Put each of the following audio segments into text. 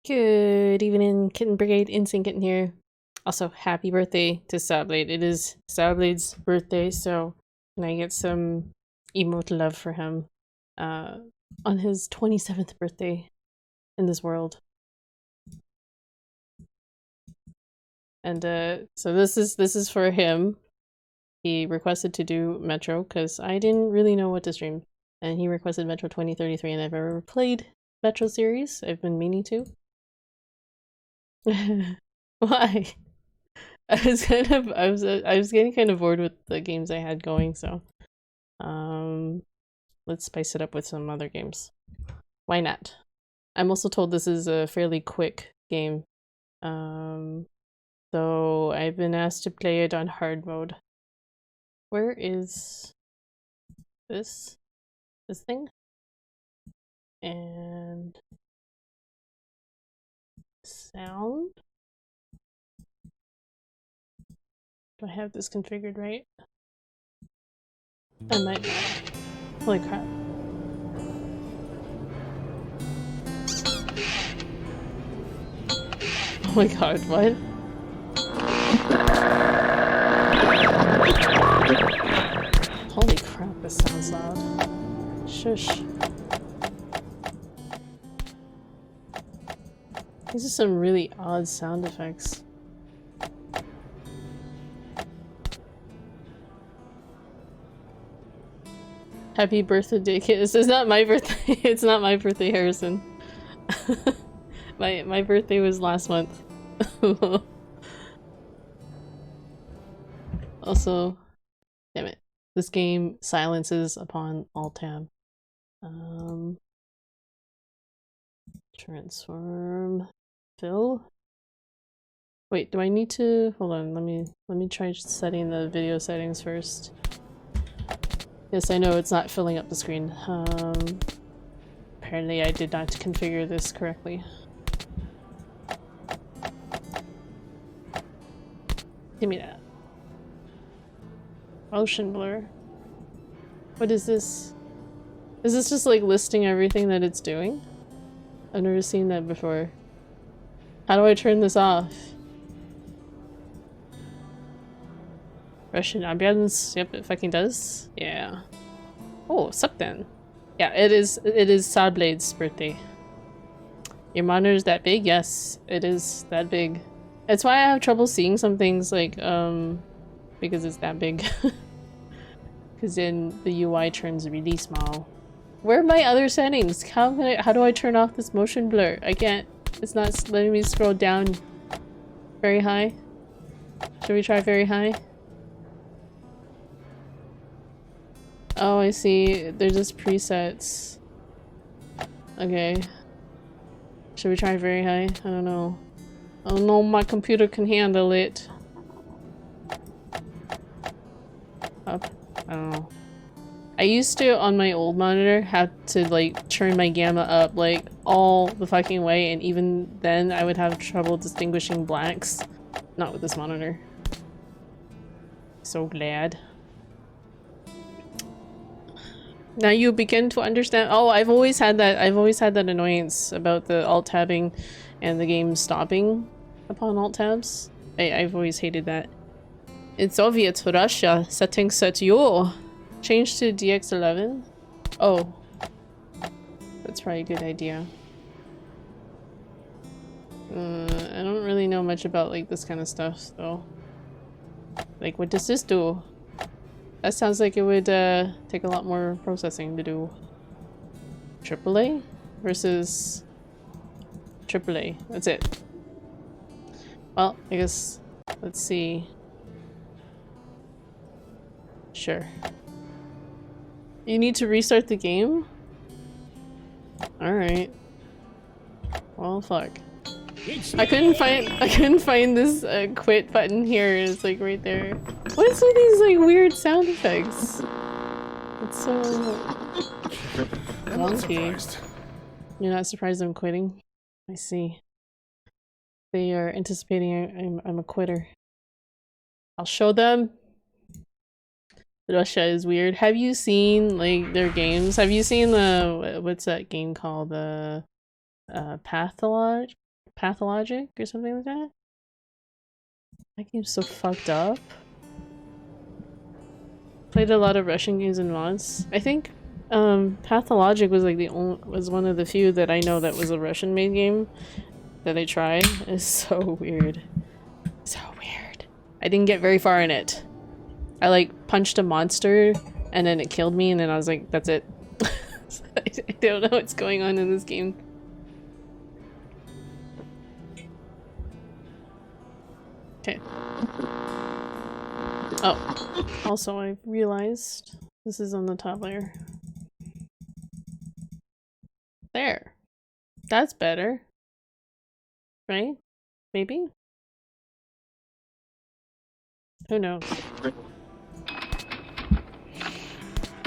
Good evening, Kitten Brigade. Insane Kitten here. Also, happy birthday to Sadblade. It is Sadblade's birthday, so can I get some emote love for him on his 27th birthday in this world. And so this is for him. He requested to do Metro because I didn't really know what to stream, and he requested Metro 2033, and I've never played Metro series. I've been meaning to. Why? I was getting kind of bored with the games I had going, so let's spice it up with some other games. Why not? I'm also told this is a fairly quick game. So I've been asked to play it on hard mode. Where is this thing? And sound? Do I have this configured right? I might not. Holy crap. Oh my god, what? Holy crap, this sounds loud. Shush. These are some really odd sound effects. Happy birthday, kids. It's not my birthday. It's not my birthday, Harrison. My birthday was last month. Also, damn it. This game silences upon Alt-Tab. Transform. Fill? Wait, do I need to hold on, let me try setting the video settings first. Yes, I know it's not filling up the screen. Apparently I did not configure this correctly. Give me that. Motion blur. What is this? Is this just like listing everything that it's doing? I've never seen that before. How do I turn this off? Russian ambience. Yep, it fucking does. Yeah. Oh, suck then. Yeah, it is Sadblade's birthday. Your monitor's that big? Yes, it is that big. That's why I have trouble seeing some things like because it's that big. Because then the UI turns really small. Where are my other settings? How do I turn off this motion blur? I can't. It's not letting me scroll down very high. Should we try very high? Oh, I see. They're just presets. Okay. Should we try very high? I don't know. I don't know, my computer can handle it. Up. I don't know. I used to, on my old monitor, have to like turn my gamma up like all the fucking way, and even then I would have trouble distinguishing blacks. Not with this monitor. So glad. Now you begin to understand. Oh, I've always had that annoyance about the alt-tabbing and the game stopping upon alt-tabs. I've always hated that. In Soviet Russia, settings set you. Change to DX11? Oh. That's probably a good idea. I don't really know much about like this kind of stuff though. Like, what does this do? That sounds like it would take a lot more processing to do. AAA versus AAA. That's it. Well, I guess let's see. Sure. You need to restart the game? Alright. Well, fuck. I couldn't find this quit button here. It's like right there. What is with these like weird sound effects? It's so wonky. You're not surprised I'm quitting? I see. They are anticipating I'm a quitter. I'll show them. Russia is weird. Have you seen like their games? Have you seen the what's that game called? The Pathology? Pathologic or something like that? That game's so fucked up. Played a lot of Russian games and mods. I think Pathologic was like was one of the few that I know that was a Russian made game that I tried. It's so weird. So weird. I didn't get very far in it. I like punched a monster and then it killed me and then I was like, that's it. I don't know what's going on in this game. Okay. Oh, also I realized this is on the top layer. There. That's better. Right? Maybe? Who knows?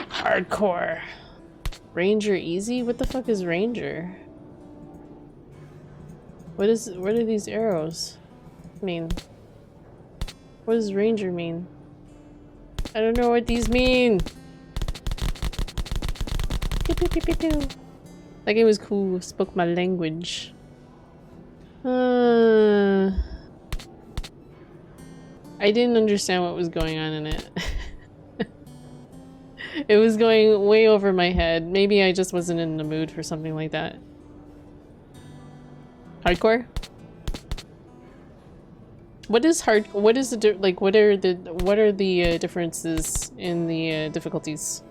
Hardcore. Ranger easy? What the fuck is Ranger? What are these arrows mean? What does Ranger mean? I don't know what these mean! Pew, pew, pew, pew, pew. That game was cool, spoke my language. I didn't understand what was going on in it. It was going way over my head. Maybe I just wasn't in the mood for something like that. Hardcore? What is what is the what are the differences in the difficulties?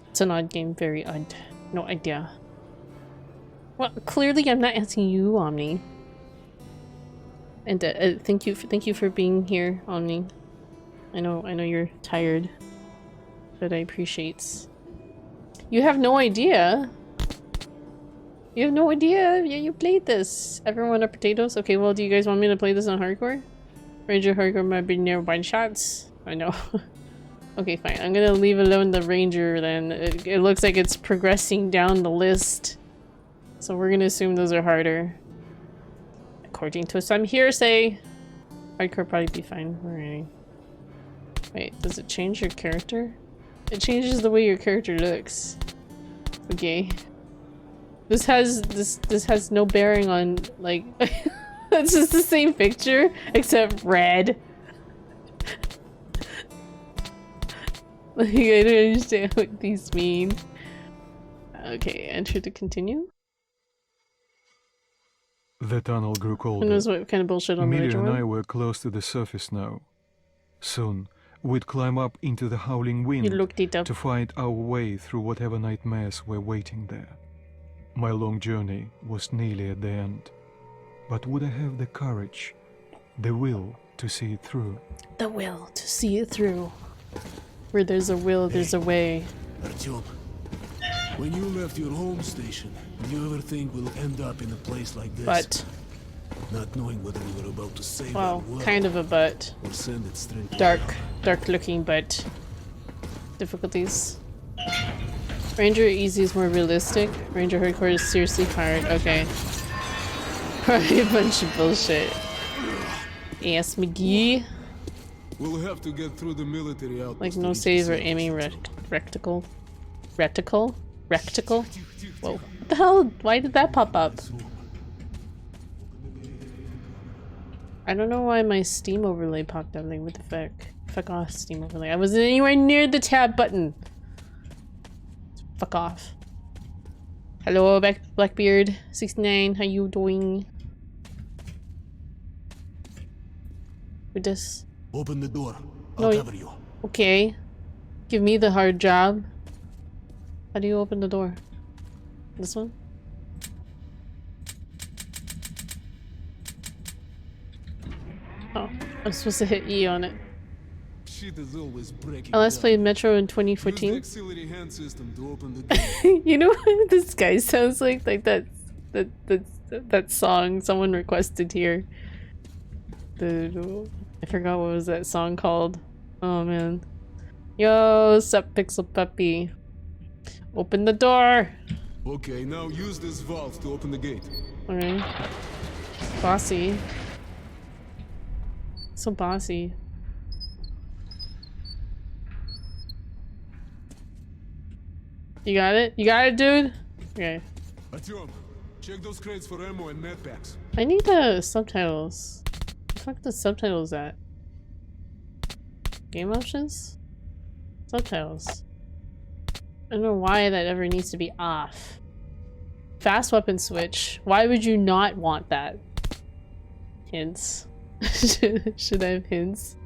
It's an odd game, very odd. No idea. Well, clearly I'm not asking you, Omni. And thank you for being here, Omni. I know you're tired, but I appreciate. You have no idea. You have no idea. Yeah, you played this. Everyone are potatoes. Okay, well, do you guys want me to play this on hardcore? Ranger hardcore might be nearby shots. I know. Okay, fine. I'm gonna leave alone the Ranger then. It looks like it's progressing down the list. So we're gonna assume those are harder. According to some hearsay. Hardcore probably be fine. Alright. Wait, does it change your character? It changes the way your character looks. Okay. This has no bearing on, like, it's just the same picture, except red. Like, I don't understand what these mean. Okay, enter to continue. The tunnel grew colder. Who knows what kind of bullshit on the Millie and one? I were close to the surface now. Soon, we'd climb up into the howling wind You looked it up. to find our way through whatever nightmares were waiting there. My long journey was nearly at the end. But would I have the courage, the will to see it through? The will to see it through. Where there's a will, there's a way. Artyom, when you left your home station, did you ever think we'll end up in a place like this? But. Not knowing whether we were about to save Well, our world kind of a but. or send it straight to Dark looking but. Difficulties. Ranger easy is more realistic. Ranger hardcore is seriously hard. Okay. Probably a bunch of bullshit. Yes, McGee. We'll have to get through the military outpost. Like no save or aiming reticle. Reticle? Recticle? Whoa. What the hell? Why did that pop up? I don't know why my Steam overlay popped up. Like, what the fuck? Fuck off, Steam overlay. I wasn't anywhere near the tab button. Fuck off. Hello, Blackbeard69. How you doing? With this? Open the door. I'll cover you. Okay. Give me the hard job. How do you open the door? This one? Oh, I'm supposed to hit E on it. Shit is always breaking I last down. played Metro in Use the 2014. auxiliary hand system to open the door. You know what this guy sounds like? Like that song someone requested here. I forgot what was that song called. Oh man. Yo, sup Pixel Puppy. Open the door! Okay, now use this valve to open the gate. Alright. Bossy. So bossy. You got it? You got it, dude? Okay. Artyom, Check those crates for ammo and med packs. I need the subtitles. The fuck the subtitles at? Game options? Subtitles. I don't know why that ever needs to be off. Fast weapon switch. Why would you not want that? Hints. Should I have hints?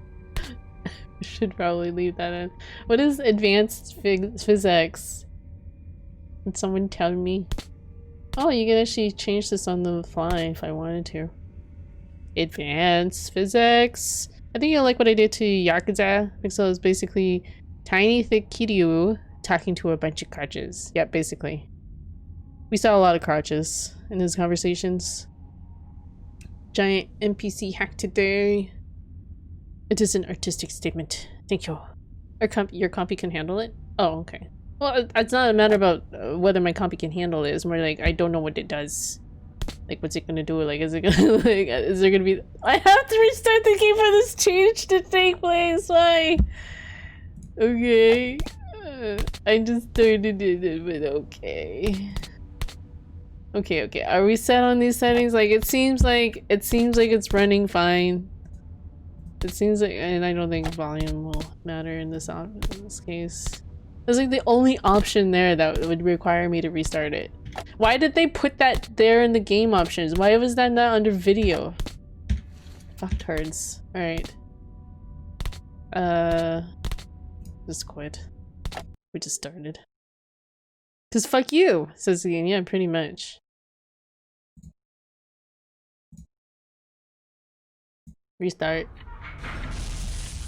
Should probably leave that in. What is advanced physics? Can someone tell me? Oh, you can actually change this on the fly if I wanted to. Advanced physics. I think you'll like what I did to Yakuza. Because it was basically tiny, thick Kiryu talking to a bunch of crutches. Yeah, basically. We saw a lot of crotches in his conversations. Giant NPC hack today. It is an artistic statement. Thank you. Your compy can handle it? Oh, okay. Well, it's not a matter about whether my compy can handle it. It's more like, I don't know what it does. Like, what's it gonna do? Like, is it gonna, like, is there gonna be... I have to restart the game for this change to take place. Why? Okay. I just started it, but okay. Okay. Are we set on these settings? Like, it seems like it's running fine. It seems like, and I don't think volume will matter in this case. It's like the only option there that would require me to restart it. Why did they put that there in the game options? Why was that not under video? Fucktards. Alright. Just quit. We just started. Cause fuck you, says the game. Yeah, pretty much. Restart.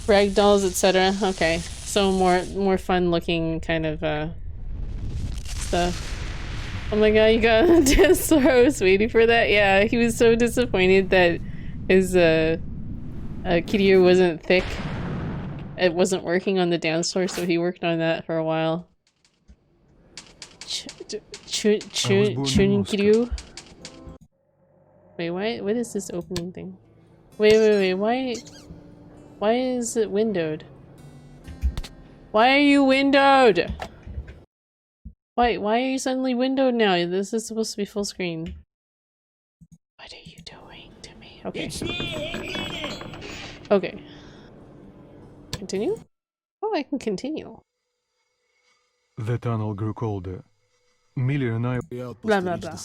Ragdolls, etc. Okay. So more fun looking kind of stuff. Oh my god, you got a dance floor. I was waiting for that. Yeah, he was so disappointed that his Kiryu wasn't thick. It wasn't working on the dance floor, so he worked on that for a while. Chun Kiryu. Wait, what is this opening thing? Wait, why is it windowed? Why are you windowed? Why are you suddenly windowed now? This is supposed to be full screen. What are you doing to me? Okay. Okay. Continue? Oh, I can continue. The tunnel grew colder. Millie and I... Blah, blah, blah.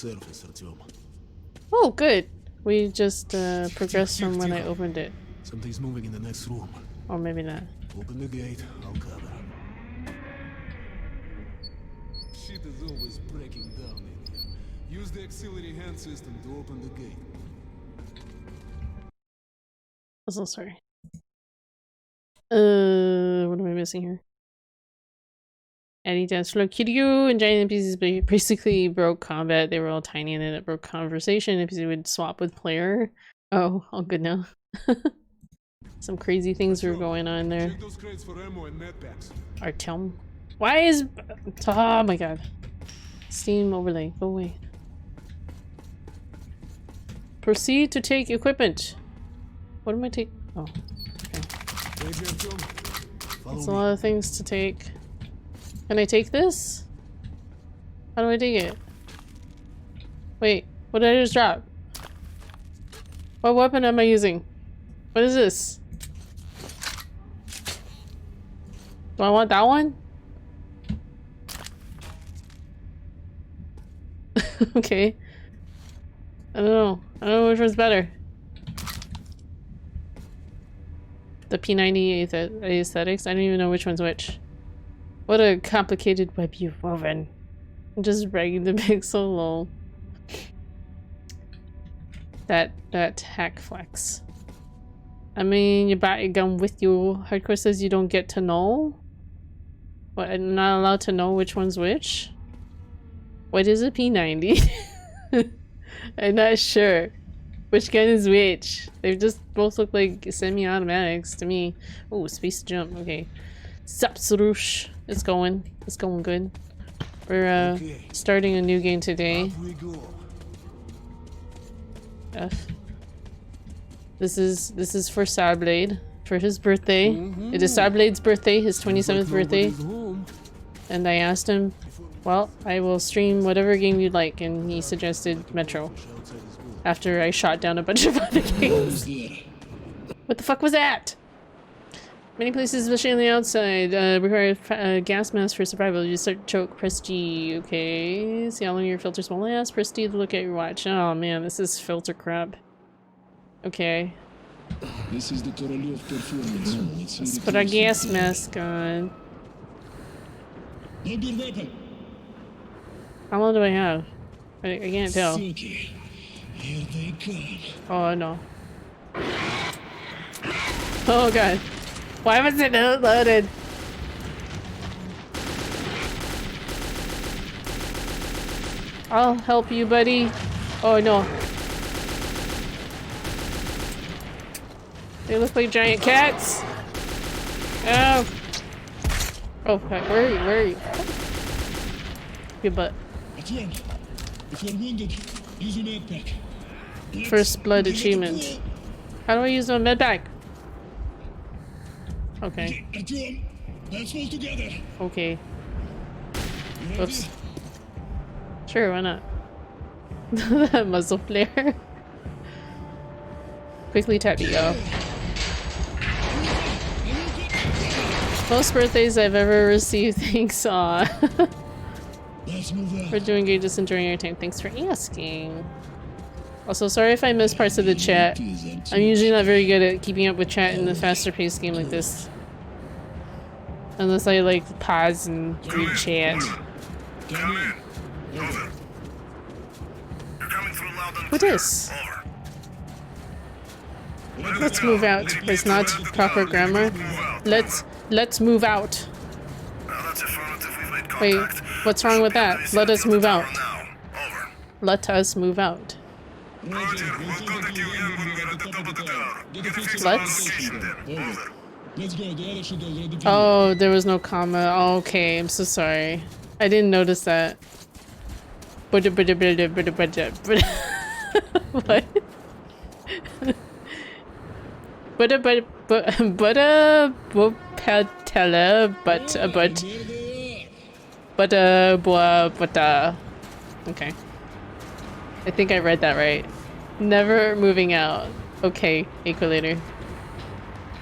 Oh, good. We just progressed from when I opened it. Something's moving in the next room. Or maybe not. Open the gate, I'll cover. Shit is always breaking down in here. Use the auxiliary hand system to open the gate. I'm so sorry. What am I missing here? Adding dance floor. Kiryu and giant NPCs basically broke combat. They were all tiny and then it broke conversation. NPC would swap with player. Oh, all good now. Some crazy things were going on there. Check those crates for ammo and med packs. Artyom. Why is... Oh my god. Steam overlay. Go away. Proceed to take equipment. What am I take? Oh. Okay. That's a lot of things to take. Can I take this? How do I take it? Wait, what did I just drop? What weapon am I using? What is this? Do I want that one? Okay. I don't know. I don't know which one's better. The P90 aesthetics? I don't even know which one's which. What a complicated web you've woven. I'm just bragging the pixel, lol. That hack flex. I mean, you brought your gun with you. Hardcore says you don't get to know? What, I'm not allowed to know which one's which? What is a P90? I'm not sure. Which gun is which? They just both look like semi-automatics to me. Oh, space jump. Okay. Sapsarush. It's going good. We're starting a new game today. F. This is for Sarblade for his birthday. It is Sarblade's birthday, his 27th birthday. And I asked him Well, I will stream whatever game you'd like, and he suggested Metro. After I shot down a bunch of other games. What the fuck was that? Many places, especially on the outside, require a gas mask for survival. You start choke, press G. Okay. See how long your filters will last. Press D to look at your watch. Oh man, this is filter crap. Okay. This is the Korolov performance. Let's put our gas mask on. How long do I have? I can't tell. Here they come. Oh no. Oh god. Why was it not loaded? I'll help you, buddy. Oh no. They look like giant cats. Oh. Oh fuck, where are you? Where are you? Your butt. If you're wounded, use your med pack. First blood achievement. How do I use my med pack? Okay. Let's move together. Okay. Oops. Sure, why not? That muzzle flare. Quickly tap to go. Most birthdays I've ever received, thanks. Aw. We're doing good, just enjoying our time. Thanks for asking. Also, sorry if I missed parts of the chat. I'm usually not very good at keeping up with chat in a faster paced game like this. Unless I like pause and read chat. What is? Let's move out. It's not proper grammar. Let's move out. Wait, what's wrong with that? Let us move out. Let us move out. Let's? Oh, there was no comma. Oh, okay, I'm so sorry. I didn't notice that. What? Okay. I think I read that right. Never moving out. Okay, Equalator.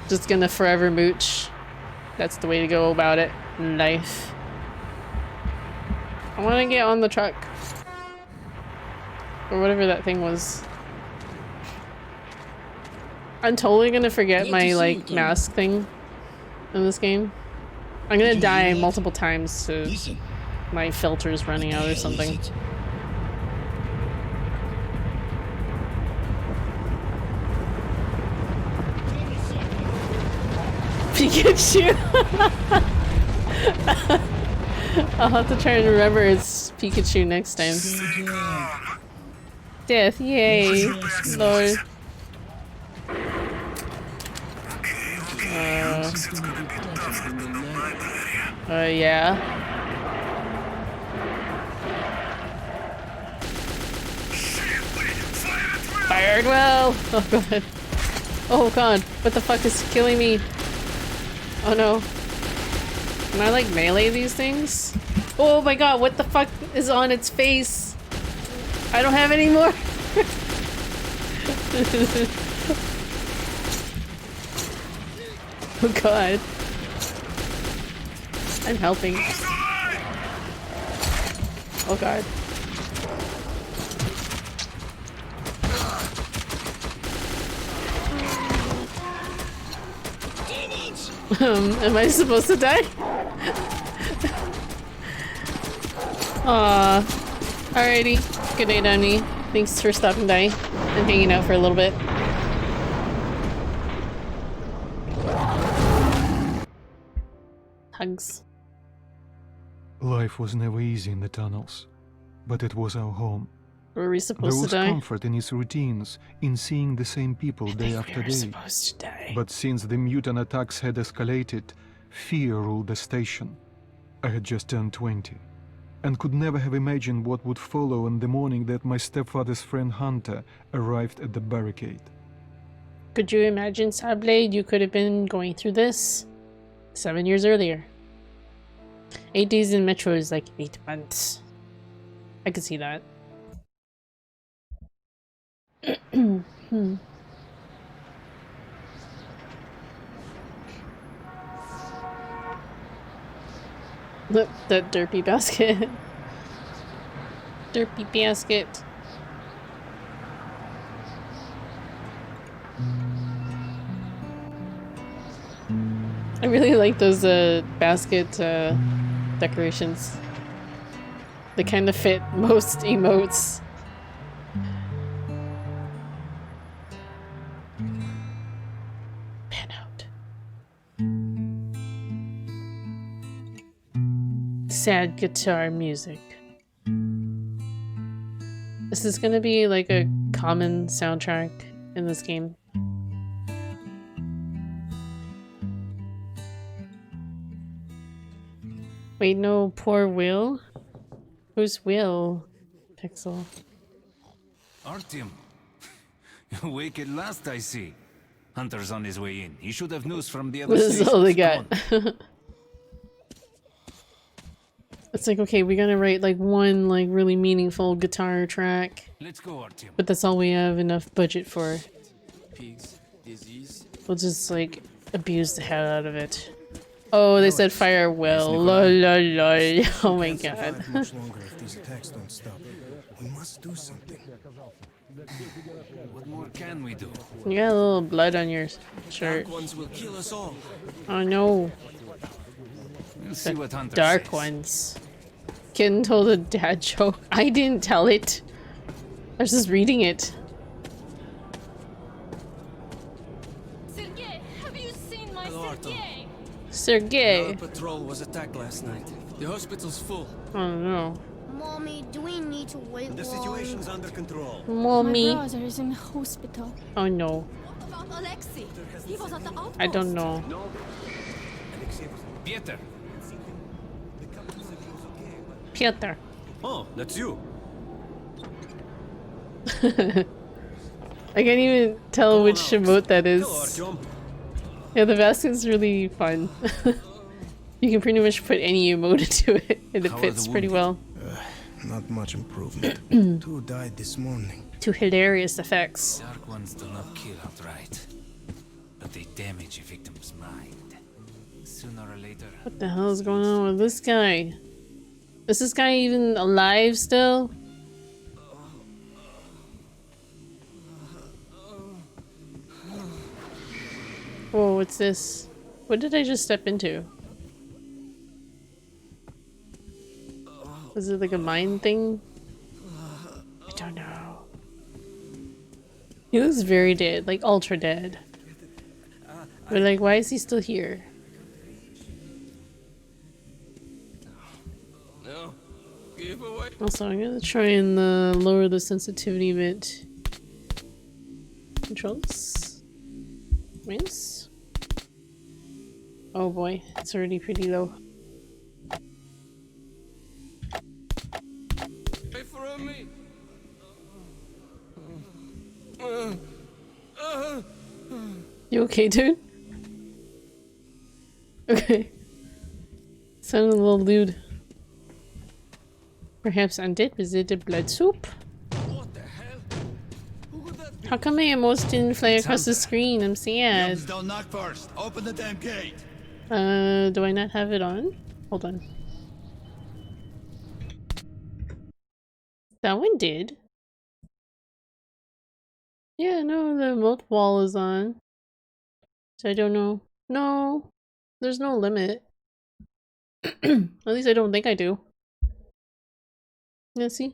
Just gonna forever mooch. That's the way to go about it in life. I wanna get on the truck. Or whatever that thing was. I'm totally gonna forget my, like, mask thing in this game. I'm gonna die multiple times to my filters running out or something. Pikachu! I'll have to try and remember it's Pikachu next time. Death, yay! Lord. Yeah. Fired well! Oh god. Oh god, what the fuck is killing me? Oh no. Can I like melee these things? Oh my god, what the fuck is on its face? I don't have any more. Oh god. I'm helping. Oh god. Am I supposed to die? Aww. Alrighty. Good day, Donnie. Thanks for stopping by and hanging out for a little bit. Hugs. Life was never easy in the tunnels, but it was our home. Were we supposed There to die? was comfort in its routines, in seeing the same people day after We were day. supposed to die. But since the mutant attacks had escalated, fear ruled the station. I had just turned 20, and could never have imagined what would follow on the morning that my stepfather's friend Hunter arrived at the barricade. Could you imagine, Sadblade, you could have been going through this 7 years earlier? 8 days in Metro is like 8 months. I could see that. Look, that derpy basket. Derpy basket. I really like those basket decorations. They kind of fit most emotes. Pan out. Sad guitar music. This is gonna be like a common soundtrack in this game. Wait, no, poor Will? Who's Will? Pixel. Artyom. You awake at last, I see. Hunter's on his way in. He should have news from the other This is all they stations. got. It's like, okay, we gotta write like one like really meaningful guitar track. Let's go, Artyom. But that's all we have enough budget for. Pigs, disease. We'll just like abuse the hell out of it. Oh, they said fire well. Lol, lol, lol. Oh my god. Much longer if these attacks don't stop. We must do something. What more can we do? You got a little blood on your shirt. Ones will kill us all. Oh no. We'll see what Hunter Dark says. ones. Kitten told a dad joke. I didn't tell it. I was just reading it. Sergei, have you seen my Hello, Artem. Sergei? Sergey. Our patrol was attacked last night. The hospital's full. Oh no. Mommy, do we need to wait The long? situation's under control. Mommy. My brother is in the hospital. Oh no. What about Alexei? He was at the outpost. I don't know. Pieter. Piotr. Oh, that's you. I can't even tell which emote that is. Artyom. Yeah, the basket's really fun. You can pretty much put any emote into it, and it How are fits the pretty well. Not much improvement. 2 died this morning. To hilarious effects. Dark ones do not kill outright, but they damage a victim's mind. Sooner or later. What the hell is going on with this guy? Is this guy even alive still? Whoa, what's this? What did I just step into? Was it like a mine thing? I don't know. He looks very dead, like ultra dead. But like, why is he still here? No. Give away. Also, I'm gonna try and lower the sensitivity a bit. Controls? Mouse? Oh boy, it's already pretty low. Wait for me. You okay, dude? Okay. Sounded a little lewd. Perhaps undead? Was it a blood soup? What the hell? Who would that be? How come my emotes didn't fly across the screen? I'm sad. Don't knock first. Open the damn gate. Do I not have it on? Hold on. That one did. Yeah, no, the emote wall is on. So I don't know. No, there's no limit. At least I don't think I do. Yeah, see?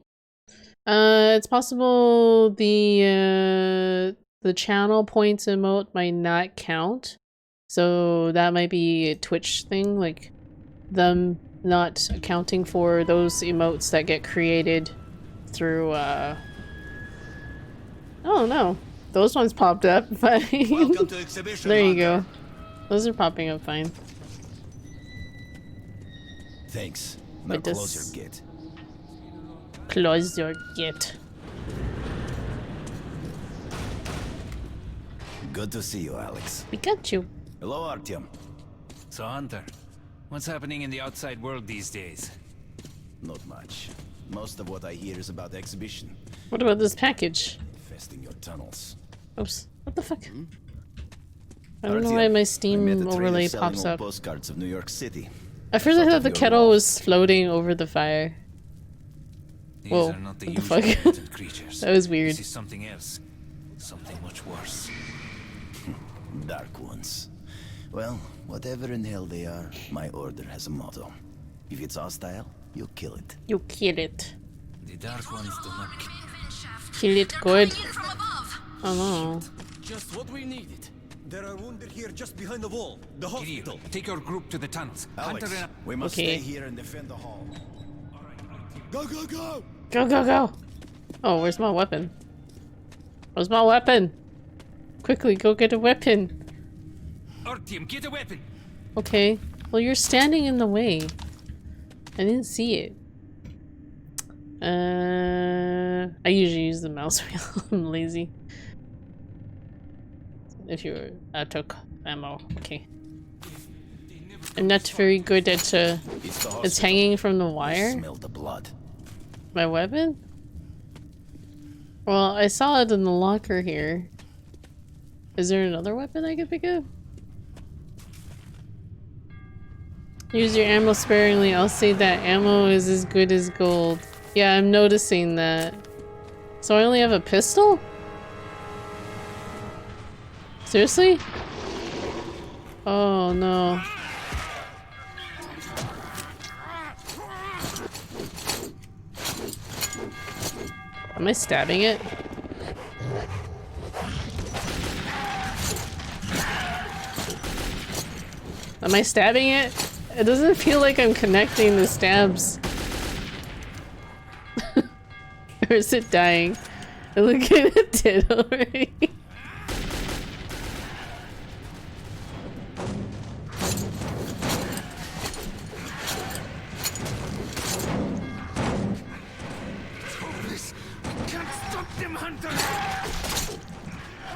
It's possible the channel points emote might not count. So that might be a Twitch thing, like them not accounting for those emotes that get created through oh no. Those ones popped up, but Welcome to exhibition. there you Hunter. go. Those are popping up fine. Thanks. Now But close this- your Close your gate. Good to see you, Alex. Pikachu. Hello, Artyom. So, Hunter, What's happening in the outside world these days? Not much. Most of what I hear is about the exhibition. What about this package? Infesting your tunnels. Oops. What the fuck? I don't know why my Steam overlay pops up. Postcards of New York City. I first thought the kettle was floating over the fire. These Whoa, are not the what the usual fuck? mutant creatures. That was weird. This is something else. Something much worse. Dark ones. Well, whatever in hell they are, my order has a motto. If it's hostile, you kill it. You kill it. The Dark Ones do not Kill it good. Oh no. Just what we needed. There are wounded here just behind the wall. The Kirill, hospital. take your group to the tunnels. Alex, Hunter and... we must Okay. stay here and defend the hall. Go, go, go! Go, go, go! Oh, where's my weapon? Where's my weapon? Quickly, go get a weapon. Artyom, get a weapon! Okay. Well, you're standing in the way. I didn't see it. I usually use the mouse wheel. I'm lazy. If you were... I took ammo. Okay. I'm not very good at, it's hanging from the wire. Smell the blood. My weapon? Well, I saw it in the locker here. Is there another weapon I could pick up? Use your ammo sparingly. I'll say that ammo is as good as gold. Yeah, I'm noticing that. So I only have a pistol? Seriously? Oh no. Am I stabbing it? Am I stabbing it? It doesn't feel like I'm connecting the stabs. Or is it dying? Look at it dead already.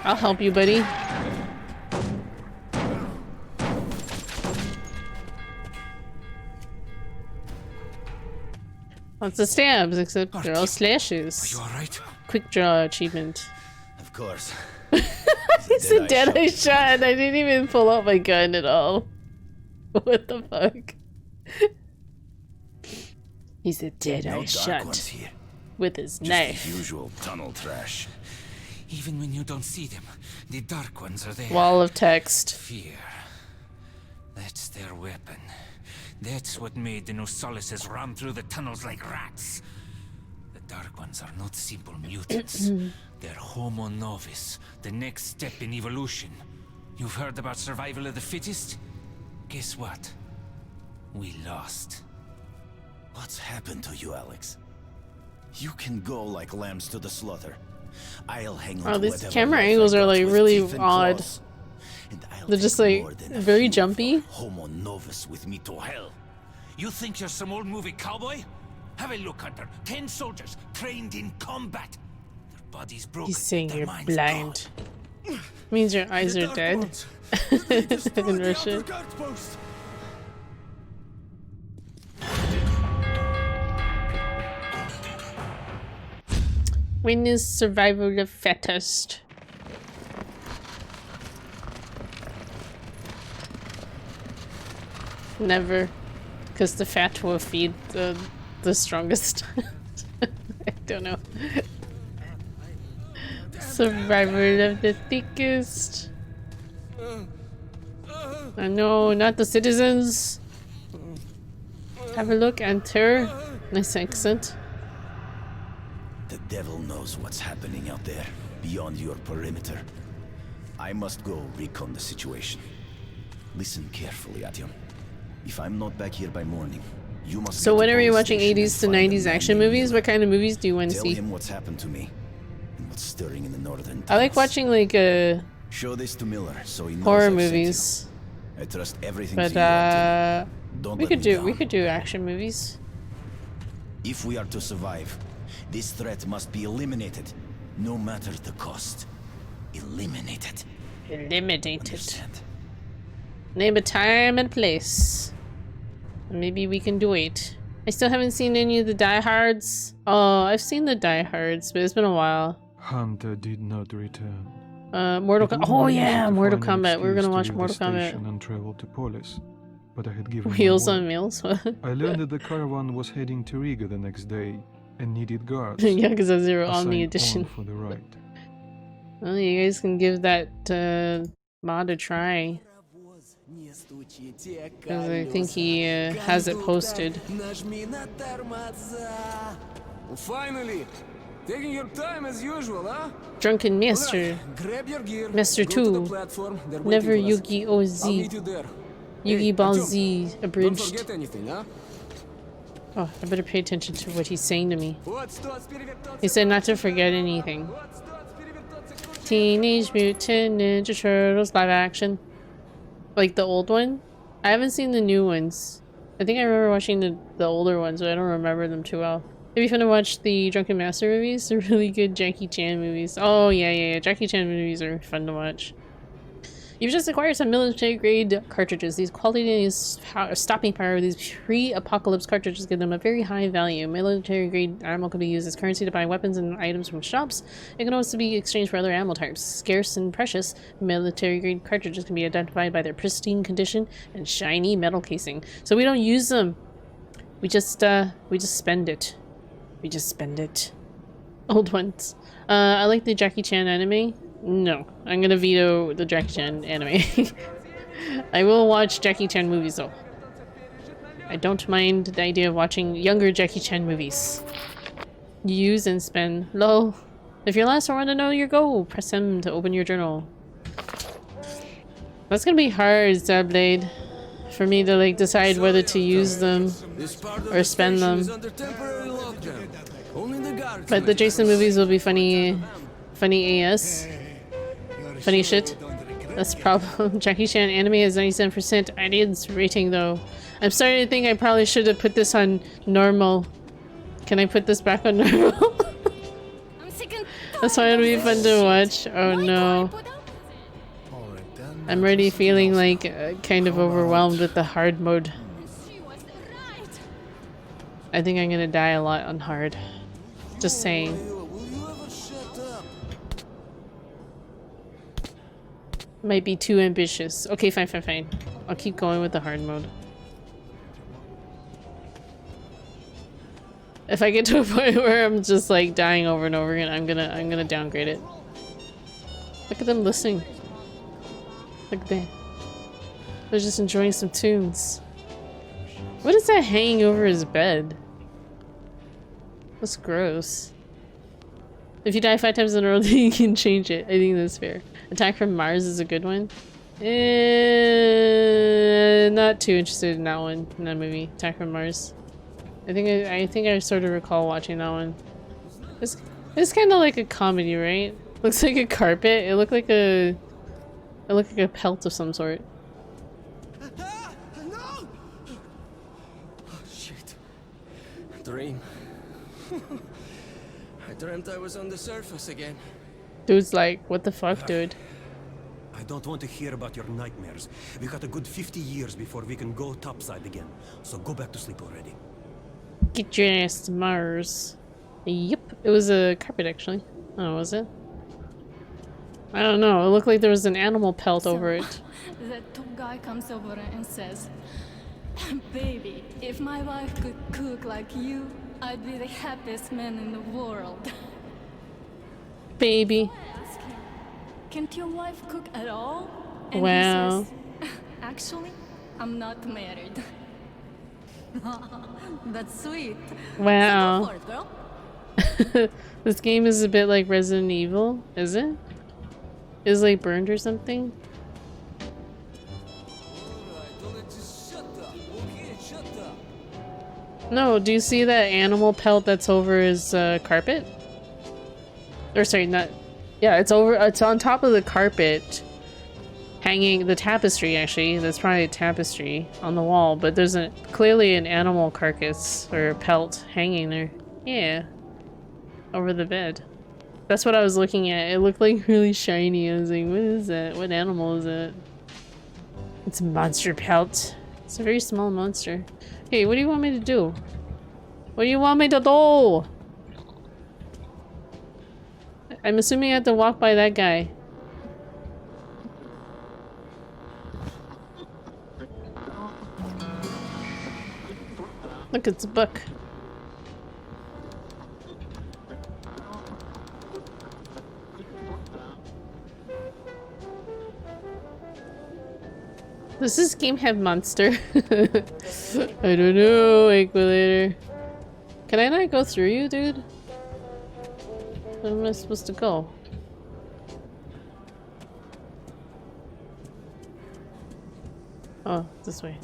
I'll help you, buddy. Lots of stabs, except they're all slashes. Are you alright? Quick draw achievement. Of course. It's a dead eye shot and I didn't even pull out my gun at all. What the fuck? He's a dead eye shot Here. with his Just knife. the usual tunnel trash. Even when you don't see them, the Dark Ones are there. Wall of text. Fear. That's their weapon. That's what made the Nosalises run through the tunnels like rats. The Dark Ones are not simple mutants. They're Homo Novus, the next step in evolution. You've heard about survival of the fittest? Guess what? We lost. What's happened to you, Alex? You can go like lambs to the slaughter. I'll hang on Oh, to these whatever camera life I angles are got like with really teeth and odd. claws. And I'll They're just take like more than a very few jumpy. Homo Novus with me to hell. You think you're some old movie cowboy? Have a look, Hunter. 10 soldiers trained in combat. Their bodies broken. He's saying their you're minds blind. Means your eyes are dead. In Russia. When is survival the fattest? Never. Because the fat will feed the strongest. I don't know. Survival of the thickest. No, not the citizens. Have a look, enter. Nice accent. The devil knows what's happening out there, beyond your perimeter. I must go recon the situation. Listen carefully, Artyom. If I'm not back here by morning, you must. So get when to are you police watching station 80s to and find 90s the man action named movies? Mueller. What kind of movies do you want to Tell see? him what's happened to me and what's stirring in the northern I like tunnels. watching like Show this to Miller so he knows horror I've sent you. movies. I trust everything But to you, Artyom. Don't we let could me do down. action movies. If we are to survive, this threat must be eliminated, no matter the cost. Eliminated. Eliminated. Understand? Name a time and place. Maybe we can do it. I still haven't seen any of the diehards. Oh, I've seen the diehards, but it's been a while. Hunter did not return. Mortal It would Kombat. Oh be easy yeah, to Mortal find an Kombat. We're excuse gonna to watch leave Mortal the Kombat. station and travel to Polis, but I had given my Wheels word. on Meals? I learned that the caravan was heading to Riga the next day and needed guards. Yeah, because that's your assigned Omni on edition. for the ride. Well, you guys can give that mod a try. Because I think he has it posted. Finally! Taking your time as usual, huh? Drunken Master. Grab your gear. Master go to the 2. platform. They're Never waiting for us. Yugi I'll OZ. meet you there. Yugi Hey, Ball Artyom, Z Don't abridged. forget anything, huh? Oh, I better pay attention to what he's saying to me. Вот что, теперь He said not to forget anything. Teenage Mutant Ninja Turtles live action. Like the old one? I haven't seen the new ones. I think I remember watching the older ones, but I don't remember them too well. Have you fun to watch the Drunken Master movies? They're really good Jackie Chan movies. Oh yeah. Jackie Chan movies are fun to watch. You've just acquired some military-grade cartridges. These qualities, stopping power of these pre-apocalypse cartridges give them a very high value. Military-grade ammo can be used as currency to buy weapons and items from shops. It can also be exchanged for other ammo types. Scarce and precious, military-grade cartridges can be identified by their pristine condition and shiny metal casing. So we don't use them. We just spend it. We just spend it. Old ones. I like the Jackie Chan anime. No, I'm gonna veto the Jackie Chan anime. I will watch Jackie Chan movies though. I don't mind the idea of watching younger Jackie Chan movies. Use and spend. Lol. If you're last or want to know your goal, press M to open your journal. That's gonna be hard, Zabblade. For me to like decide whether to use them or spend them. But the Jason movies will be funny AS. Funny shit. That's the problem. Jackie Chan anime has 97% audience rating though. I'm starting to think I probably should have put this on normal. Can I put this back on normal? That's why it'll be fun to watch. Oh no. I'm already feeling like kind of overwhelmed with the hard mode. I think I'm gonna die a lot on hard. Just saying. Might be too ambitious. Okay, fine. I'll keep going with the hard mode. If I get to a point where I'm just like dying over and over again, I'm gonna downgrade it. Look at them listening. Look at that. They're just enjoying some tunes. What is that hanging over his bed? That's gross. If you die 5 times in a row, then you can change it. I think that's fair. Attack from Mars is a good one. Not too interested in that one, in that movie. Attack from Mars. I think I sort of recall watching that one. It's kind of like a comedy, right? Looks like a carpet. It looked like a pelt of some sort. No! Oh, shit. Dream. I dreamt I was on the surface again. Dude's like, what the fuck, dude? I don't want to hear about your nightmares. We got a good 50 years before we can go topside again. So go back to sleep already. Get your ass to Mars. Yep, it was a carpet actually. Oh, was it? I don't know. It looked like there was an animal pelt over it. The top guy comes over and says, "Baby, if my wife could cook like you, I'd be the happiest man in the world." Baby. I ask him, "Can't your wife cook at all?" And Wow. he says, "Actually, I'm not married." That's sweet. Wow. So go for it, girl. This game is a bit like Resident Evil, is it? Is it like burned or something? No, do you see that animal pelt that's over his carpet? Or sorry, not... Yeah, it's on top of the carpet. Hanging the tapestry, actually. That's probably a tapestry on the wall, but there's clearly an animal carcass or pelt hanging there. Yeah. Over the bed. That's what I was looking at. It looked like really shiny. I was like, what is that? What animal is it? It's a monster pelt. It's a very small monster. Hey, what do you want me to do? What do you want me to do? I'm assuming I have to walk by that guy. Look, it's a book. Does this game have monster? I don't know, Equalator. Can I not go through you, dude? Where am I supposed to go? Oh, this way.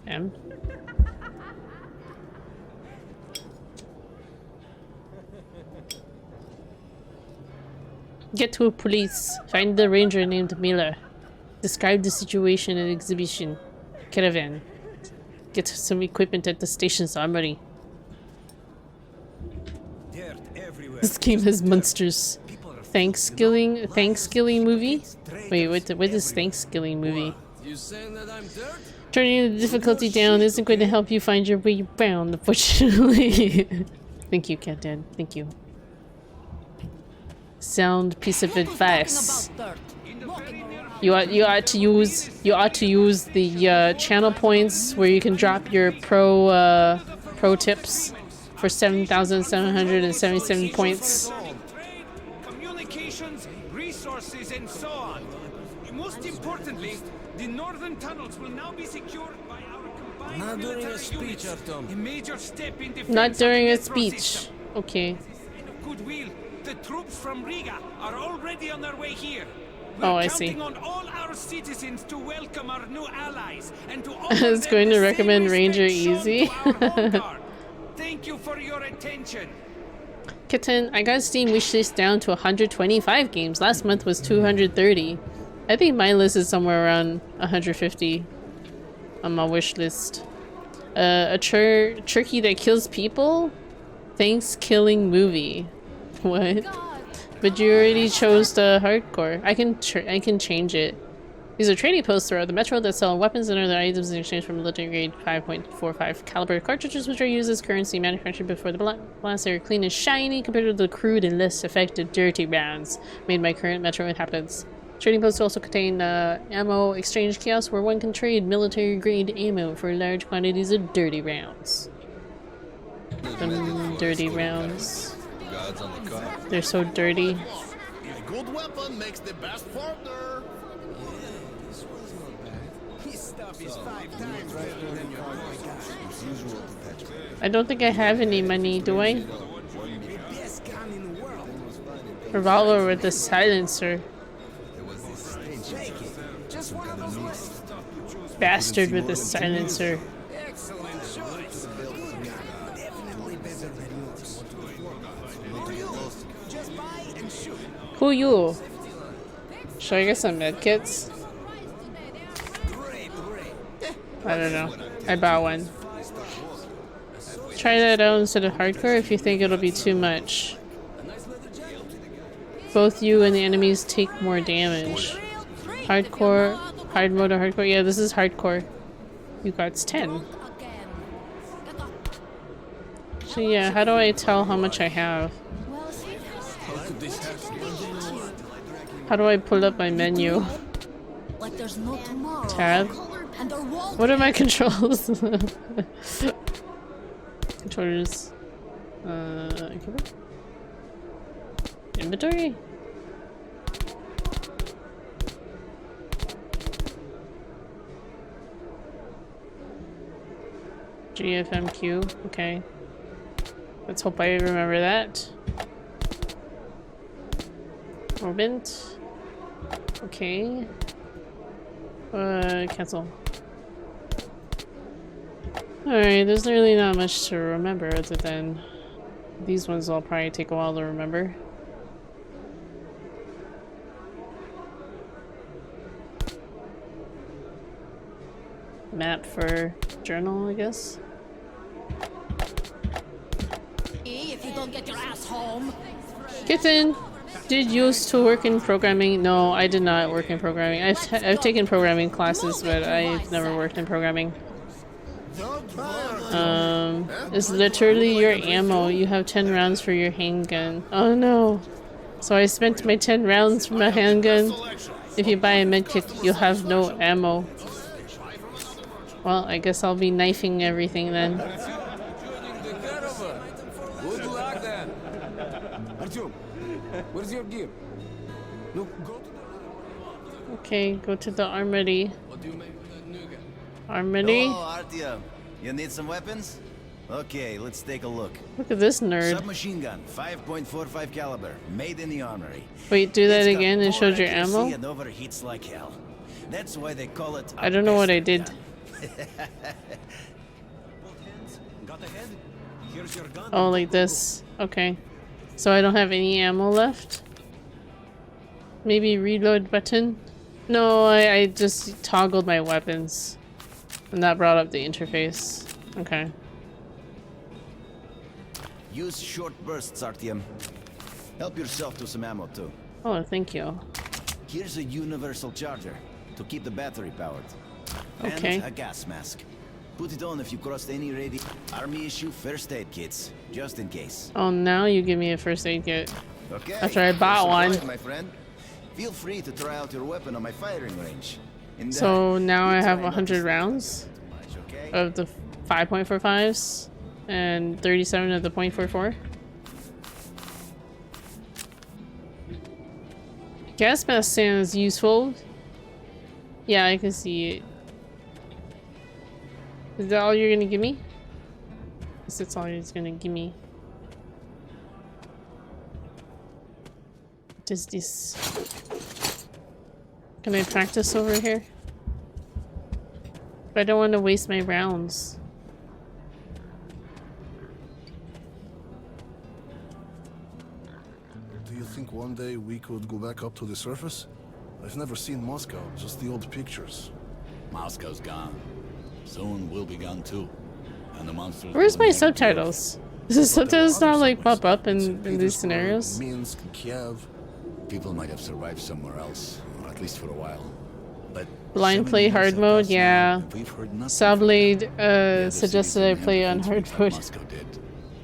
M? Get to a police. Find the ranger named Miller. Describe the situation and exhibition. Caravan. Get some equipment at the station's armory. This game has monsters. Thanksgiving movie? Wait, what is Thanksgiving movie? Turning the difficulty down isn't going to help you find your way around, unfortunately. Thank you, Cat Dad. Thank you. Sound piece of advice. You ought to use the channel points where you can drop your pro tips for 7,777 points. Communications, resources, and so on. Most importantly, the northern tunnels will now be secured by our combined Not during a military speech, units. Artyom. A major step in defense Not during a of the metro speech. system. Okay. Goodwill. The troops from Riga are already on their way here. Oh, We're I see. counting on all our citizens to welcome our new allies and to I was offer going them to the recommend same Ranger respect shown Easy. to our home guard. Thank you for your attention. Kitten, I got Steam wishlist down to 125 games. Last month was 230. I think my list is somewhere around 150 on my wish list. A turkey that kills people? Thanks-killing movie. What? But you already chose the hardcore. I can change it. These are trading posts throughout the metro that sell weapons and other items in exchange for military grade 5.45 caliber cartridges, which are used as currency manufactured before the blasts. They are clean and shiny compared to the crude and less effective dirty rounds made by current metro inhabitants. Trading posts also contain ammo exchange kiosks where one can trade military grade ammo for large quantities of dirty rounds. Dirty rounds. They're so dirty. A good weapon makes the best partner. His stuff is 5 times better than your toy guy. I don't think I have any money, do I? The best gun in the world. Revolver with a silencer. Take it. Just one of those lists. Bastard with a silencer. Excellent choice. Good gun. Definitely better than yours. Who are you? Just buy and shoot. Who you? Should I get some medkits? Great. I don't know. I bought one. Try that out instead of hardcore if you think it'll be too much. Both you and the enemies take more damage. Hardcore, hard mode or hardcore? Yeah, this is hardcore. You got 10. So yeah, how do I tell how much I have? How do I pull up my menu? Tab? What are my controls? Controllers. Inventory? GFMQ, okay. Let's hope I remember that. Orbit. Okay. Cancel. Alright, there's really not much to remember other than these ones will probably take a while to remember. Map for journal, I guess. If you don't get your ass home. Kitten! did used to work in programming. No, I did not work in programming. I've taken programming classes, but I've never worked in programming. It's literally your ammo. You have 10 rounds for your handgun. Oh no. So I spent my 10 rounds for my handgun. If you buy a medkit, you'll have no ammo. Well, I guess I'll be knifing everything then. Good luck then. Artyom, where's your gear? Look, go to the... Okay, go to the armory. What do you make with that nougat? Armory? Hello, Artyom. You need some weapons? Okay, let's take a look. Look at this nerd. Submachine gun, 5.45 caliber, made in the armory. Wait, do that It's got again and poor showed your accuracy ammo? and overheats like hell. That's why they call it. I don't know what I did. Got ahead? Here's your gun. Oh, like this. Okay. So I don't have any ammo left? Maybe reload button? No, I just toggled my weapons. And that brought up the interface. Okay. Use short bursts, Artyom. Help yourself to some ammo too. Oh, thank you. Here's a universal charger to keep the battery powered. Okay. And a gas mask. Put it on if you crossed any Army issue first aid kits, just in case. Oh, now you give me a first aid kit. Okay. After I bought one. Right, my friend. Feel free to try out your weapon on my firing range. So now I have 100 rounds Much, okay? of the 5.45s and 37 of the .44. Gas mask sounds useful. Yeah, I can see it. Is that all you're gonna give me? Yes, that's all you're gonna give me. What is this? Can I practice over here? But I don't want to waste my rounds. Do you think one day we could go back up to the surface? I've never seen Moscow, just the old pictures. Moscow's gone. Soon we'll be gone too. And the monsters. Where's will my never subtitles? Does the subtitles not like pop up in these scenarios? Minsk, Kiev. People might have survived somewhere else, or at least for a while. But Blind 7 play years hard have mode, passed yeah. now, and we've heard nothing Sabblade from them. The other suggested cities I in play on Hamilton hard treat what mode. Moscow did.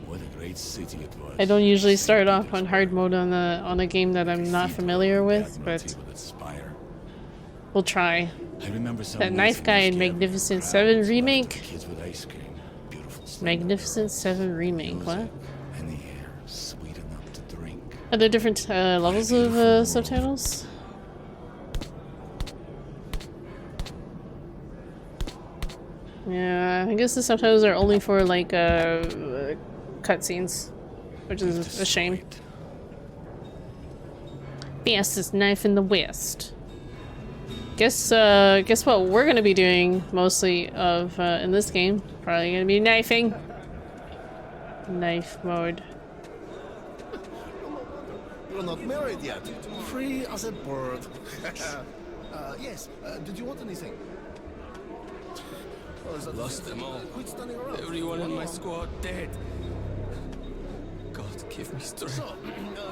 What a great city it was. I don't usually start Same off on hard mode on a game that I'm not familiar with, but we'll try. I remember some That nights knife in guy in Kiev, Magnificent crowds 7 laughed at remake. kids with ice cream. Beautiful slumber. Magnificent 7 remake, what? Music and the air sweet enough to drink. Are there different levels of subtitles? Yeah, I guess the subtitles are only for like cutscenes, which is a shame. Fastest knife in the West. Guess what we're gonna be doing mostly of in this game? Probably gonna be knifing. Knife mode. You're not married yet. Free as a bird. Yes, did you want anything? Oh, is that Lost them all. Quit standing around. Everyone in my squad dead. God, give me strength. So,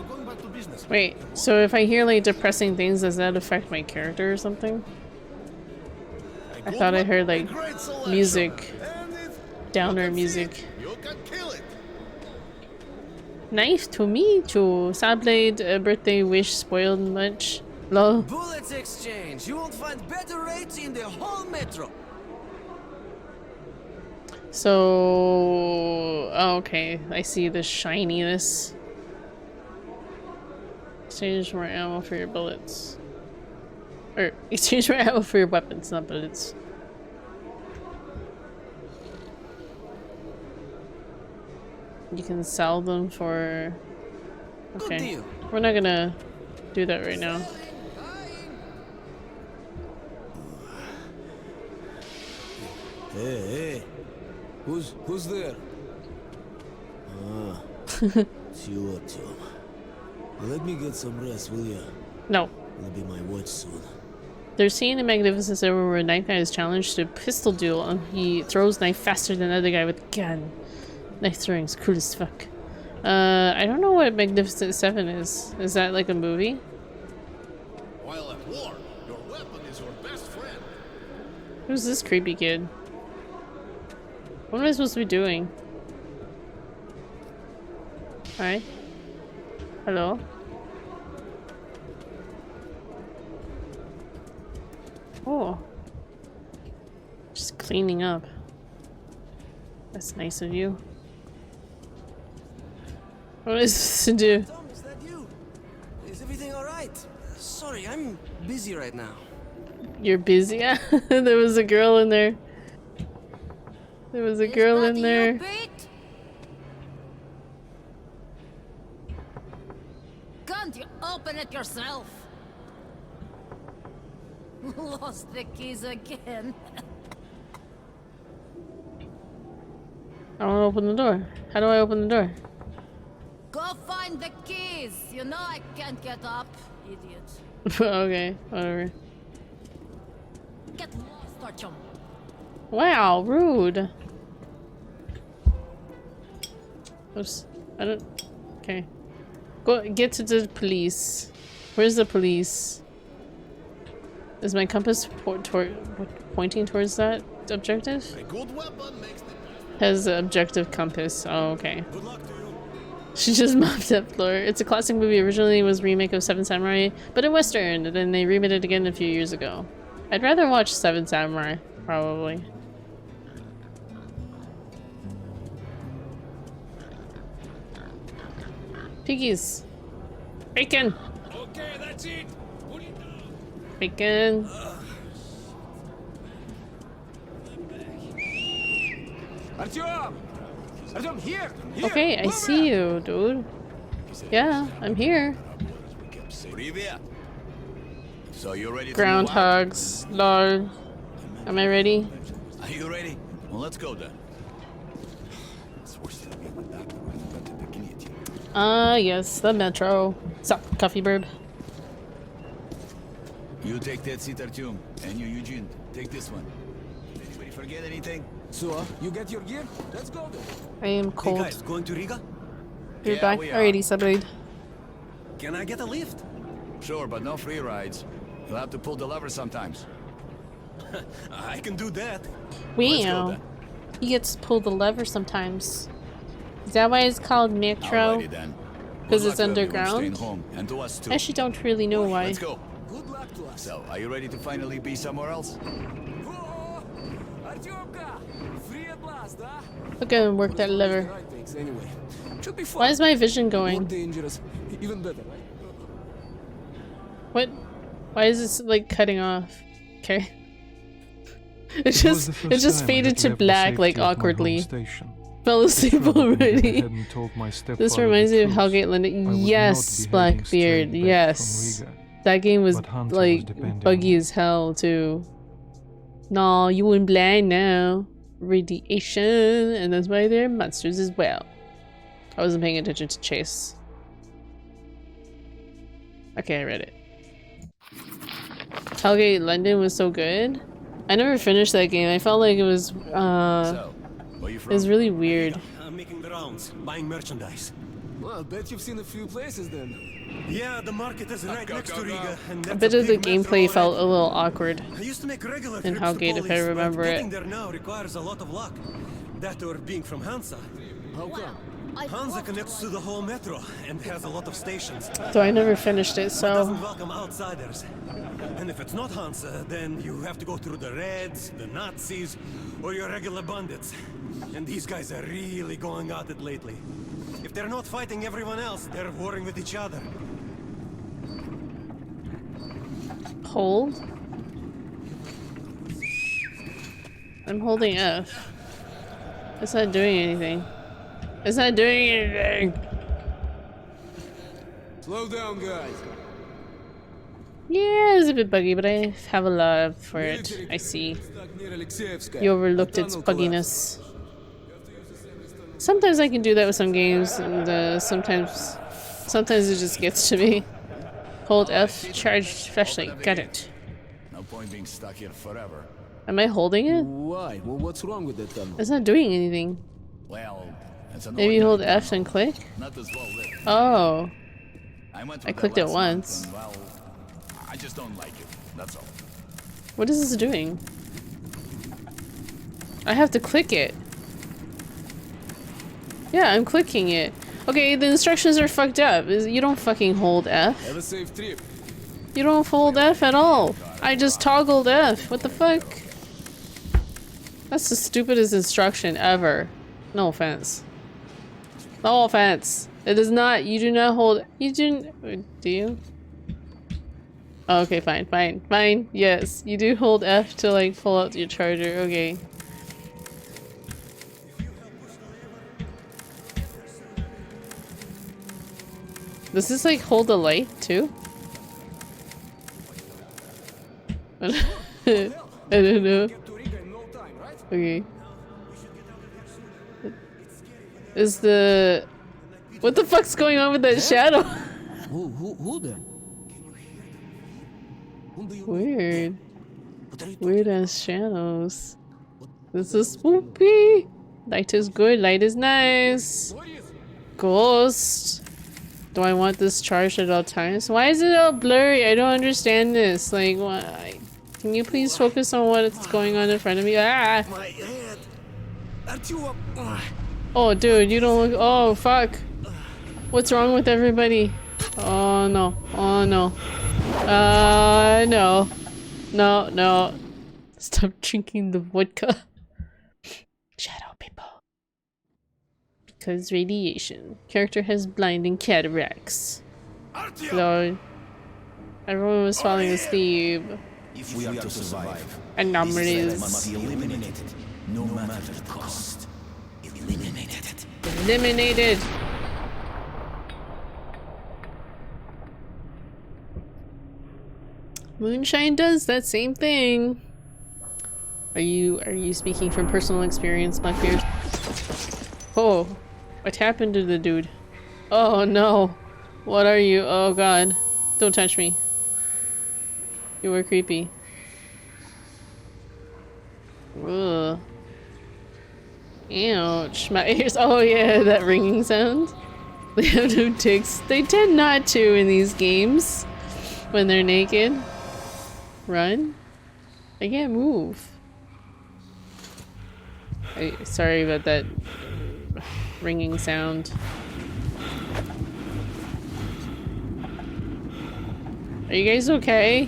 going back to business. Wait, so if I hear like depressing things, does that affect my character or something? I thought I heard like music, downer music. You can kill it. Nice to meet you. Sabblade, birthday wish spoiled much. Lol. Bullets exchange. You won't find better rates in the whole metro. So, oh, okay, I see the shininess. Exchange more ammo for your bullets. Or, exchange more ammo for your weapons, not bullets. You can sell them for... Okay, we're not gonna do that right now. Hey. Who's there? It's you, Artyom. Let me get some rest, will ya? No. It'll be my watch soon. There's scene in Magnificent Seven where a knife guy is challenged to a pistol duel and he throws knife faster than the other guy with gun. Knife throwing is cool as fuck. I don't know what Magnificent Seven is. Is that like a movie? While at war, your weapon is your best friend. Who's this creepy kid? What am I supposed to be doing? Hi. Hello? Oh. Just cleaning up. That's nice of you. What is this to do? Tom, is that you? Is everything alright? Sorry, I'm busy right now. You're busy? There was a girl in there. There was a girl in there. Can't you open it yourself? Lost the keys again. I want to open the door. How do I open the door? Go find the keys. You know I can't get up, idiot. Okay, whatever. Get lost, Artyom. Wow, rude. Oops. I don't. Okay. Go get to the police. Where's the police? Is my compass pointing towards that objective? A good weapon makes the Has the objective compass. Oh, okay. She just mopped up floor. It's a classic movie. Originally it was a remake of Seven Samurai, but a western, and then they remade it again a few years ago. I'd rather watch Seven Samurai, probably. Piggies. Bacon. Okay, that's it. Put it down. Bacon. Artyom! Artyom, here! Here! Okay, I see you, dude. Yeah, I'm here. Привет. So you're ready to move out? Groundhogs. Lord. Am I ready? Are you ready? Well, let's go then. Yes, the metro. Sup, Coffee Bird? You take that seat, Artyom, and you, Eugene, take this one. Anybody forget anything? So, you get your gear? Let's go then. I am cold. Hey guys, going to Riga? You're Yeah, back. we are. Alrighty, subblade. Can I get a lift? Sure, but no free rides. You'll have to pull the lever sometimes. I can do that. Wow. then. He gets to pull the lever sometimes. Is that why it's called metro? Alrighty then. Because Good it's luck to everyone underground? staying home, and to us too. I actually don't really know why. Let's go. Good luck to us. So, are you ready to finally be somewhere else? Whoa! Artyomka! Free at last, huh? Look at him work that lever. Right things anyway. Should be fun. Why is my vision More going? dangerous. Even better, right? What? Why is this like cutting off? Okay. It was just the first it just time I faded had to left the black like safety of my home awkwardly. station. Fell asleep Probably if I already. hadn't told my This stepfather reminds the me of truth, Hellgate I London. would Yes, not be heading Blackbeard. straight back Yes. from Riga. That game was But Hunter was like depending buggy on as hell too. No, you went blind now. Radiation, and that's why they're monsters as well. I wasn't paying attention to Chase. Okay, I read it. Hellgate London was so good. I never finished that game. I felt like it was So, where you it from? was really weird. I'm making the rounds, buying merchandise. Well, I bet you've seen a few places then. Yeah, the market is right go, next go, to go. Riga, and A that's bit of the big metro gameplay felt a already. little awkward. I used to make regular in trips to Hellgate, if I Police, remember but it. getting there now requires a lot of luck. That or being from Hansa. How come? Hansa connects to the whole metro and has a lot of stations. So I never finished it, But doesn't so welcome outsiders. And if it's not Hansa, then you have to go through the Reds, the Nazis, or your regular bandits. And these guys are really going at it lately. If they're not fighting everyone else, they're warring with each other. hold. I'm holding F. It's not doing anything. It's not doing anything. Slow down, guys. Yeah, it's a bit buggy, but I have a love for it. I see. Stuck near Alexeyevskaya. You overlooked The its tunnel bugginess. Sometimes I can do that with some games, and sometimes it just gets to me. Hold F, charge flashlight. Got it. No point being stuck here forever. Am I holding it? Why? Well, what's wrong with that tunnel? It's not doing anything. Well, Maybe hold F and click? Oh. I clicked it once. And, well, I just don't like it. That's all. What is this doing? I have to click it. Yeah, I'm clicking it. Okay, the instructions are fucked up. You don't fucking hold F. Have a safe trip. You don't hold F at all. I just toggled F. What the fuck? That's the stupidest instruction ever. No offense. No offense. It is not. You do not hold. You do. Do you? Oh, okay, fine, fine, fine. Yes, you do hold F to like pull out your charger. Okay. Does this like hold the light too? I don't know. Okay. Is the... What the fuck's going on with that shadow? Who then? Weird. Weird ass shadows. This is spooky. Light is good, light is nice. Ghost. Do I want this charged at all times? Why is it all blurry? I don't understand this. Like, why? Can you please focus on what's going on in front of me? Ah! My head. Aren't you up? Oh, dude, you don't look. Oh, fuck. What's wrong with everybody? Oh, no. Oh, no. No. No, no. Stop drinking the vodka. Shadow people. Because radiation. Character has blinding cataracts. Lord. Everyone was falling asleep. If we are to survive, Anomalies. must be eliminated, no matter the cost. Eliminated. Eliminated. Moonshine does that same thing. Are you speaking from personal experience, Blackbeard? Oh, what happened to the dude? Oh no. What are you? Oh god. Don't touch me. You were creepy. Ugh. Ouch. My ears. Oh yeah, that ringing sound. They have no ticks. They tend not to in these games. When they're naked. Run? I can't move. Sorry about that ringing sound. Are you guys okay?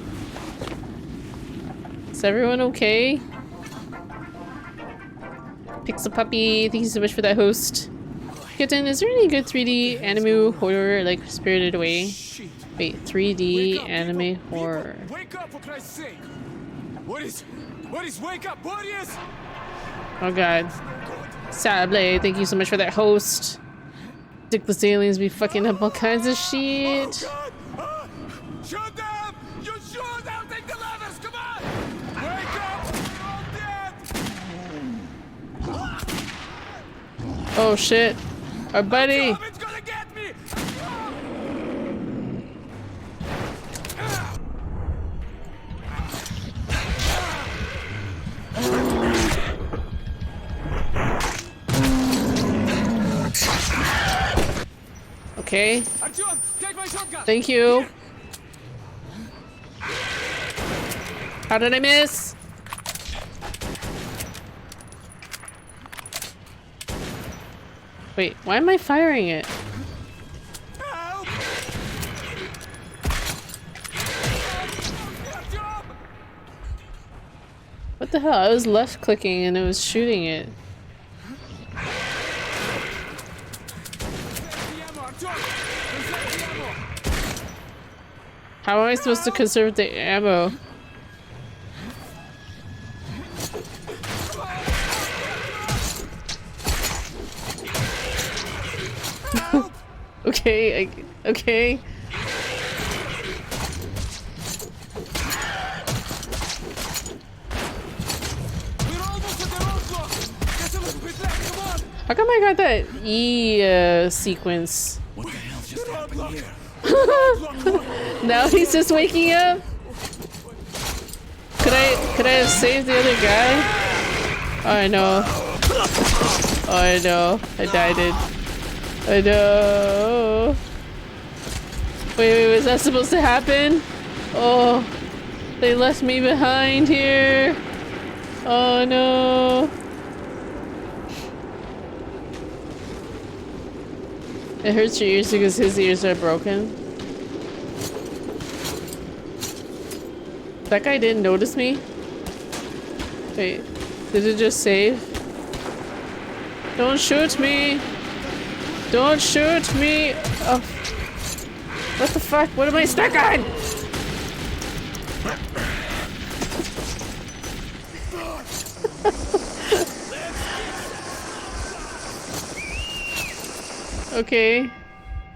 Is everyone okay? Pixel Puppy, thank you so much for that host. Kitten, is there any good 3D anime horror like Spirited Away? Wait, 3D anime horror. Wake up, for Christ's sake! What is wake up, warriors? Oh god. Sadly, thank you so much for that host. Dickless aliens be fucking up all kinds of shit. Oh, shoot them! You shoot them! Take the levers! Come on! Wake up! You're all dead! Oh shit. Our buddy! It's gonna get me! Okay. Artyom, take my shotgun! Thank you. How did I miss? Wait, why am I firing it? Help! What the hell? I was left clicking and it was shooting it. How am I supposed to conserve the ammo? Okay, okay. How come I got that E sequence? What the hell just happened here? Now he's just waking up? Could I have saved the other guy? Oh, I know. Oh, I know. I died it. I know. Wait, was that supposed to happen? Oh, they left me behind here. Oh no. It hurts your ears because his ears are broken. That guy didn't notice me? Wait, did it just save? Don't shoot me! Don't shoot me! Oh. What the fuck? What am I stuck on? Okay.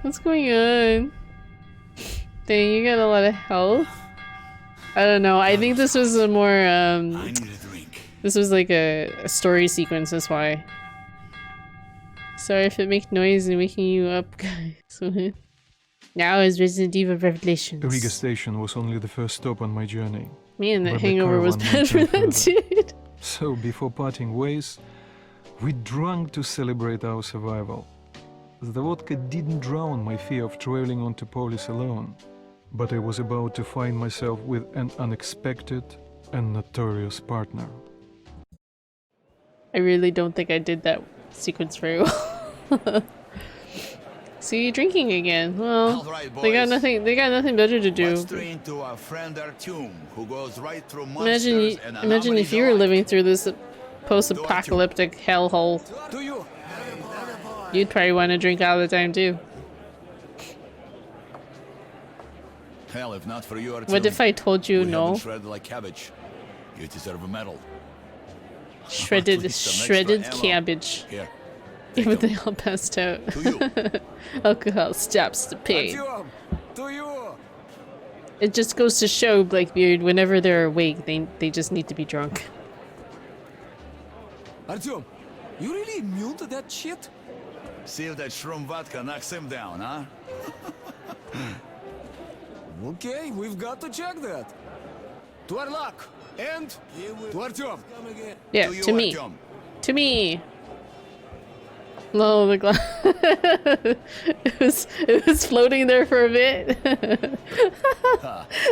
What's going on? Dang, you got a lot of health. I don't know. I think this was a more, this was like a story sequence, that's why. Sorry if it makes noise and waking you up, guys. Now is Resident Evil Revelations. Riga Station was only the first stop on my journey. Man, that but the hangover was caravan bad for went that further. dude. So, before parting ways, we drank to celebrate our survival. The vodka didn't drown my fear of traveling on Polis alone, but I was about to find myself with an unexpected and notorious partner. I really don't think I did that sequence very well. See, drinking again. Well, right, they got nothing. They got nothing better to do. Let's train to our friend Artyom, who goes right through Imagine, monsters and imagine if you were living through this post-apocalyptic hellhole. You'd probably want to drink all the time too. Hell, if not for you, Artyom, What if I told you we no? haven't shredded like cabbage. You deserve a medal. Shredded, At least some shredded extra ammo. cabbage. Here. Yeah, but they all passed out. Alcohol stops the pain. It just goes to show, Blackbeard, whenever they're awake, they just need to be drunk. Artyom, you really immune to that shit? See if that shroom vodka knocks him down, huh? Okay, we've got to check that. To our luck, and to Artyom. Yeah, to me. To me. No, the glass. it was floating there for a bit. The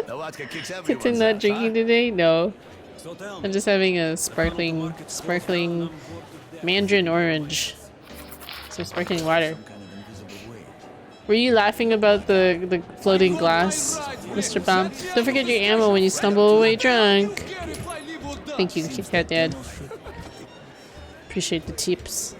vodka kicks Good everyone's thing not ass, drinking huh? today? No. I'm just having a sparkling mandarin orange. Some sparkling water. Were you laughing about the floating glass, Mr. Bomb? Don't forget your ammo when you stumble away drunk. Thank you, Kit Kat Dad. Appreciate the tips.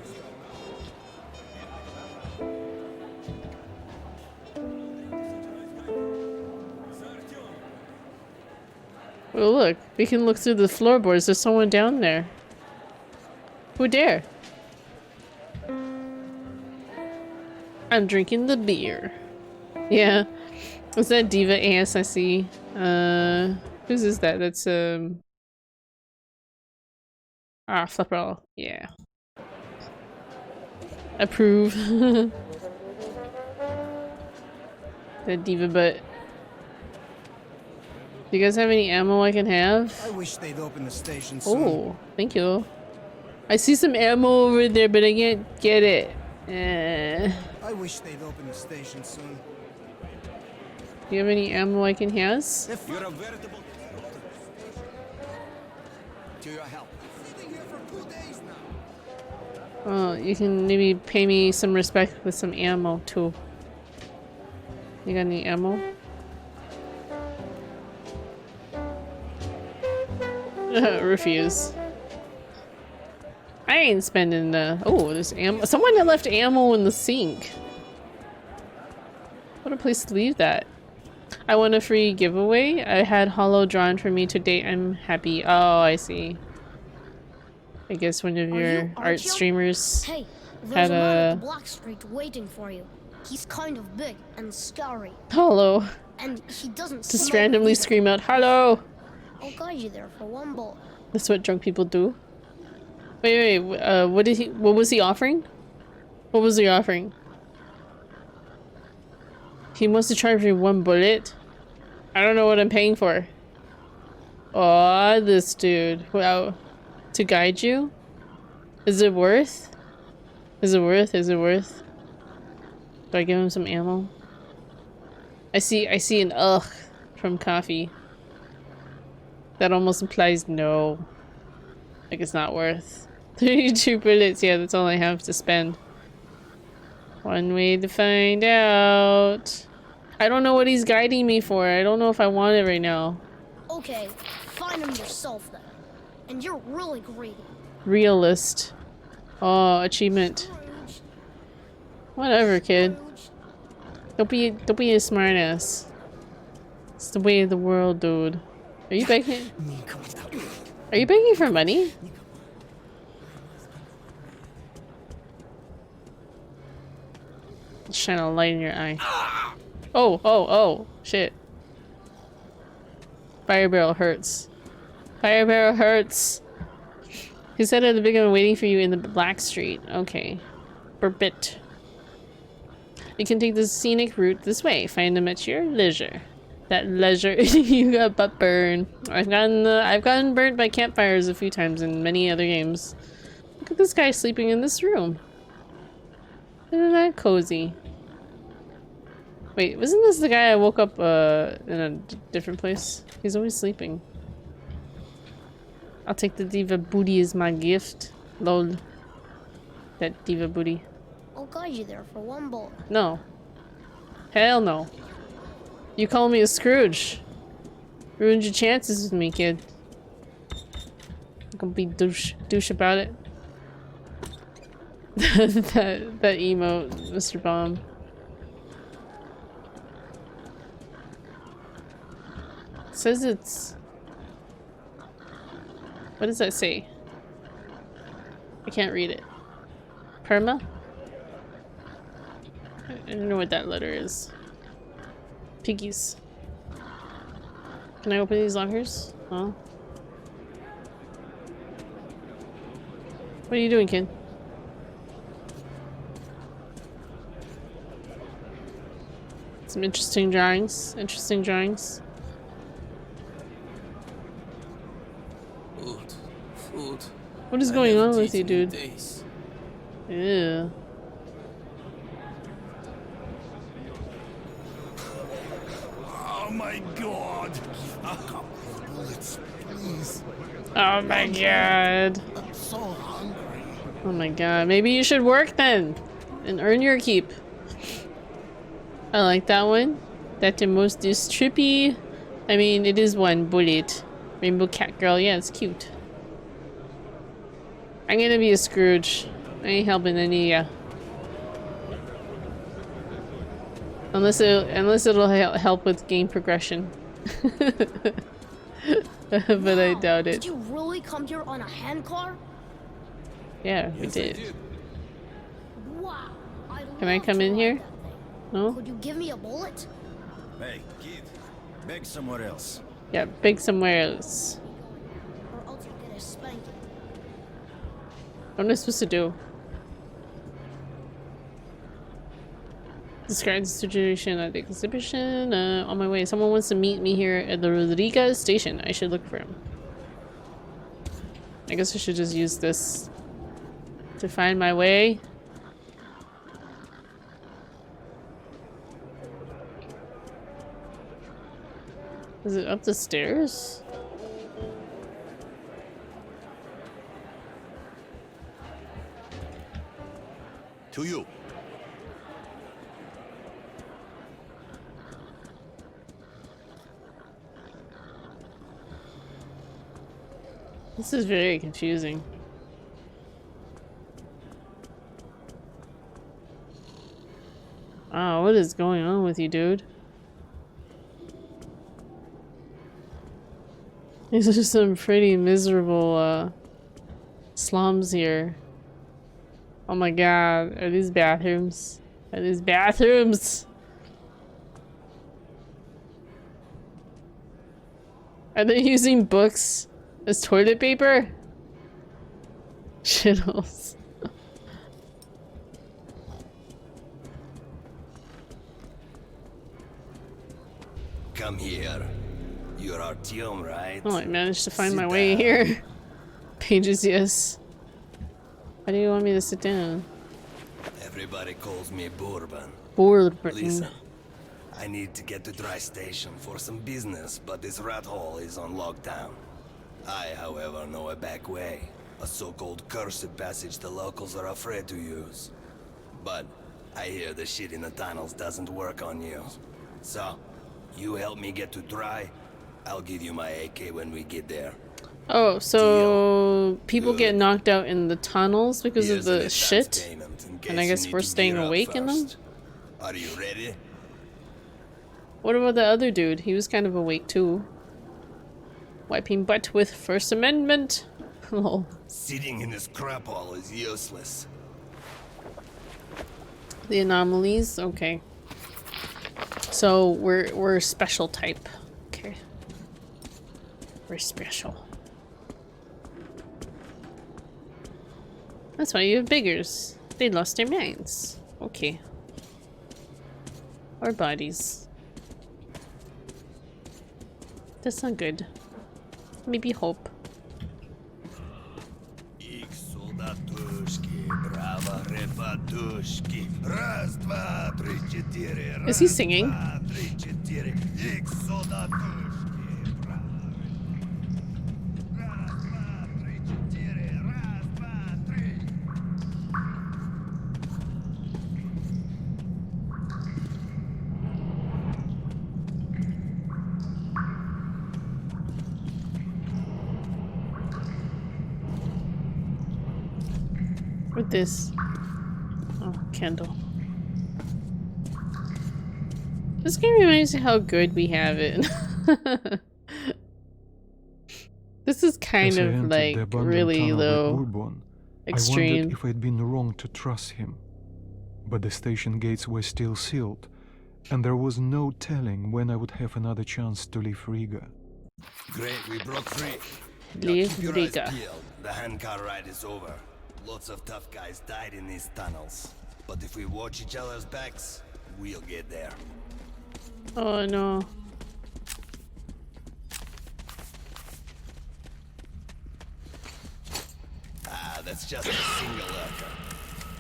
Oh look, we can look through the floorboards. There's someone down there. Who dare? I'm drinking the beer. Yeah. Is that Diva AS I see? Whose is that? That's Flipperall. Yeah. Approve. That Diva butt. Do you guys have any ammo I can have? I wish they'd open the station soon. Oh, thank you. I see some ammo over there, but I can't get it. I wish they'd open the station soon. Do you have any ammo I can has? You're a veritable... To your help. Well, you can maybe pay me some respect with some ammo too. You got any ammo? Refuse. I ain't spending oh, there's ammo. Someone had left ammo in the sink. What a place to leave that. I won a free giveaway. I had Hollow drawn for me today. I'm happy. Oh, I see. I guess one of your art streamers Hey, had there's a man at a the block street waiting for you. He's kind of big and scary. Hollow. And he doesn't Just smoke randomly either. scream out, "Hello!" I'll guide you there for one bullet. That's what drunk people do. Wait, what was he offering? What was he offering? He wants to charge me one bullet? I don't know what I'm paying for. Oh, this dude. Wow. To guide you? Is it worth? Is it worth? Is it worth? Do I give him some ammo? I see an ugh from Coffee. That almost implies no. Like it's not worth. 32 bullets, yeah, that's all I have to spend. One way to find out. I don't know what he's guiding me for. I don't know if I want it right now. Okay, find him yourself then. And you're really greedy. Realist. Oh, achievement. Whatever, kid. Don't be a smartass. It's the way of the world, dude. Are you begging? Are you begging for money? Shine a light in your eye. Oh, shit. Fire barrel hurts. Fire barrel hurts. He said at the beginning, waiting for you in the Black Street. Okay. Burbit. You can take the scenic route this way. Find them at your leisure. That leisure. You got butt burn. I've gotten burnt by campfires a few times in many other games. Look at this guy sleeping in this room. Isn't that cozy? Wait, wasn't this the guy I woke up in a different place? He's always sleeping. I'll take the diva booty as my gift. Lol. That diva booty. I'll guide you there for one bullet. No. Hell no. You call me a Scrooge. Ruined your chances with me, kid. I'm gonna be douche about it. that emote, Mr. Bomb. It says it's... What does that say? I can't read it. Perma? I don't know what that letter is. Piggies. Can I open these lockers? Oh. What are you doing, kid? Some interesting drawings. Interesting drawings. Food. What is going on with you, dude? Ew. Oh my god! Bullets, please. Oh my god. I'm so hungry. Oh my god. Maybe you should work then and earn your keep. I like that one. That the most is trippy. I mean, it is one bullet. Rainbow cat girl. Yeah, it's cute. I'm gonna be a Scrooge. I ain't helping any of ya. Unless it'll help with game progression. But I doubt it. Did you really come here on a handcar? Yeah, we did. Wow. Can I come in here? No? Could you give me a bullet? Hey, kid. Beg somewhere else. Yeah, beg somewhere else. Or else you'll get a spanking. What am I supposed to do? Describe the situation at the exhibition. On my way. Someone wants to meet me here at the Rodriguez station. I should look for him. I guess I should just use this to find my way. Is it up the stairs? To you. This is very confusing. Oh, what is going on with you, dude? These are some pretty miserable slums here. Oh my god, are these bathrooms? Are these bathrooms? Are they using books as toilet paper? Shittles. Come here. You're Artyom, right? Oh, I managed to find my way here. Pages, yes. Why do you want me to sit down? Everybody calls me Bourbon. Bourbon. Listen, I need to get to Dry Station for some business, but this rat hole is on lockdown. I, however, know a back way. A so-called cursed passage the locals are afraid to use. But I hear the shit in the tunnels doesn't work on you. So, you help me get to Dry, I'll give you my AK when we get there. Oh, so people get knocked out in the tunnels because Here's of an the advance shit? payment in And case I you guess need we're to staying gear up awake in them? first. Are you ready? What about the other dude? He was kind of awake too. Wiping butt with First Amendment. Lol. Sitting in this crap hole is useless. The anomalies? Okay. So we're special type. Okay. We're special. That's why you have biggers. They lost their minds. Okay. Or bodies. That's not good. Maybe hope. Is he singing? With this. Oh, candle. This game reminds me how good we have it. This is kind As I of entered the like abandoned really tunnel with low Bourbon, I extreme. wondered if I'd been wrong to trust him. But the station gates were still sealed, and there was no telling when I would have another chance to leave Riga. Great, we broke free. Leave Keep your eyes Riga. peeled. The handcar ride is over. Lots of tough guys died in these tunnels. But if we watch each other's backs, we'll get there. Oh no. Ah, that's just a single lurker.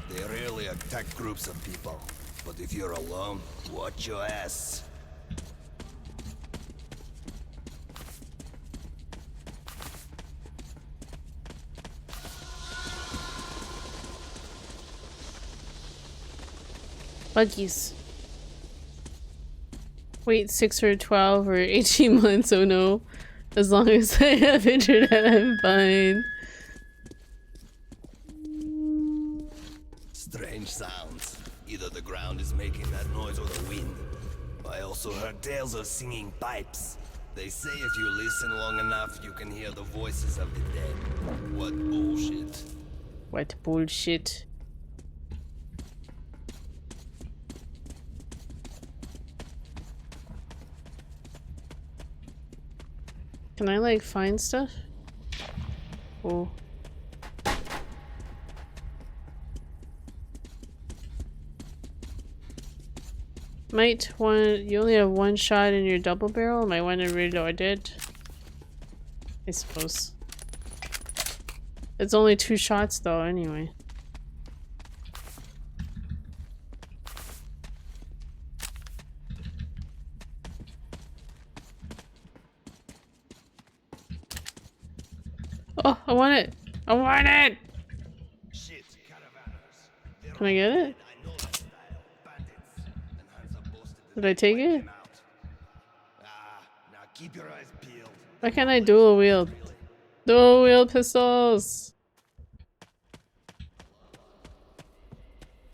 They rarely attack groups of people. But if you're alone, watch your ass. Buggies. Wait 6 or 12 or 18 months, oh no. As long as I have internet, I'm fine. Strange sounds. Either the ground is making that noise or the wind. I also heard tales of singing pipes. They say if you listen long enough, you can hear the voices of the dead. What bullshit. What bullshit. Can I like find stuff? Oh. Might one you only have one shot in your double barrel? Might want to reload it. I suppose. It's only 2 shots though anyway. Oh, I want it! I want it! Can I get it? Did I take it? Why can't I dual wield? Dual wield pistols!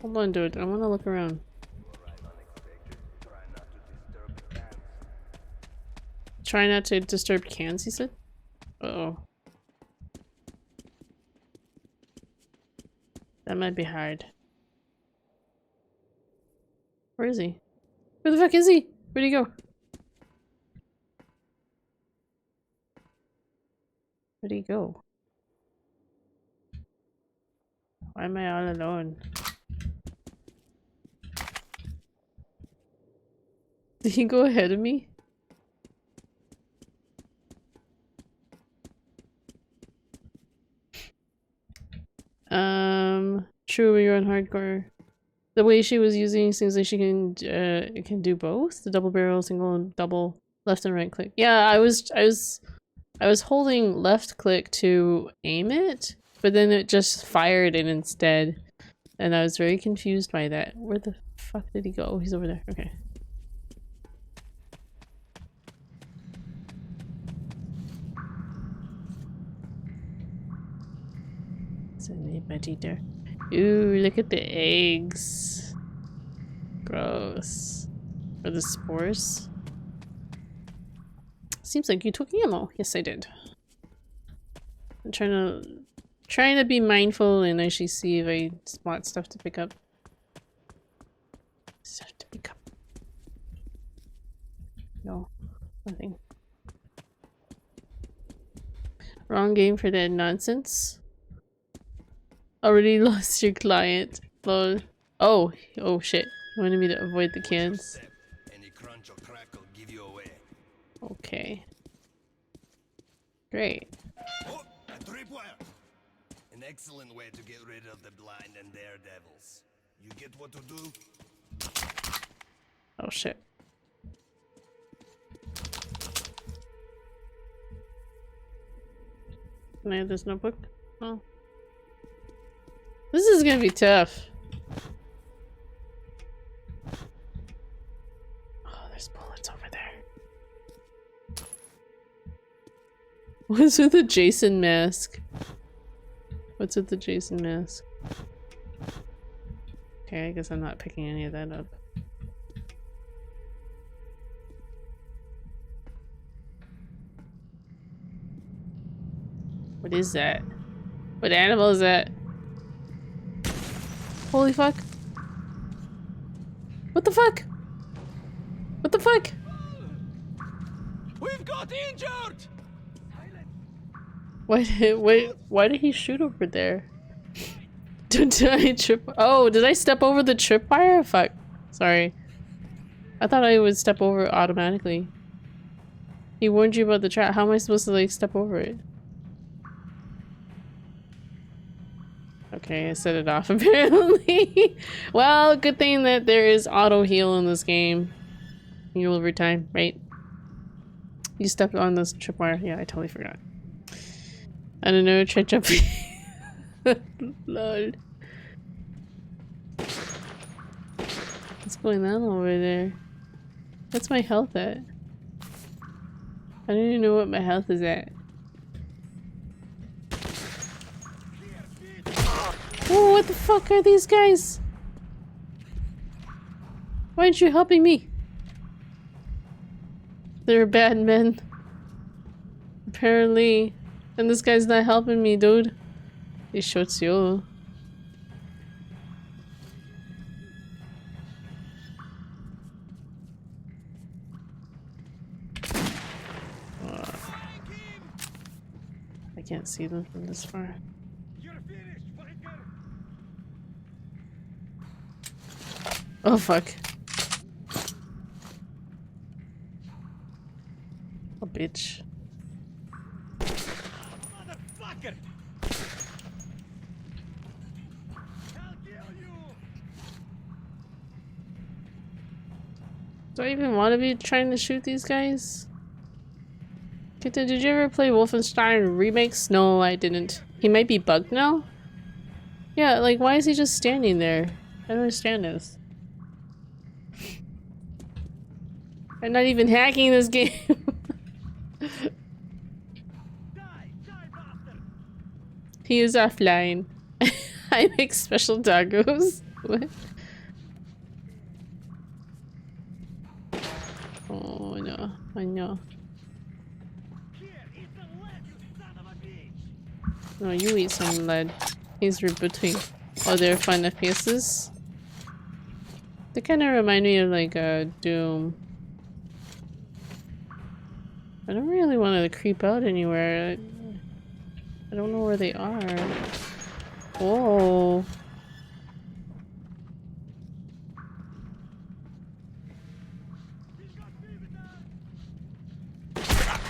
Hold on, dude. I wanna look around. Try not to disturb cans, he said? Uh-oh. That might be hard. Where is he? Where the fuck is he? Where'd he go? Where'd he go? Why am I all alone? Did he go ahead of me? True, you're on hardcore. The way she was using seems like she can do both. The double barrel, single and double, left and right click. Yeah, I was holding left click to aim it, but then it just fired it instead. And I was very confused by that. Where the fuck did he go? Oh, he's over there. Okay. Is anybody there? Ooh, look at the eggs. Gross. Or the spores. Seems like you took ammo. Yes, I did. I'm trying to be mindful and actually see if I spot stuff to pick up. Stuff to pick up. No, nothing. Wrong game for that nonsense. Already lost your client. Lol. Oh, oh shit. You wanted me to avoid the cans. Okay. Great. Oh, a tripwire! An excellent way to get rid of the blind and daredevils. You get what to do? Oh shit. Can I have this notebook? Oh. This is gonna be tough. Oh, there's bullets over there. What's with the Jason mask? What's with the Jason mask? Okay, I guess I'm not picking any of that up. What is that? What animal is that? Holy fuck. What the fuck? What the fuck? We've got injured! Why did he shoot over there? Did I trip? Oh, did I step over the tripwire? Fuck. Sorry. I thought I would step over it automatically. He warned you about the trap. How am I supposed to like step over it? Okay, I set it off apparently. Well, good thing that there is auto heal in this game. Heal over time, right? You stepped on this tripwire. Yeah, I totally forgot. I don't know, try jumping. Lol. What's going on over there? What's my health at? I don't even know what my health is at. Oh, what the fuck are these guys? Why aren't you helping me? They're bad men. Apparently. And this guy's not helping me, dude. He shoots you. I can't see them from this far. Oh fuck. Oh bitch. Motherfucker! Do I even want to be trying to shoot these guys? Kitten, did you ever play Wolfenstein remakes? No, I didn't. He might be bugged now? Yeah, like why is he just standing there? I don't understand this. I'm not even hacking this game. He is offline. I make special doggos. What? Oh no, I know. No, you eat some lead. He's rebooting. Oh, they're fun FPSs? They kind of remind me of like Doom. I don't really want to creep out anywhere. I don't know where they are. Whoa.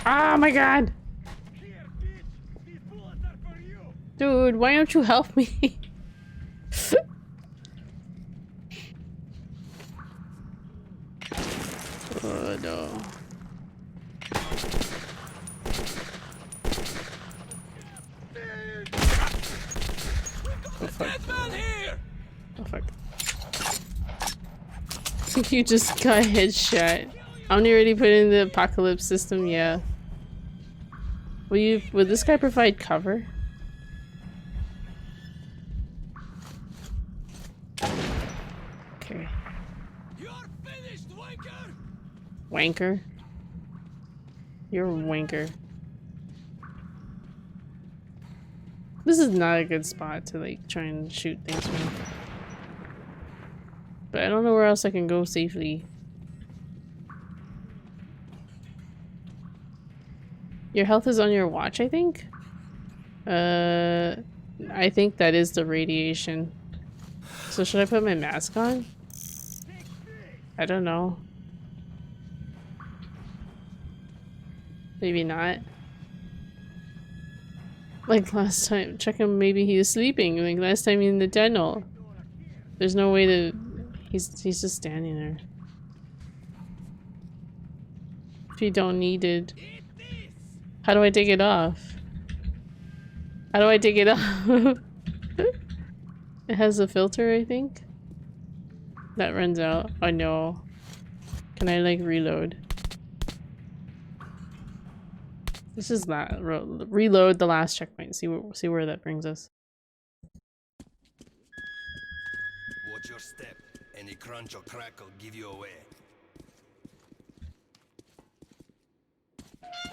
Oh my god! Dude, why don't you help me? fuck. Oh fuck. I think you just got headshot. Omni already put in the apocalypse system, yeah. Would this guy provide cover? Okay. Wanker? You're a wanker. This is not a good spot to like try and shoot things from. But I don't know where else I can go safely. Your health is on your watch, I think? I think that is the radiation. So should I put my mask on? I don't know. Maybe not. Like last time, check him, maybe he was sleeping. Like last time in the tunnel. There's no way to... He's just standing there. If you don't need it. How do I take it off? How do I take it off? It has a filter, I think. That runs out. Oh no. Can I like reload? This is that reload the last checkpoint. See where that brings us. Watch your step. Any crunch or crack will give you away.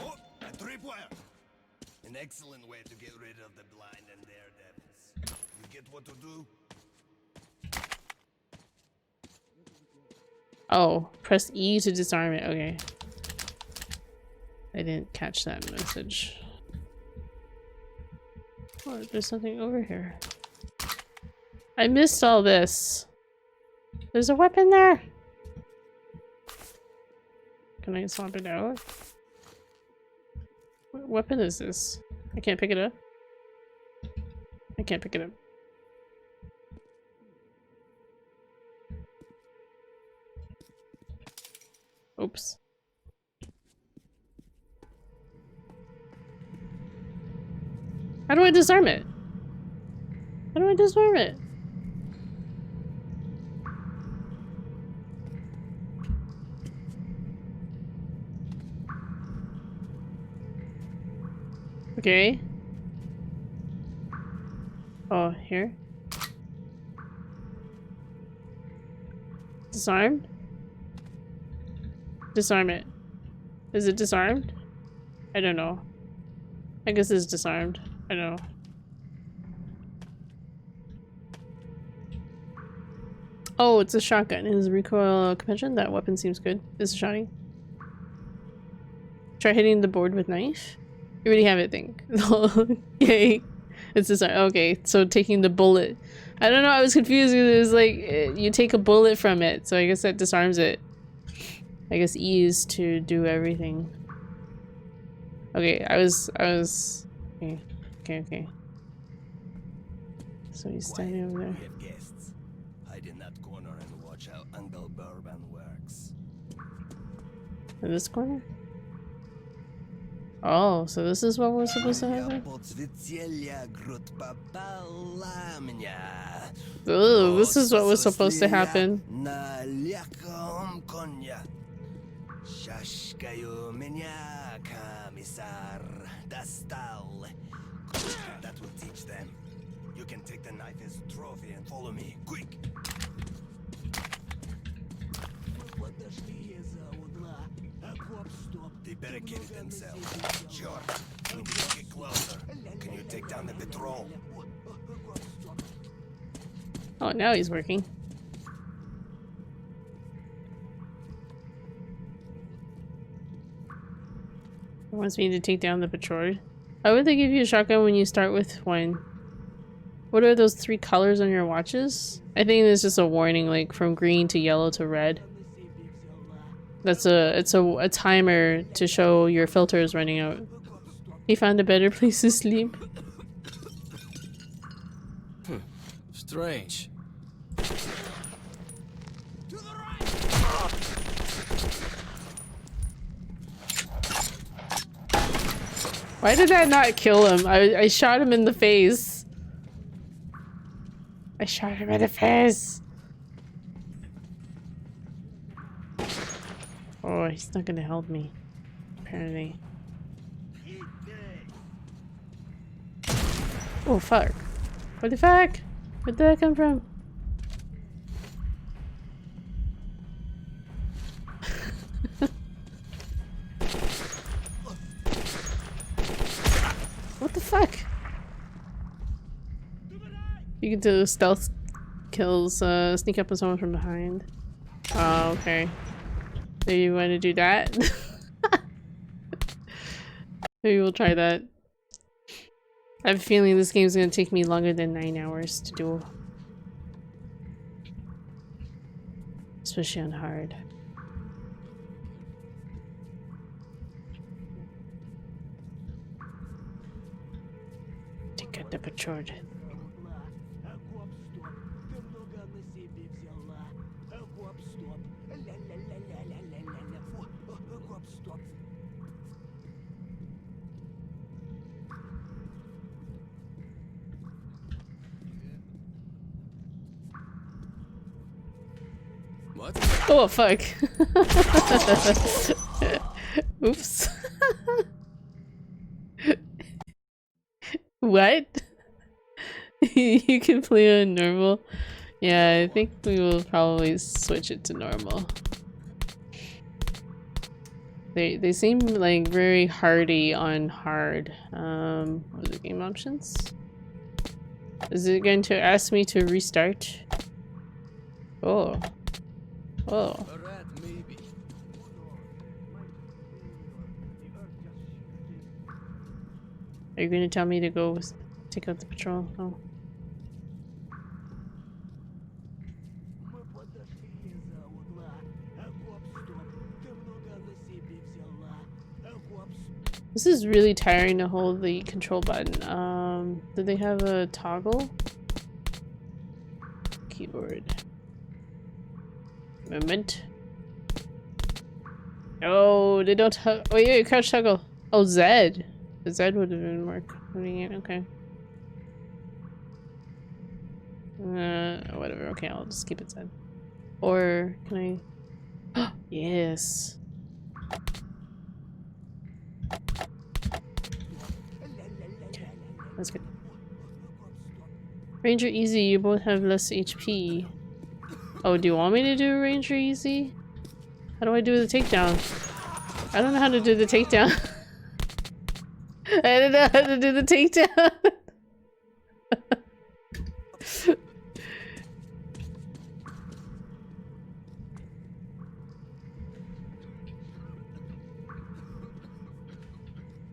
Oh, a tripwire! An excellent way to get rid of the blind and daredevils. You get what to do? Oh, press E to disarm it. Okay. I didn't catch that message. Oh, there's something over here. I missed all this. There's a weapon there. Can I swap it out? What weapon is this? I can't pick it up. I can't pick it up. Oops. How do I disarm it? How do I disarm it? Okay. Oh, here. Disarmed? Disarm it. Is it disarmed? I don't know. I guess it's disarmed. I don't know. Oh, it's a shotgun. It has recoil compression. That weapon seems good. Is it shotty? Try hitting the board with knife. You already have it, think. Yay. It's disarmed. Okay, so taking the bullet. I don't know, I was confused because it was like, you take a bullet from it, so I guess that disarms it. I guess E is to do everything. Okay, I was okay. So he's standing over there. We have guests. Hide in that corner and watch how Uncle Bourbon works. In this corner? Oh, so this is what we're supposed to happen? Oh, this is what was supposed to happen. That will teach them. You can take the knife as a trophy and follow me. Quick! They barricaded themselves. Sure. We need to get closer. Can you take down the patrol? Oh, now he's working. He wants me to take down the patrol. Why would they give you a shotgun when you start with one? What are those 3 colors on your watches? I think it's just a warning, like from green to yellow to red. It's a timer to show your filter is running out. He found a better place to sleep. Strange. Why did that not kill him? I shot him in the face. I shot him in the face. Oh, he's not gonna help me. Apparently. Oh fuck. What the fuck? Where did that come from? What the fuck? You can do stealth kills, sneak up on someone from behind. Oh, okay. So you want to do that? Maybe we'll try that. I have a feeling this game's gonna take me longer than 9 hours to do. Especially on hard. Take out the patrol. What? Oh fuck. Oops. What? You can play on normal? Yeah, I think we will probably switch it to normal. They seem like very hardy on hard. What are the game options? Is it going to ask me to restart? Oh. Oh. Are you going to tell me to go take out the patrol? Oh. This is really tiring to hold the control button. Do they have a toggle? Keyboard. Movement. Oh, they don't oh yeah, crouch toggle. Oh, Z. The Z would have been more convenient. Okay. Whatever. Okay, I'll just keep it Z. Or can I? Yes. Okay, that's good. Ranger Easy, you both have less HP. Oh, do you want me to do Ranger Easy? How do I do the takedown? I don't know how to do the takedown. I don't know how to do the takedown.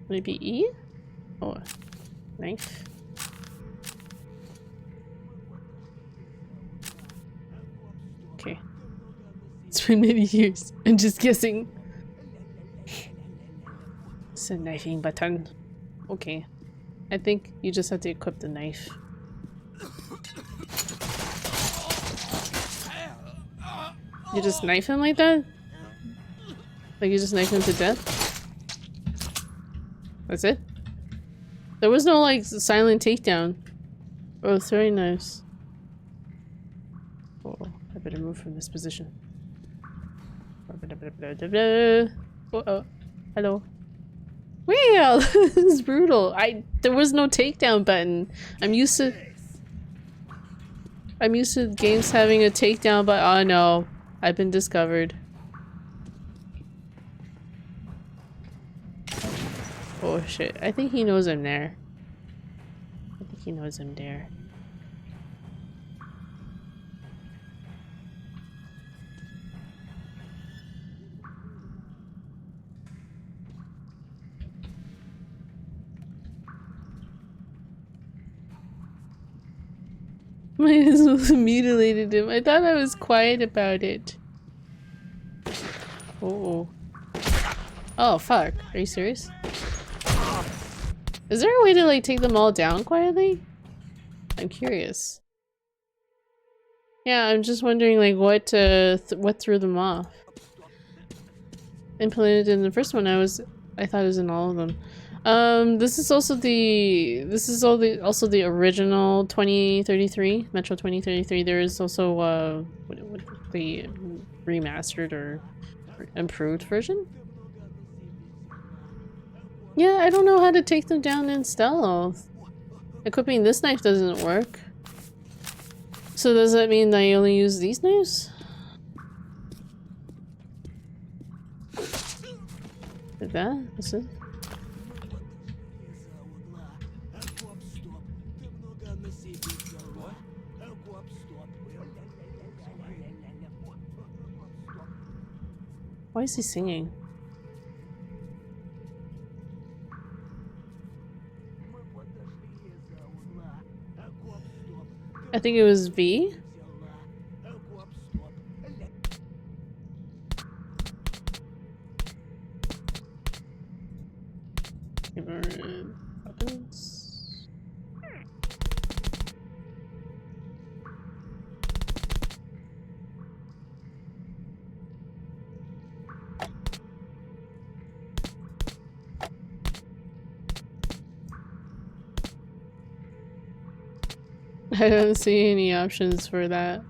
Maybe E? Oh, knife. Okay. It's been many years. I'm just guessing. It's a knifing button. Okay. I think you just have to equip the knife. You just knife him like that? Like you just knife him to death? That's it? There was no like silent takedown. Oh, throwing knives. Oh, I better move from this position. Oh, hello. Well, this is brutal. There was no takedown button. I'm used to games having a takedown button. Oh no, I've been discovered. Oh shit, I think he knows I'm there. I think he knows I'm there. Might as well have mutilated him. I thought I was quiet about it. Oh. Oh fuck, are you serious? Is there a way to like take them all down quietly? I'm curious. Yeah, I'm just wondering like what threw them off. Implemented in the first one, I thought it was in all of them. This is also the original 2033, Metro 2033. There is also what the remastered or improved version. Yeah, I don't know how to take them down in stealth. Equipping this knife doesn't work. So does that mean I only use these knives? Like that? That's it? Why is he singing? I think it was V. Weapons. I don't see any options for that.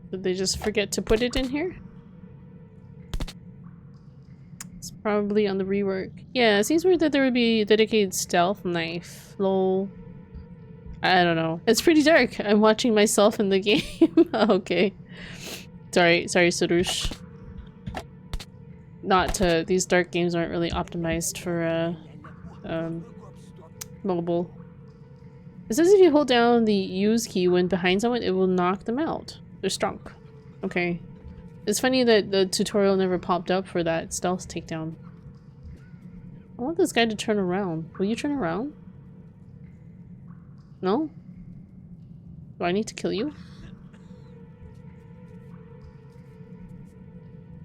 Did they just forget to put it in here? It's probably on the rework. Yeah, it seems weird that there would be a dedicated stealth knife. Lol. I don't know. It's pretty dark. I'm watching myself in the game. Okay. Sorry, Surush. These dark games aren't really optimized for mobile. It says if you hold down the use key when behind someone, it will knock them out. They're strong. Okay. It's funny that the tutorial never popped up for that stealth takedown. I want this guy to turn around. Will you turn around? No? Do I need to kill you?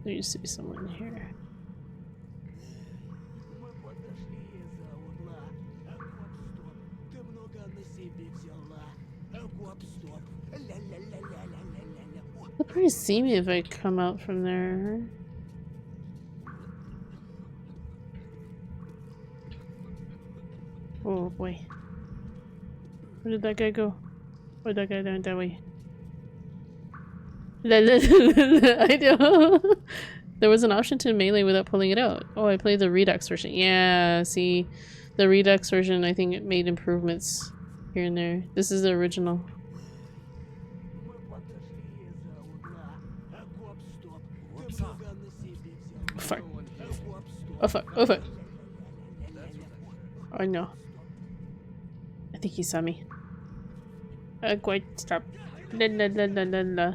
There used to be someone here. They'll probably see me if I come out from there. Oh boy. Where did that guy go? Where'd that guy went that way? I know. There was an option to melee without pulling it out. Oh, I played the Redux version. Yeah, see, the Redux version, I think it made improvements here and there. This is the original. Oh, fuck. Oh, fuck. Oh, fuck. Oh, no. I think he saw me. Quite stop. La la la la la la.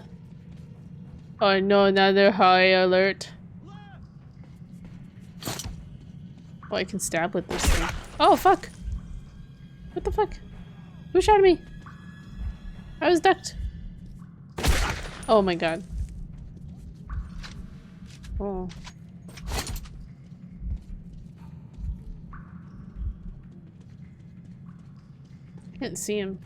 Oh no, another high alert. Oh, I can stab with this thing. Oh, fuck! What the fuck? Who shot me? I was ducked. Oh my god. Oh. Can't see him.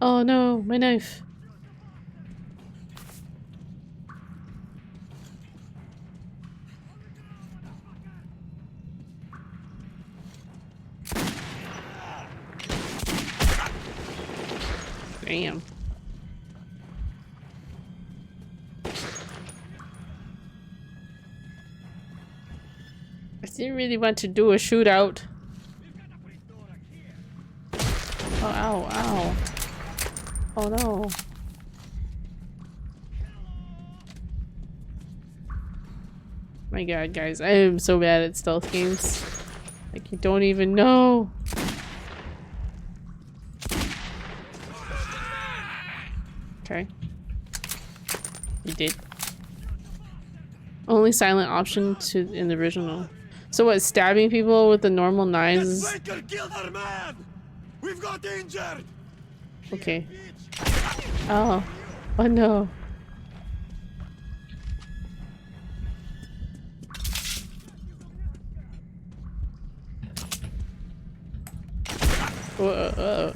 Oh no, my knife. Damn. I didn't really want to do a shootout. Oh, ow, ow. Oh no. My god, guys, I am so bad at stealth games. Like, you don't even know. Okay. You did. Only silent option to in the original. So what, stabbing people with the normal knives? Breaker killed our man! We've got injured! Okay. Oh. Oh no. Whoa.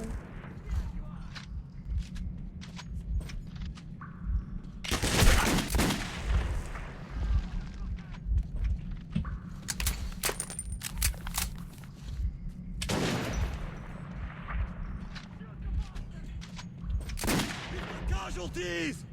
Casualties!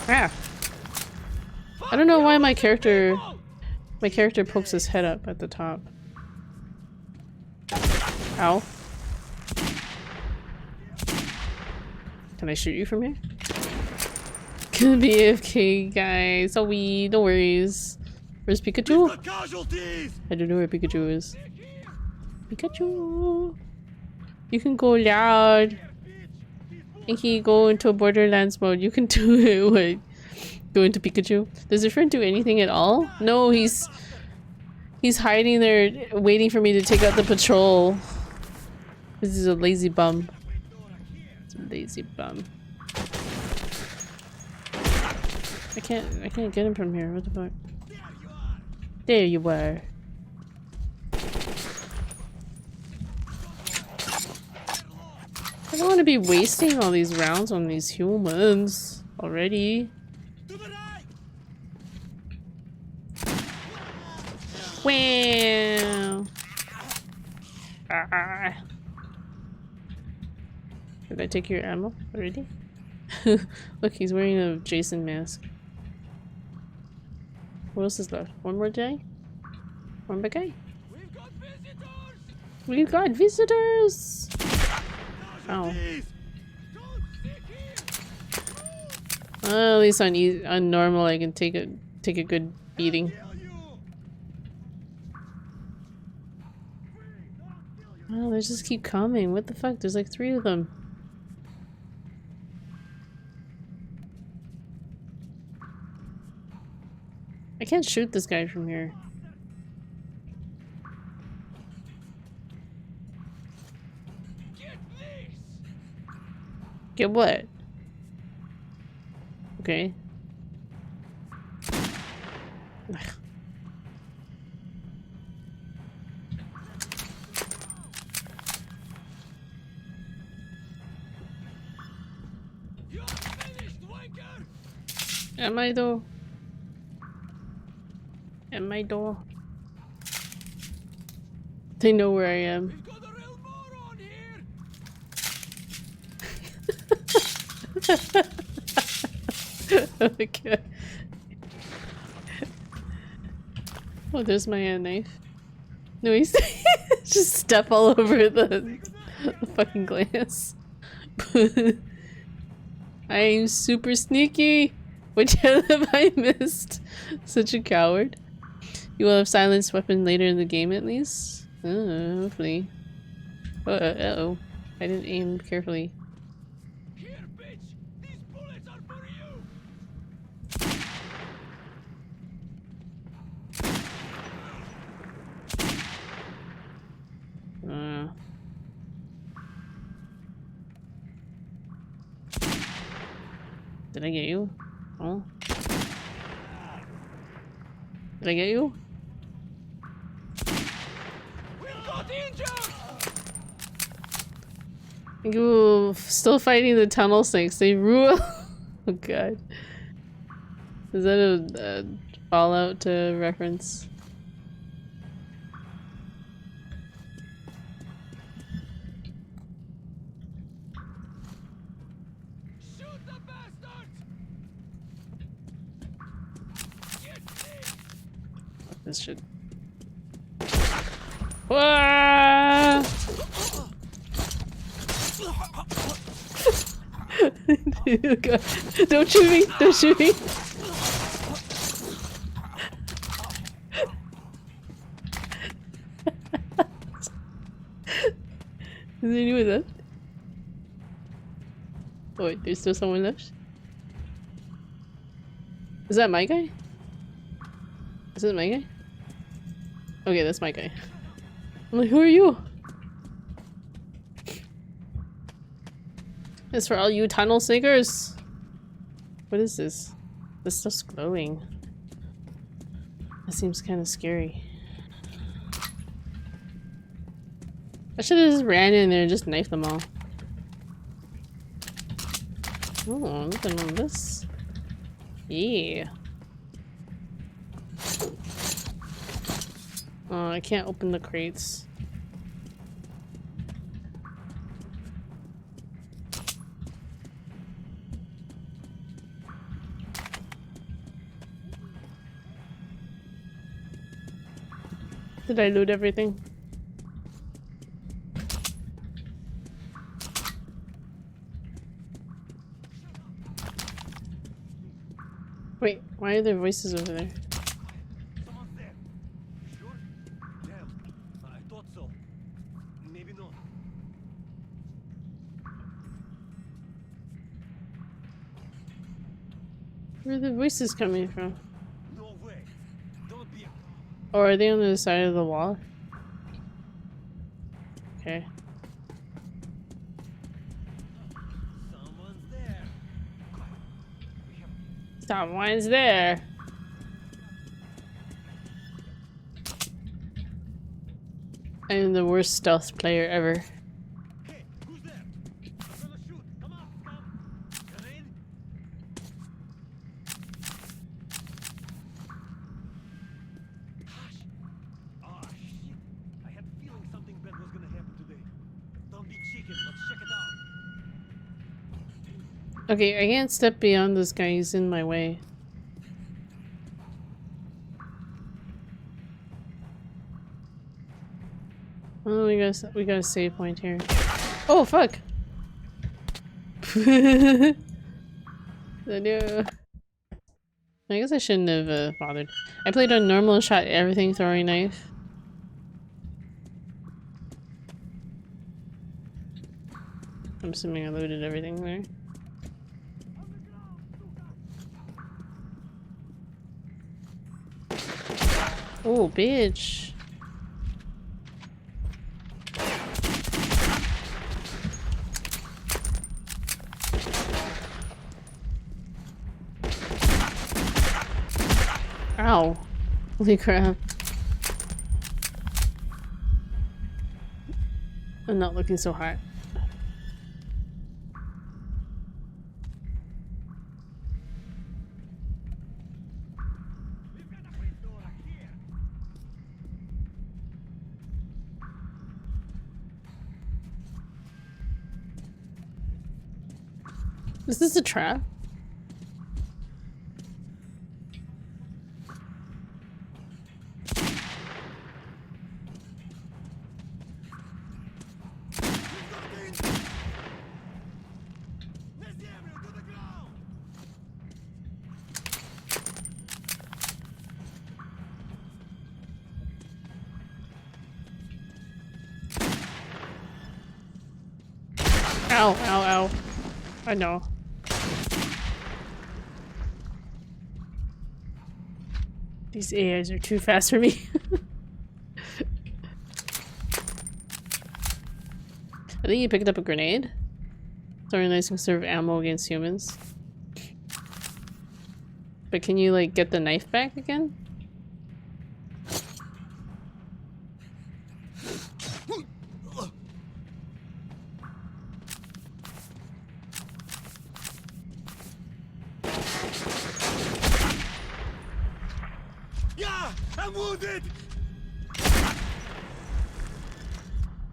Ah. I don't know why my character pokes his head up at the top. Ow. Can I shoot you from here? Gonna be AFK, guys. Sorry, no worries. Where's Pikachu? I don't know where Pikachu is. Pikachu! You can go loud. And he go into Borderlands mode. You can do it. What? Go into Pikachu? Does your friend do anything at all? No, he's hiding there waiting for me to take out the patrol. This is a lazy bum. It's a lazy bum. I can't get him from here. What the fuck? There you are. I don't want to be wasting all these rounds on these humans already. Wow. Ah. Did I take your ammo already? Look, he's wearing a Jason mask. What else is left? One more guy? One more guy? We've got visitors! Oh. Well, at least on normal I can take a good beating. Oh, they just keep coming. What the fuck? There's like 3 of them. I can't shoot this guy from here. Get what? Okay. Am I though? Am I though? They know where I am. Okay. Oh, there's my knife. No, he's just step all over the fucking glass. I'm super sneaky. Which have I missed? Such a coward. You will have silenced weapon later in the game at least? Hopefully. Uh-oh. I didn't aim carefully. Did I get you? Oh. Did I get you? Ooh, still fighting the tunnel snakes. They rule. Oh god. Is that a Fallout reference? This should. Wah! God. Don't shoot me! Don't shoot me! Is there anyone left? Oh wait, there's still someone left? Is that my guy? Is it my guy? Okay, that's my guy. I'm like, who are you? It's for all you tunnel seekers. What is this? This stuff's glowing. That seems kind of scary. I should have just ran in there and just knifed them all. Oh, nothing on this. Yeah. Oh, I can't open the crates. Did I loot everything? Wait, why are there voices over there? Someone's there. Sure? Damn, I thought so. Maybe not. Where are the voices coming from? No way. Don't be. Or are they on the other side of the wall? Okay. Someone's there. Someone's there. I am the worst stealth player ever. Hey, who's there? I'm gonna shoot. Come on, scum. Grenade? Hush. Ah, shit. I had a feeling something bad was gonna happen today. Don't be chicken. Let's check it out. Okay, I can't step beyond this guy. He's in my way. Oh, we got a save point here. Oh fuck! I knew. I guess I shouldn't have bothered. I played on normal and shot everything throwing knife. I'm assuming I looted everything there. Oh, bitch. Ow. Holy crap. I'm not looking so hot. Is this a trap? Ow, ow, ow. I know. These AIs are too fast for me. I think you picked up a grenade. Throwing nice can serve ammo against humans. But can you like get the knife back again? Yeah, I'm wounded.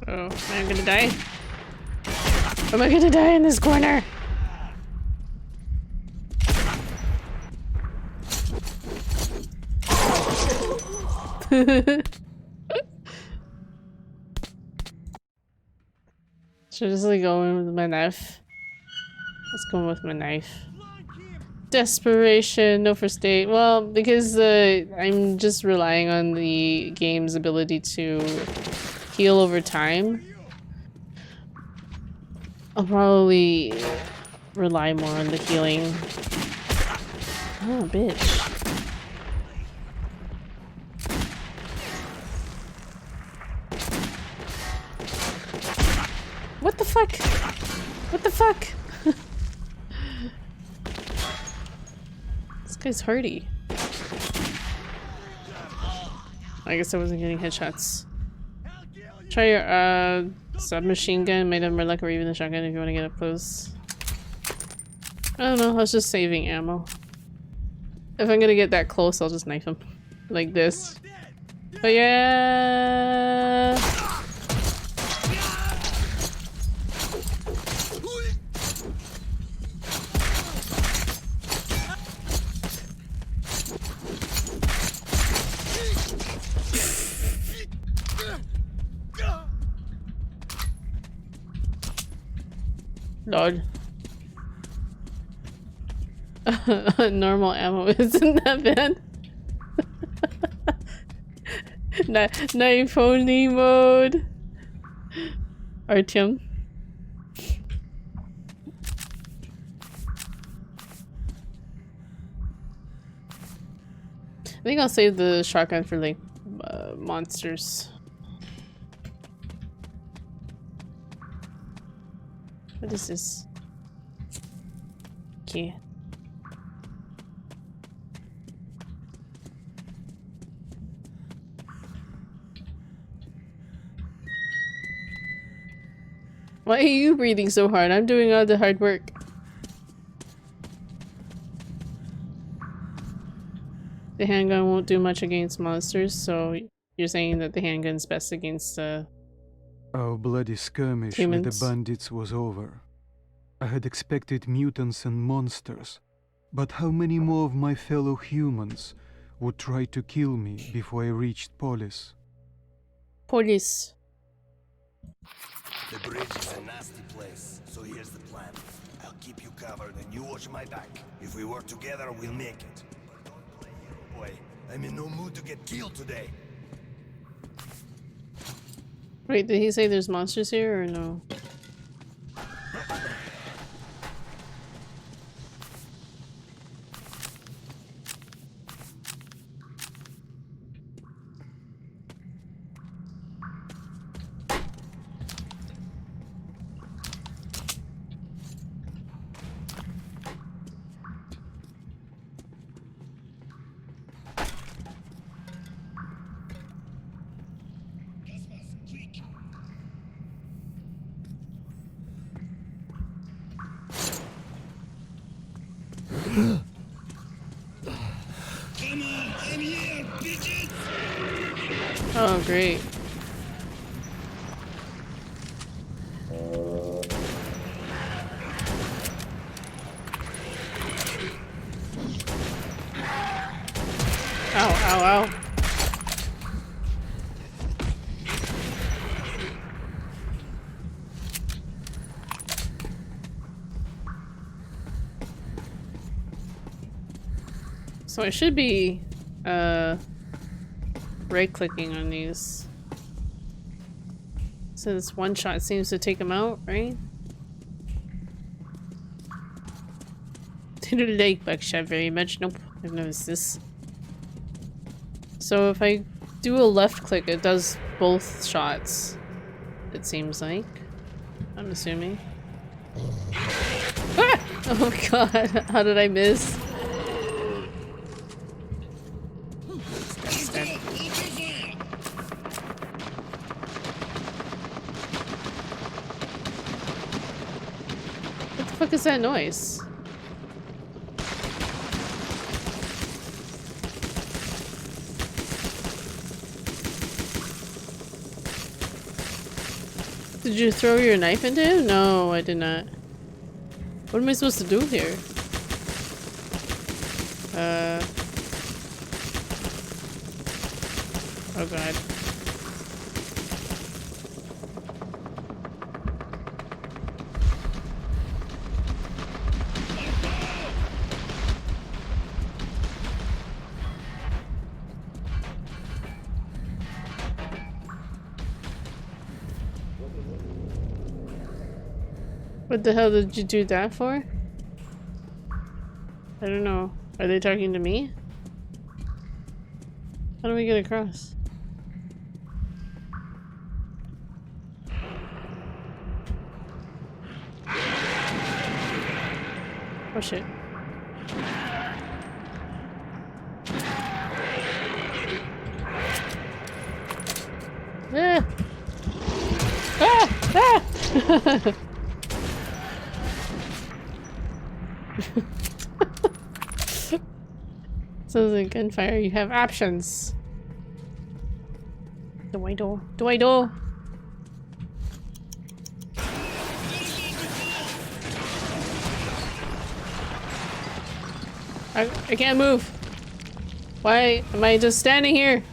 Oh, am I gonna die? Am I gonna die in this corner? Should I just like go in with my knife? Let's go in with my knife. Desperation, no first aid. Well, because I'm just relying on the game's ability to heal over time. I'll probably rely more on the healing. Oh, bitch. What the fuck? What the fuck? guy's hardy. I guess I wasn't getting headshots. Try your submachine gun, made of Merluck, or even the shotgun if you want to get up close. I don't know, I was just saving ammo. If I'm gonna get that close, I'll just knife him. Like this. But yeah. Lord. Normal ammo isn't that bad. Knife only mode. Artyom. I think I'll save the shotgun for like monsters. What is this? Okay. Why are you breathing so hard? I'm doing all the hard work. The handgun won't do much against monsters, so you're saying that the handgun's best against Our bloody skirmish with the bandits was over. I had expected mutants and monsters, but how many more of my fellow humans would try to kill me before I reached Polis? Polis. The bridge is a nasty place, so here's the plan. I'll keep you covered and you watch my back. If we work together, we'll make it. But don't play hero, boy. I'm in no mood to get killed today. Wait, did he say there's monsters here or no? Oh, great. Ow, ow, ow. So I should be, right-clicking on these. So this one shot seems to take them out, right? Didn't like buckshot very much. Nope, I've noticed this. So if I do a left click, it does both shots. It seems like. I'm assuming. Ah! Oh god, how did I miss? What the fuck is that noise? Did you throw your knife into him? No, I did not. What am I supposed to do here? Oh god. What the hell did you do that for? I don't know. Are they talking to me? How do we get across? Oh shit. Sounds like gunfire. You have options. Do I do? Do I do? I can't move. Why am I just standing here?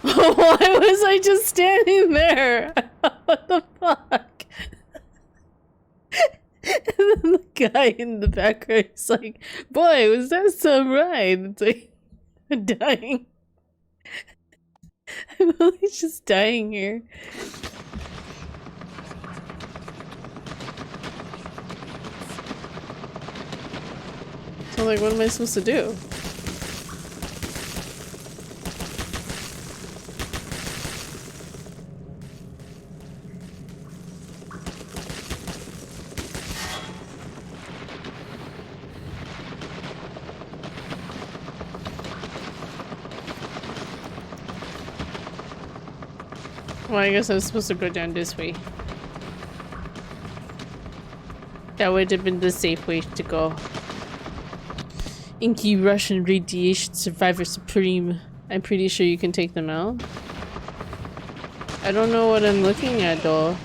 Why was I just standing there? What the fuck? And then the guy in the background is like, boy, was that some ride? It's like, I'm dying. I'm really just dying here. So like, what am I supposed to do? Well, I guess I was supposed to go down this way. That would have been the safe way to go. Inky Russian Radiation Survivor Supreme. I'm pretty sure you can take them out. I don't know what I'm looking at though.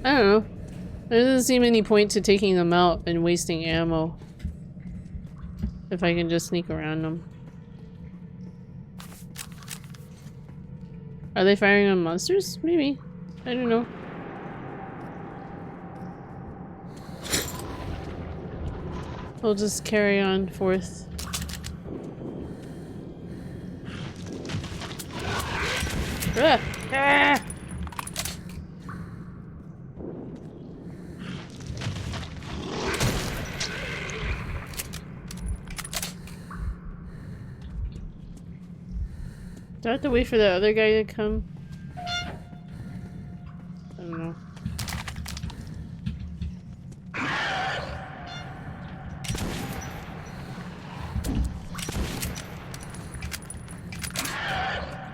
I don't know. There doesn't seem any point to taking them out and wasting ammo. If I can just sneak around them. Are they firing on monsters? Maybe. I don't know. We'll just carry on forth. Ah! Ah! Do I have to wait for the other guy to come? I don't know.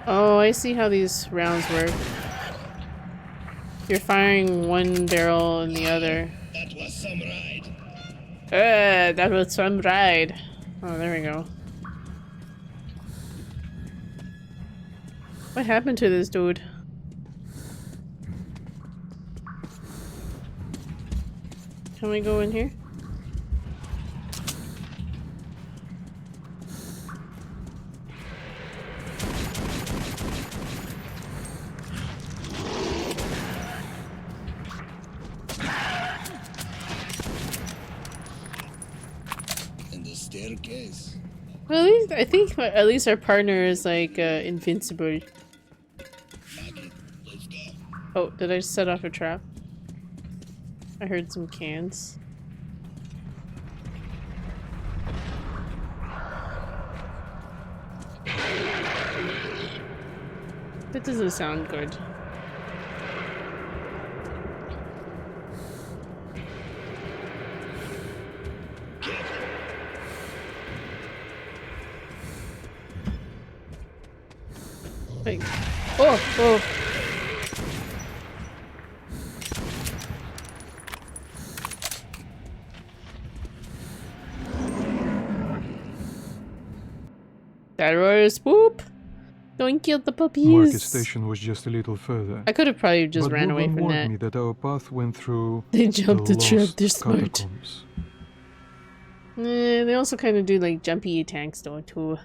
Oh, I see how these rounds work. You're firing one barrel in the other. That was some ride. That was some ride. Oh, there we go. What happened to this dude? Can we go in here? And the staircase. Well, at least, I think at least our partner is like invincible. Oh, did I set off a trap? I heard some cans. That doesn't sound good. Like, oh, oh. Terrorist, whoop! Don't kill the puppies! Market station was just a little further. I could have probably just ran away from warned that. me that our path went through They jumped the trap, lost they're smart. catacombs. They also kind of do like jumpy tanks though too.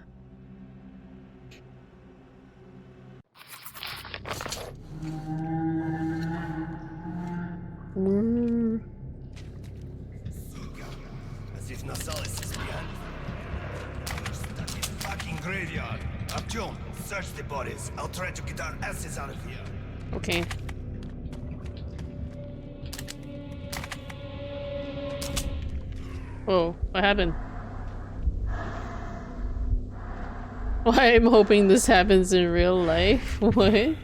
As if Nasalis is behind. Stuck in fucking graveyard. Artyom, search the bodies. I'll try to get our asses out of here. Okay. Whoa, what happened? Why I'm hoping this happens in real life? What?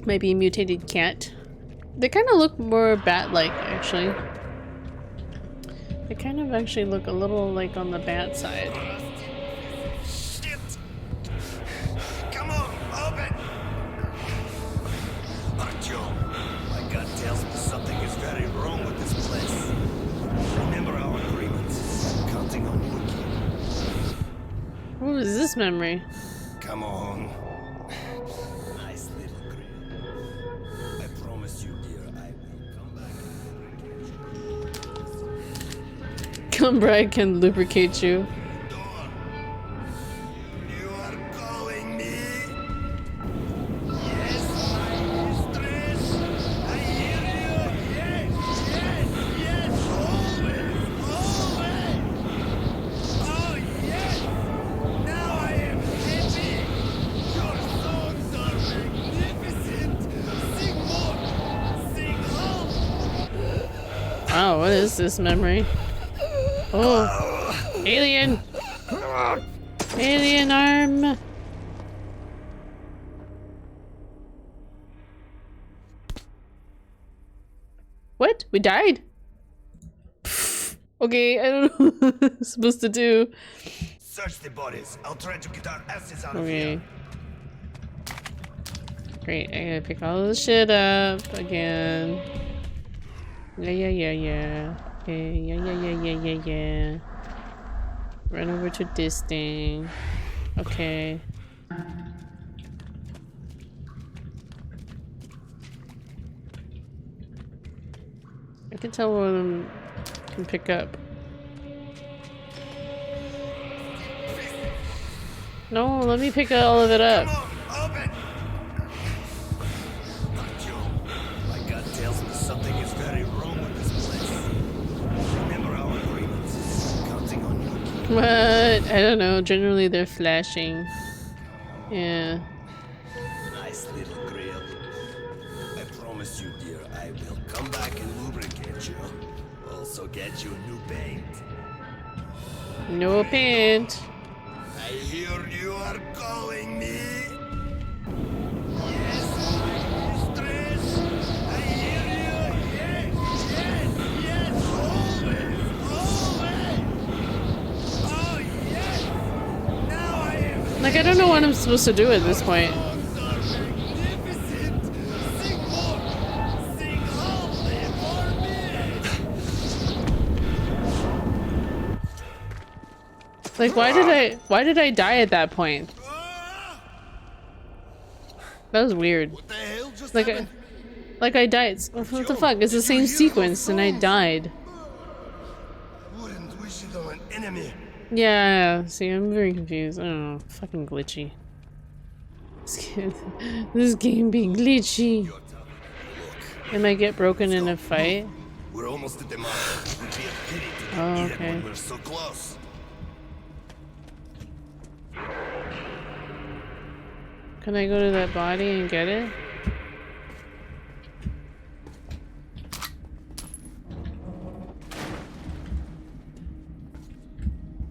Maybe a mutated cat. They kind of look more bat-like, actually. They kind of actually look a little like on the bat side. Shit! Come on, open! Artyom, my gut tells me something is very wrong with this place. Remember our agreements. I'm counting on you again. What was this memory? Come on. Nice little grill. I promise you, dear, I will come back. Come back and lubricate you. You are calling me? Yes, my mistress. I hear you. Yes, yes, yes. Always, always. Oh, yes. Now I am happy. Your songs are magnificent. Sing more. Sing on. Wow, what is this memory? Oh, alien! Alien arm! What? We died? Pfft. Okay, I don't know what I'm supposed to do. Search the bodies. I'll try to get our asses out of Okay. here. Great, I gotta pick all this shit up again. Yeah. Yeah. Run over to this thing. Okay. I can tell what I can pick up. No, let me pick all of it up. My gut tells me something is very wrong with this place. Remember our agreements. I'm counting on you. What? I don't know. Generally, they're flashing. Yeah. Nice little grill. I promise you, dear, I will come back and lubricate you. Also get you new paint. No paint. I hear you are calling me. Yes, my mistress. I hear you. Yes, always. Oh, yes. Now I am. Like, I don't know what I'm supposed to do at this point. Like, why did I die at that point? That was weird. Like I died. What the fuck? It's the same sequence and I died. Wouldn't wish it on an enemy. Yeah, see, I'm very confused. I don't know. Fucking glitchy. This game be glitchy. I might get broken in a fight. We're almost at the mark. It would be a pity to Oh, eat it okay. when we're so close. Can I go to that body and get it?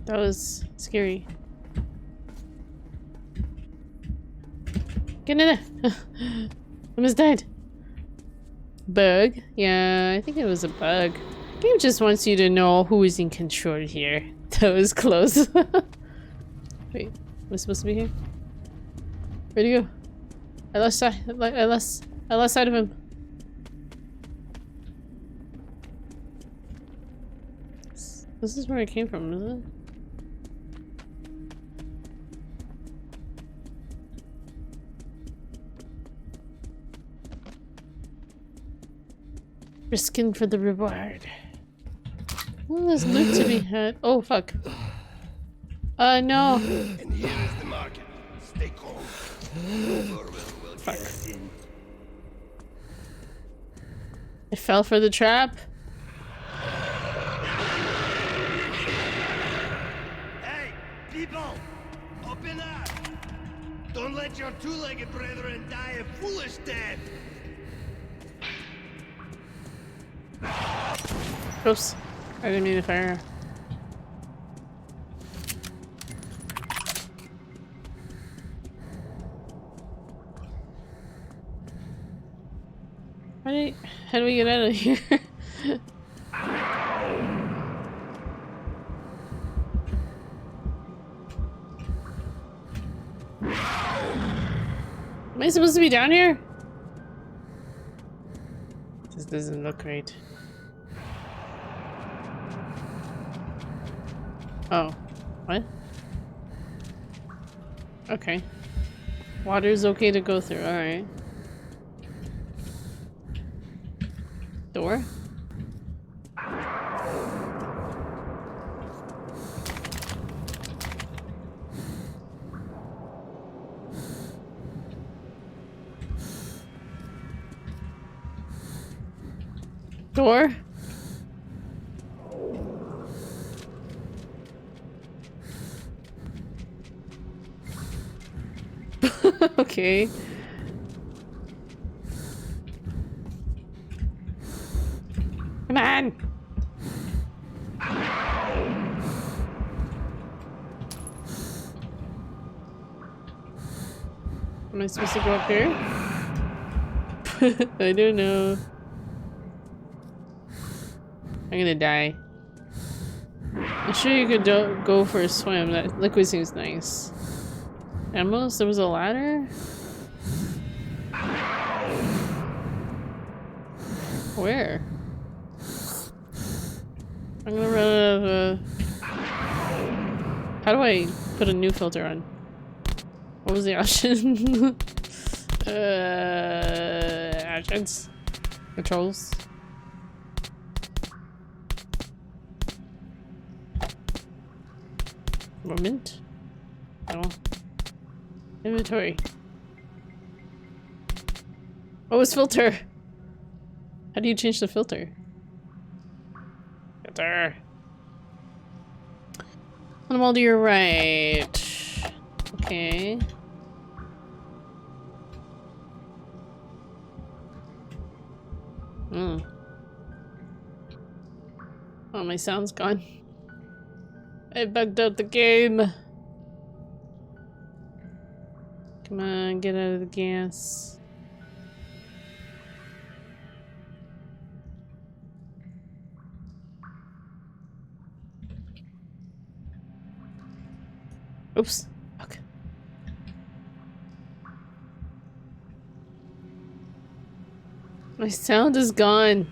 That was scary. Get in there! Almost died. Bug? Yeah, I think it was a bug. Game just wants you to know who is in control here. That was close. Wait, am I supposed to be here? Where'd he go? I lost sight of him. This is where I came from, isn't it? Risking for the reward. Oh, there's loot to be had. Oh, fuck. No. And here is the market. Stay calm. We'll Fuck. get in. I fell for the trap. Hey, people! Open up! Don't let your two-legged brethren die a foolish death! Oops. I didn't mean to fire. How do we get out of here? Am I supposed to be down here? This doesn't look right. Oh, what? Okay. Water's okay to go through, alright. Door? Door? Okay. Come on! Am I supposed to go up here? I don't know. I'm gonna die. I'm sure you could go for a swim. That liquid seems nice. Emeralds? There was a ladder? Where? I'm gonna run out of How do I put a new filter on? What was the option? Actions? Controls? Moment? No. Inventory. Oh, it's filter! How do you change the filter? Filter. On the wall to your right. Okay. Oh, my sound's gone. I bugged out the game. Come on, get out of the gas. Oops. Okay. My sound is gone.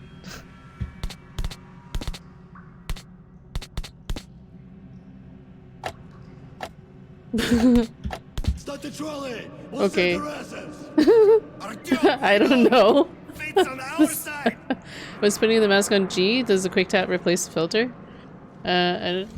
Start the trolley. Okay. I don't know. Was putting the mask on G? Does the quick tap replace the filter? I don't...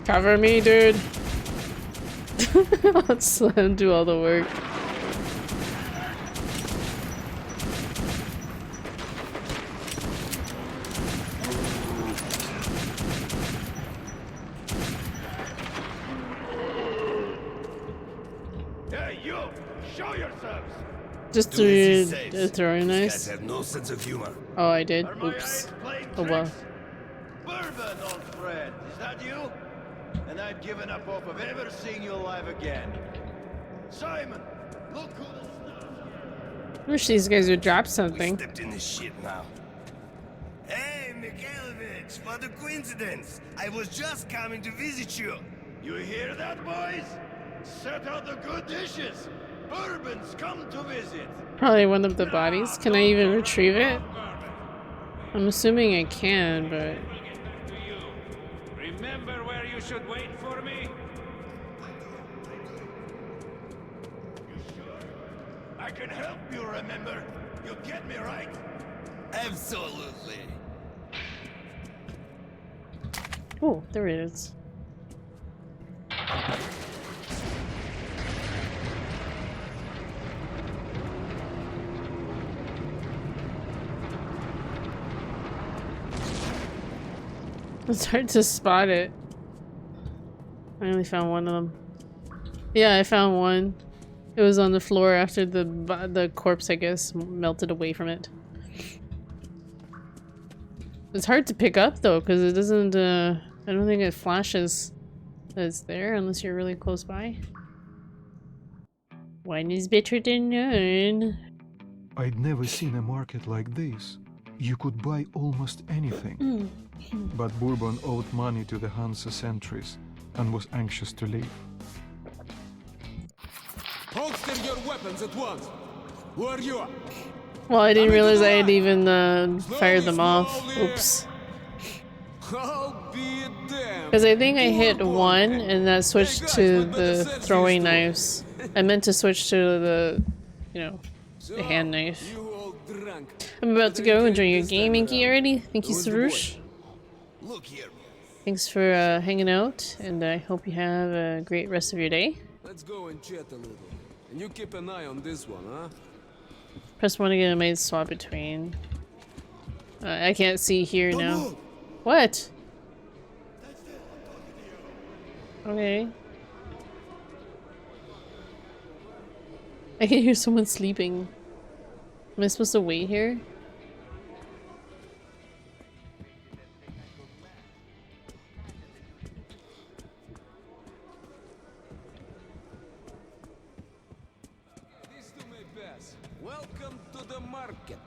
Cover me, dude. Let's let him do all the work. Hey, you! Show yourselves! Just to throwing nice. Have no sense of humor. Oh, I did. Oops. Oh well. Bourbon, old friend, is that you? And I've given up hope of ever seeing you alive again. Simon, look who the I wish these guys would drop something. Stepped in this shit now. Hey, Mikhailovich, what a coincidence! I was just coming to visit you. You hear that, boys? Set out the good dishes. Bourbon's come to visit. Probably one of the bodies. Can I even retrieve it? I'm assuming I can, but... Remember where you should wait for me? I can help you, remember? You get me, right? Absolutely. Oh, there it is. It's hard to spot it. I only found one of them. Yeah, I found one. It was on the floor after the corpse, I guess, melted away from it. It's hard to pick up though, because it doesn't. I don't think it flashes that it's there unless you're really close by. One is better than none. I'd never seen a market like this. You could buy almost anything. But Bourbon owed money to the Hansa sentries and was anxious to leave. Holster your weapons at once. Who are you? Well, I didn't realize I had even fired them off. Oops. Because I think I hit one and that switched to the throwing knives. I meant to switch to the, you know, the hand knife. I'm about to go enjoy your game, Inky, already. Thank you, Sarush. Thanks for hanging out, and I hope you have a great rest of your day. Let's go and chat a little. And you keep an eye on this one, huh? Press 1 to get a maid swap between. I can't see here now. What? Okay. I can hear someone sleeping. Am I supposed to wait here? Welcome to the market.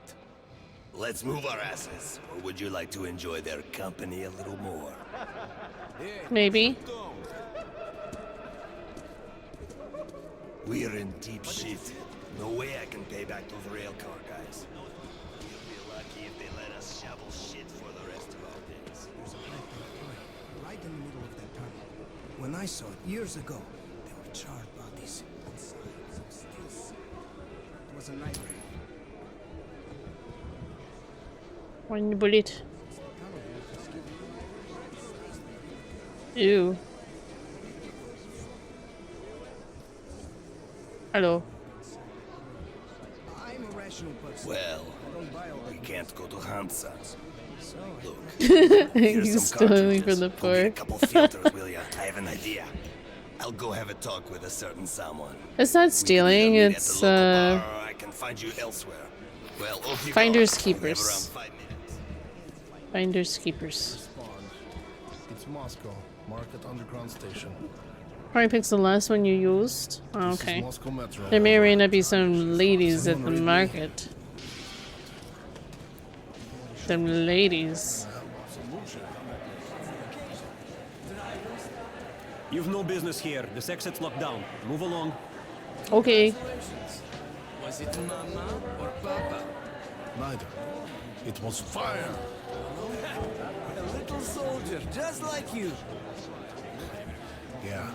Let's move our asses, or would you like to enjoy their company a little more? Maybe. We're in deep shit. No way I can pay back those railcar guys. We'll be lucky if they let us shovel shit for the rest of our days. There's a pipe right in the middle of that tunnel. When I saw it years ago, there were charred bodies inside some stills. It was a nightmare. One bullet. Ew. Hello. I'm a rational person. Well, we can't go to Hansa. Look, He's stealing from the Go get a poor. couple filters, will ya? I have an idea. I'll go have a talk with a certain someone. It's not stealing, Meet at the it's local bar, or I can find you elsewhere. Well, off you finders go. We have keepers. around 5 minutes. Finders keepers. It's Moscow. Market Underground Station. Probably picks the last one you used. Oh, This is okay. Moscow Metro. There may or may not be some ladies at the market. Some ladies. You've no business here. This exit's locked down. Move along. Okay. Was it Mama or Papa? Neither. It was fire. A little soldier, just like you. Yeah.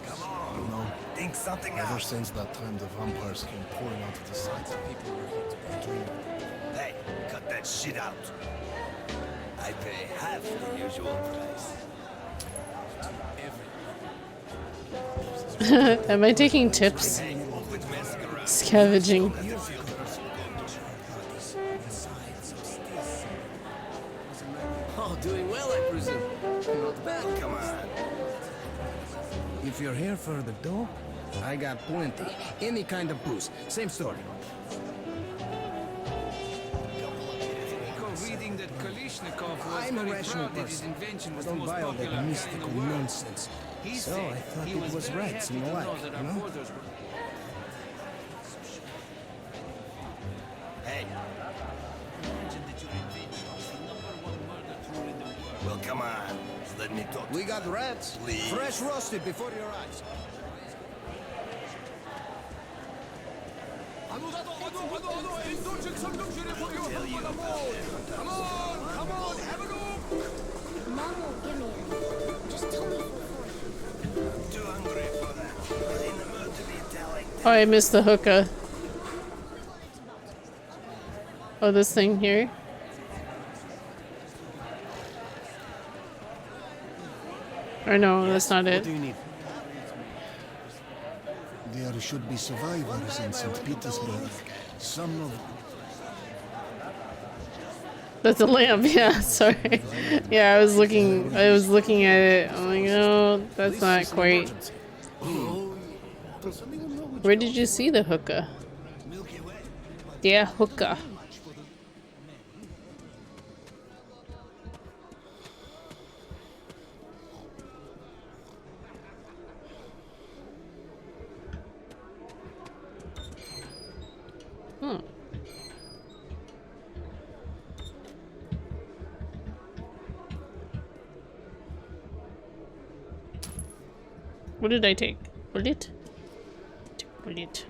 Come on. You know, think something ever out. since that time the vampires came pouring out of the sides, people were here to be dreaming. Hey, cut that shit out. I pay half the usual price. Am I taking tips? Scavenging. Oh, doing well, I presume. Not bad. Come on. If you're here for the dough, I got plenty. Any kind of booze. Same story. Reading that Kalishnikov was I'm a very rational proud that his person. invention was I the don't most buy all popular that guy in mystical the world. nonsense. He So said I thought he it was very rats happy and the to like, know that you our know? borders were... Hey. Imagine that your invention was the #1 murder tool in the world. Well, come on. Let me talk. We got rats. Please. Fresh roasted before your eyes. Come on, have a look! Mom won't give me any. Just tell me for free. I'm too hungry for that. I'm in the mood to be telling Oh, I missed the hookah. Oh, this thing here? Or no, that's not it. What do you need? There should be survivors in St. Petersburg. Some of... That's a lamp, yeah, sorry. Yeah, I was looking at it. I'm like, no, that's not quite. Where did you see the hookah? Yeah, hookah. Hmm. What did I take? Bullet? Took bullet.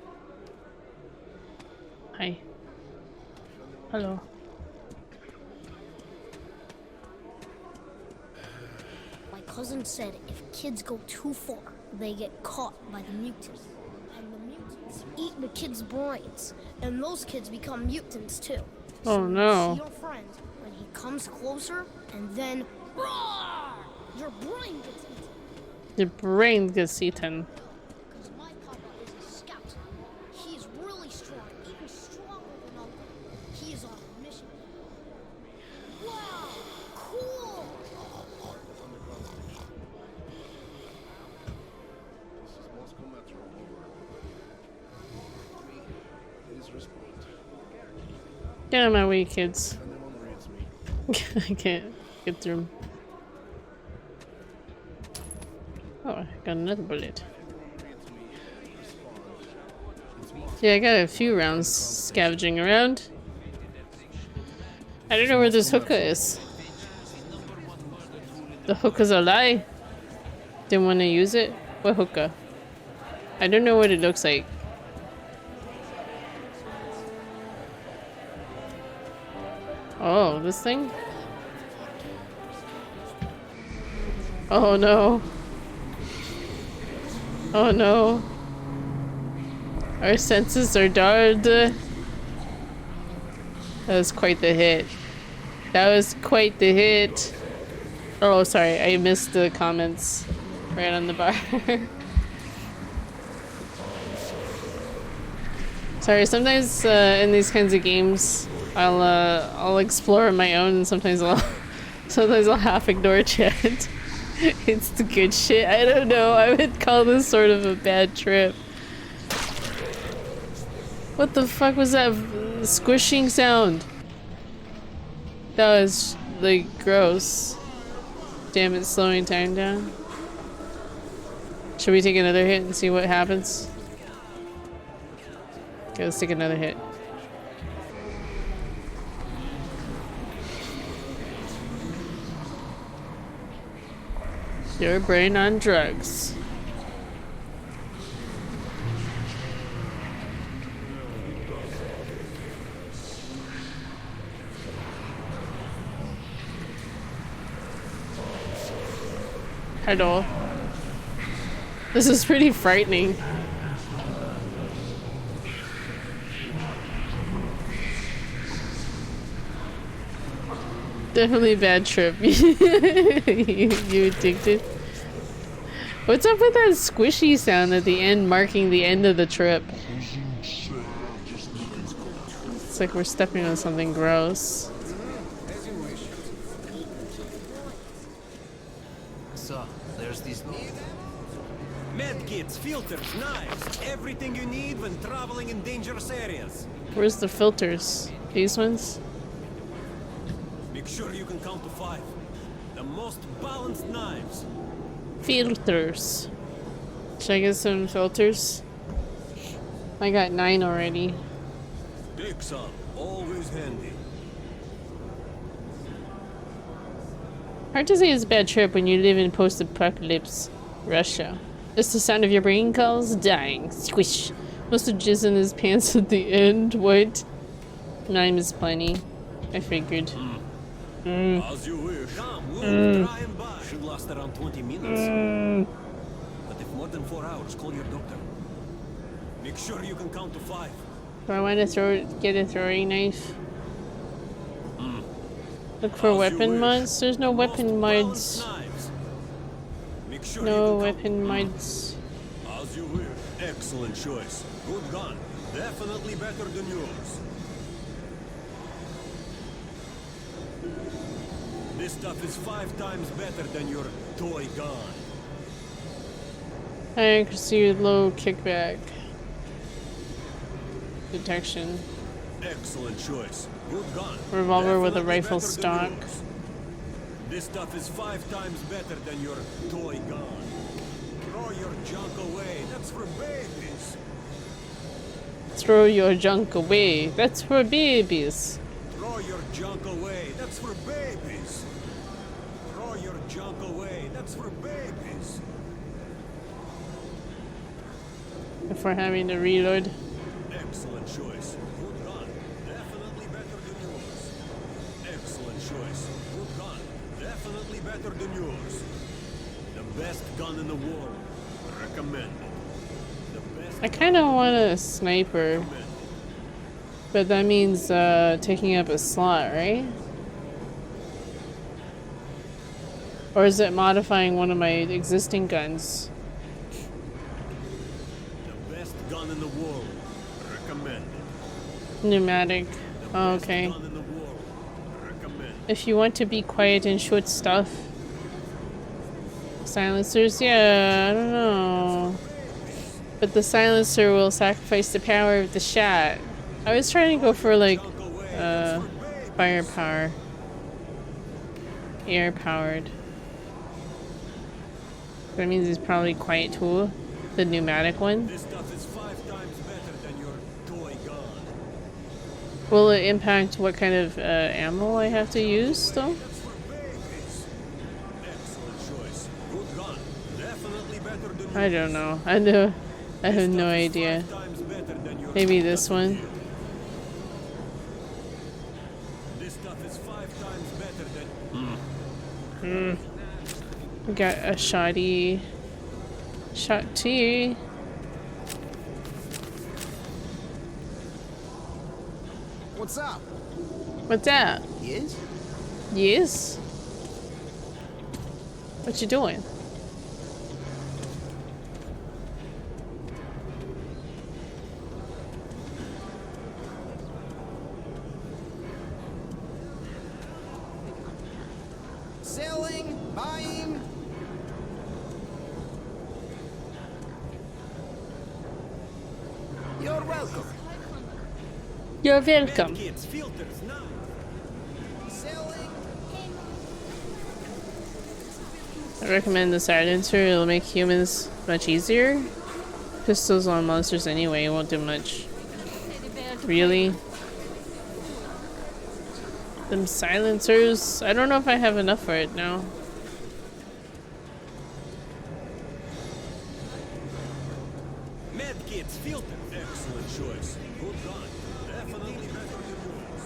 Hi. Hello. My cousin said if kids go too far, they get caught by the mutants. And the mutants eat the kids' brains. And those kids become mutants too. Oh no. See your friend when he comes closer, and then roar! Your brain gets eaten. Your brain gets eaten. Because my papa is a scout. He's really strong, even stronger than Uncle. He is on a mission. Wow! Cool! Get out of my way, kids. I can't get through 'em. Oh, I got another bullet. Yeah, I got a few rounds scavenging around. I don't know where this hookah is. The hookah's a lie. Didn't want to use it? What hookah? I don't know what it looks like. Oh, this thing? Oh no. Oh no. Our senses are dulled. That was quite the hit. That was quite the hit. Oh, sorry, I missed the comments right on the bar. Sorry, sometimes in these kinds of games, I'll explore on my own, and sometimes I'll half ignore chat. It's the good shit. I don't know. I would call this sort of a bad trip. What the fuck was that squishing sound? That was like gross. Damn it, slowing time down. Should we take another hit and see what happens? Okay, let's take another hit. Your brain on drugs. Hello. This is pretty frightening. Definitely a bad trip. You addicted? What's up with that squishy sound at the end marking the end of the trip? It's like we're stepping on something gross. So, there's these medkits, filters, knives, everything you need when traveling in dangerous areas. Where's the filters? These ones? Make sure you can count to 5. The most balanced knives. Filters. Should I get some filters? I got 9 already. Take some, always handy. Hard to say it's a bad trip when you live in post-apocalypse Russia. It's the sound of your brain cells dying. Squish. Must have jizz in his pants at the end. What? 9 is plenty. I figured. As you wish. Come, we'll try and buy. Should last around 20 minutes. But if more than 4 hours, call your doctor. Make sure you can count to 5. Do I want to get a throwing knife? Look for As you weapon wish. mods? There's no weapon mods. Knives. Make sure No you can weapon mods. As you wish. Excellent choice. Good gun. Definitely better than yours. This stuff is 5 times better than your toy gun. I can see low kickback. Detection. Excellent choice. Good gun. Revolver with a Definitely rifle better than stock. yours. This stuff is 5 times better than your toy gun. Throw your junk away. That's for babies. Throw your junk away. That's for babies. Throw your junk away. That's for babies. Throw your junk away. That's for babies. If we're having to reload. Excellent choice. Good gun. Definitely better than yours. Excellent choice. Good gun. Definitely better than yours. The best gun in the world. Recommended. The best I kind of want a sniper. But that means taking up a slot, right? Or is it modifying one of my existing guns? The best gun in the world. Recommended. Pneumatic. Oh, okay. Gun in the world. Recommended. If you want to be quiet and shoot stuff. Silencers? Yeah, I don't know. But the silencer will sacrifice the power of the shot. I was trying to go for like firepower. Air powered. That means it's probably quiet too. The pneumatic one. This stuff is 5 times better than your toy gun. Will it impact what kind of ammo I have to use though? That's for babies. Excellent choice. Good gun. Definitely better than yours. I don't know. I have no idea. Maybe this one. This stuff is 5 times better than. We got a shotty. Shotty. What's up? What's that? Yes? Yes? What you doing? Selling, buying. You're welcome. You're welcome. Kids, filters now. Selling. I recommend the silencer. It'll make humans much easier. Pistols on monsters anyway won't do much. Really? Them silencers? I don't know if I have enough for it now. Medkits, filters. Excellent choice. Good gun. Definitely better than yours.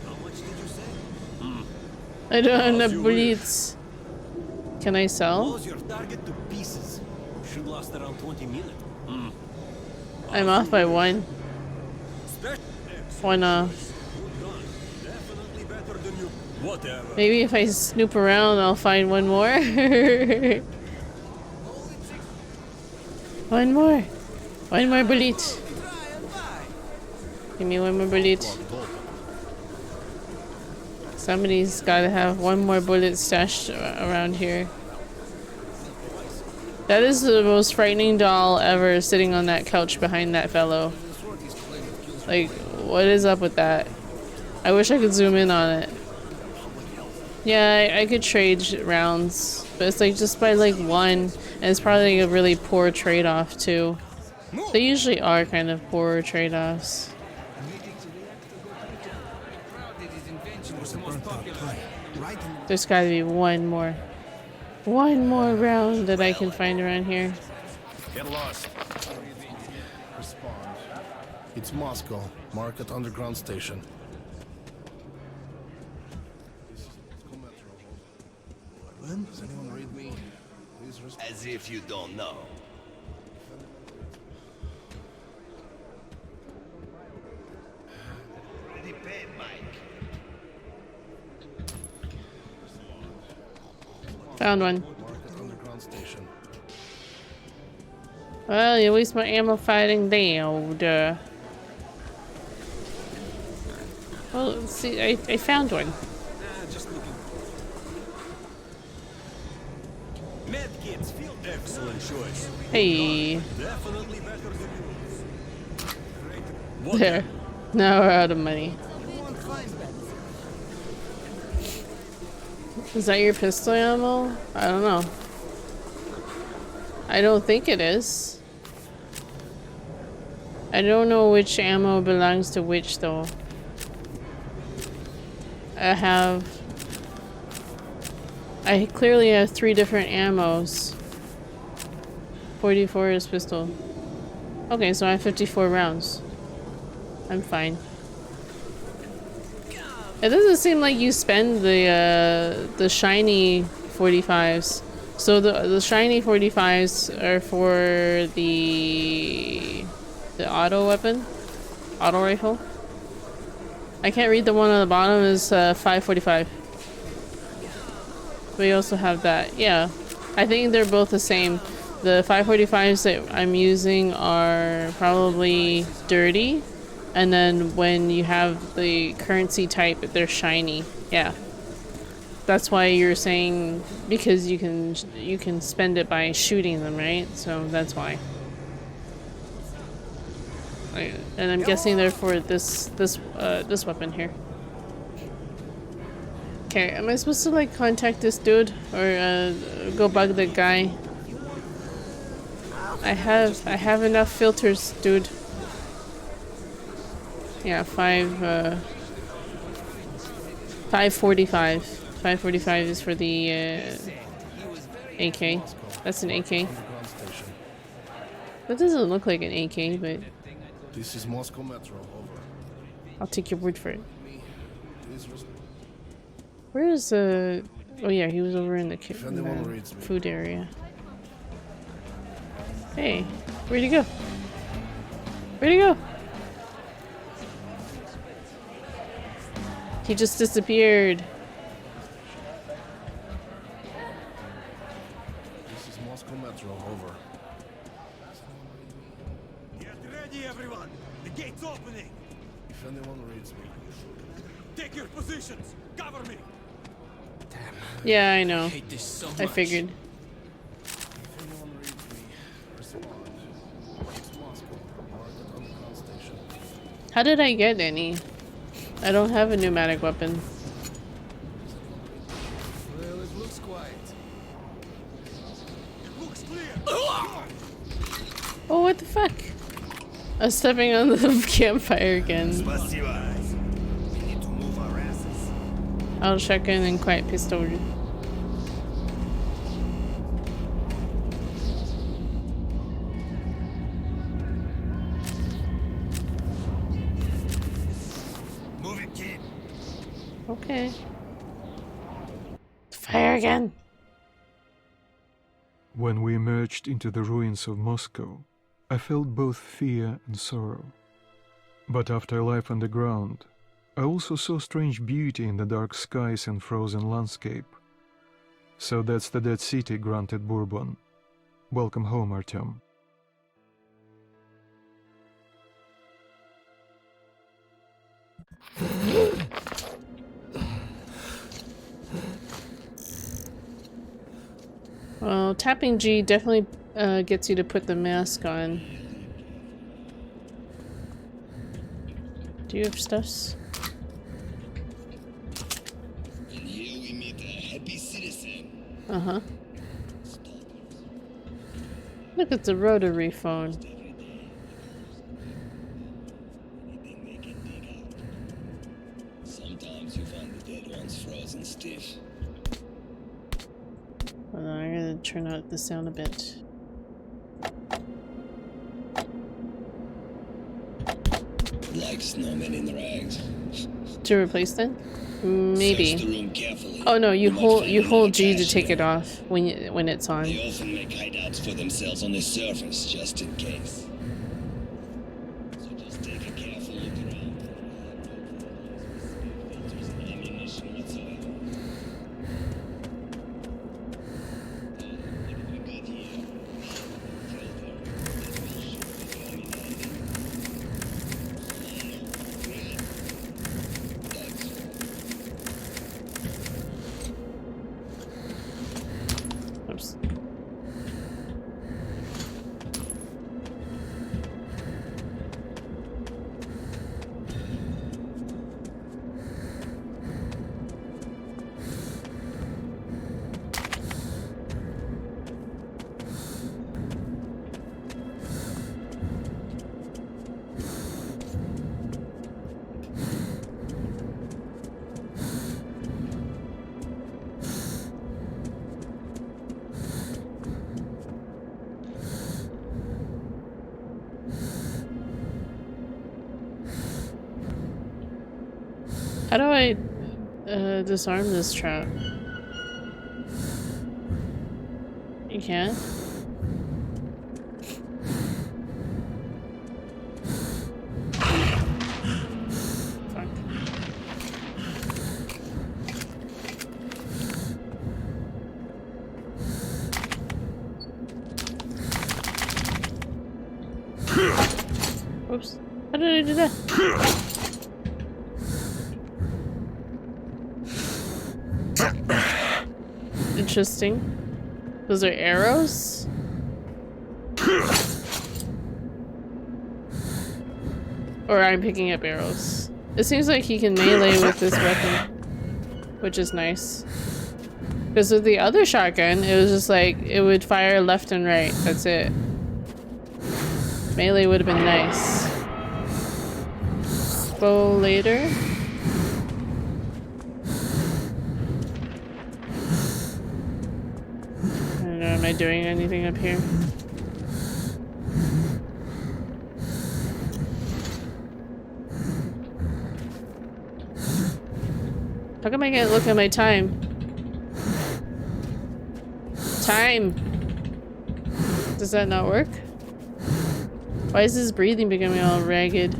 How much did you say? I don't have As enough you bullets. Can I sell? Blows your target to pieces. Should last around 20 minutes. I'm off by one. One off. Definitely better than you. Whatever. Maybe if I snoop around, I'll find one more. One more. One more bullet. Give me one more bullet. Somebody's gotta have one more bullet stashed around here. That is the most frightening doll ever sitting on that couch behind that fellow. Like, what is up with that? I wish I could zoom in on it. Yeah, I could trade rounds, but it's like just by like one, and it's probably a really poor trade-off too. They usually are kind of poor trade-offs. There's gotta be one more round that I can find around here. Get lost. Respond. It's Moscow. Market Underground Station. Does anyone read me? Please respond. As if you don't know. Found one. Market underground station. Well, you waste my ammo fighting dude. Well, let's see, I found one. Just looking. Medkits, field excellent choice. Hey. Definitely better than yours. There. Now we're out of money. Is that your pistol ammo? I don't know. I don't think it is. I don't know which ammo belongs to which though. I clearly have 3 different ammos. 44 is pistol. Okay, so I have 54 rounds. I'm fine. It doesn't seem like you spend the shiny 45s. So the shiny 45s are for the auto weapon, auto rifle. I can't read the one on the bottom is 545. We also have that. Yeah, I think they're both the same. The 545s that I'm using are probably dirty. And then when you have the currency type, they're shiny. Yeah. That's why you're saying because you can spend it by shooting them, right? So that's why. And I'm guessing they're for this weapon here. Okay, am I supposed to like contact this dude or go bug the guy? I have enough filters, dude. Yeah, 545. 545 is for the AK. That's an AK. That doesn't look like an AK, but This is Moscow Metro, over. I'll take your word for it. Where is oh yeah, he was over in the food area. Hey, where'd he go? Where'd he go? He just disappeared. This is Moscow Metro, over. Get ready, everyone. The gate's opening. If anyone reads me. Take your positions. Cover me. Damn. Yeah, I know. hate this so I much. figured. If anyone reads me, respond. It's Moscow. Market underground station. How did I get any? I don't have a pneumatic weapon. Well, it looks quiet. It looks clear. Oh, what the fuck? I was stepping on the campfire again. Spasiba. We need to move our asses. I'll shotgun and quiet pistol. Move it, kid. Okay. Fire again. When we emerged into the ruins of Moscow, I felt both fear and sorrow. But after life underground, I also saw strange beauty in the dark skies and frozen landscape. So that's the dead city, granted Bourbon. Welcome home, Artyom. Well, tapping G definitely gets you to put the mask on. Do you have stuffs? And here we meet a happy citizen. Uh-huh. Look at the rotary phone. Sometimes you find the dead ones frozen stiff. Hold on, I'm gonna turn out the sound a bit. Like snowmen in rags. To replace them? Maybe. Search the room carefully. Oh no, you might hold find you another hold G to cache take there. it off when it's on. They often make hideouts for themselves on the surface, just in case. So just take a careful look around. There's no ammunition whatsoever. How do I disarm this trap? You can't? Fuck. Oops. How did I do that? Interesting. Those are arrows? Or I'm picking up arrows. It seems like he can melee with this weapon, which is nice. Because with the other shotgun, it was just like, it would fire left and right. That's it. Melee would have been nice. Bow later. I don't know, am I doing anything up here? How come I can't look at my time? Time! Does that not work? Why is his breathing becoming all ragged?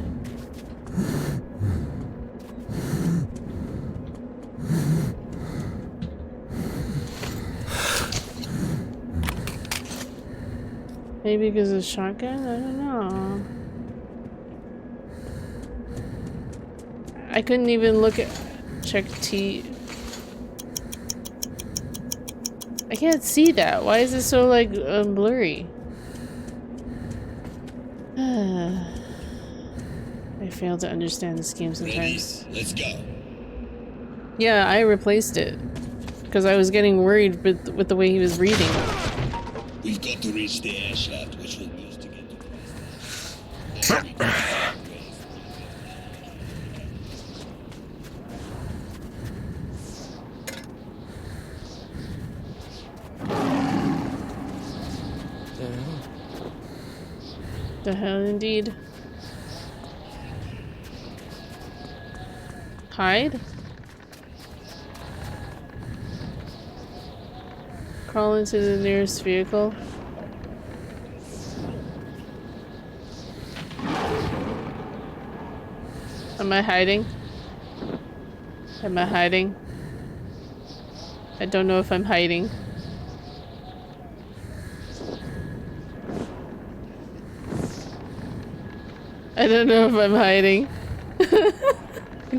Maybe because of shotgun? I don't know. I couldn't even look at... Check T. I can't see that. Why is it so like blurry? I fail to understand this game sometimes. Ready? Let's go. Yeah, I replaced it because I was getting worried with the way he was reading. We've got to reach the air shaft, which we'll use to get to The hell indeed. Hide? Crawl into the nearest vehicle. Am I hiding? Am I hiding? I don't know if I'm hiding. I don't know if I'm hiding.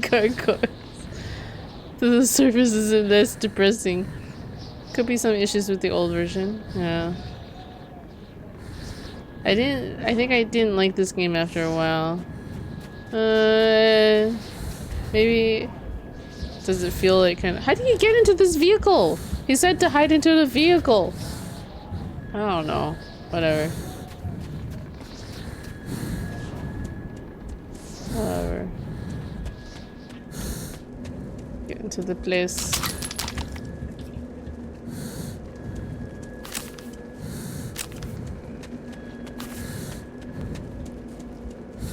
Gargoyles. The surface isn't this depressing. Could be some issues with the old version. Yeah. I think I didn't like this game after a while. Maybe... Does it feel like kind of... How do you get into this vehicle? He said to hide into the vehicle. I don't know. Whatever. Whatever. Get into the place.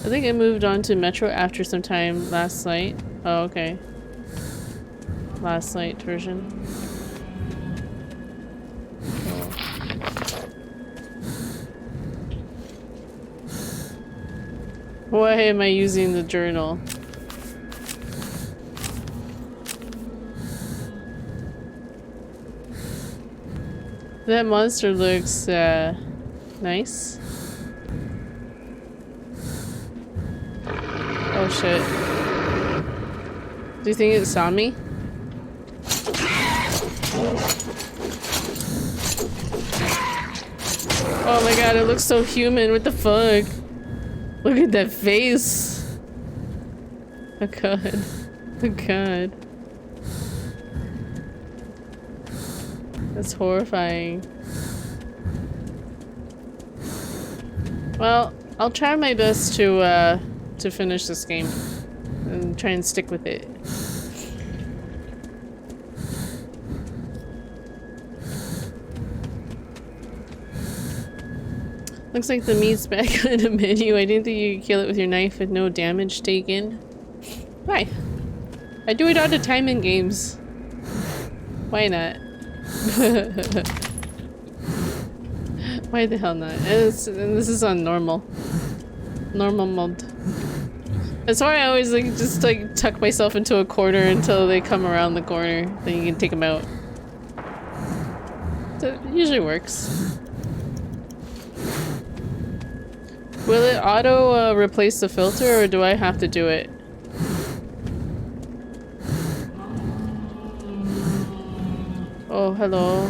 I think I moved on to Metro after some time last night. Oh, okay. Last night version. Why am I using the journal? That monster looks nice. Oh shit. Do you think it saw me? Oh my god, it looks so human. What the fuck? Look at that face. Oh god. Oh god. That's horrifying. Well, I'll try my best to finish this game and try and stick with it. Looks like the meat's back on the menu. I didn't think you could kill it with your knife with no damage taken. Why? I do it all the time in games. Why not? Why the hell not? And this is on normal. Normal mode. That's why I always like just like tuck myself into a corner until they come around the corner. Then you can take them out. So it usually works. Will it auto replace the filter or do I have to do it? Oh, hello.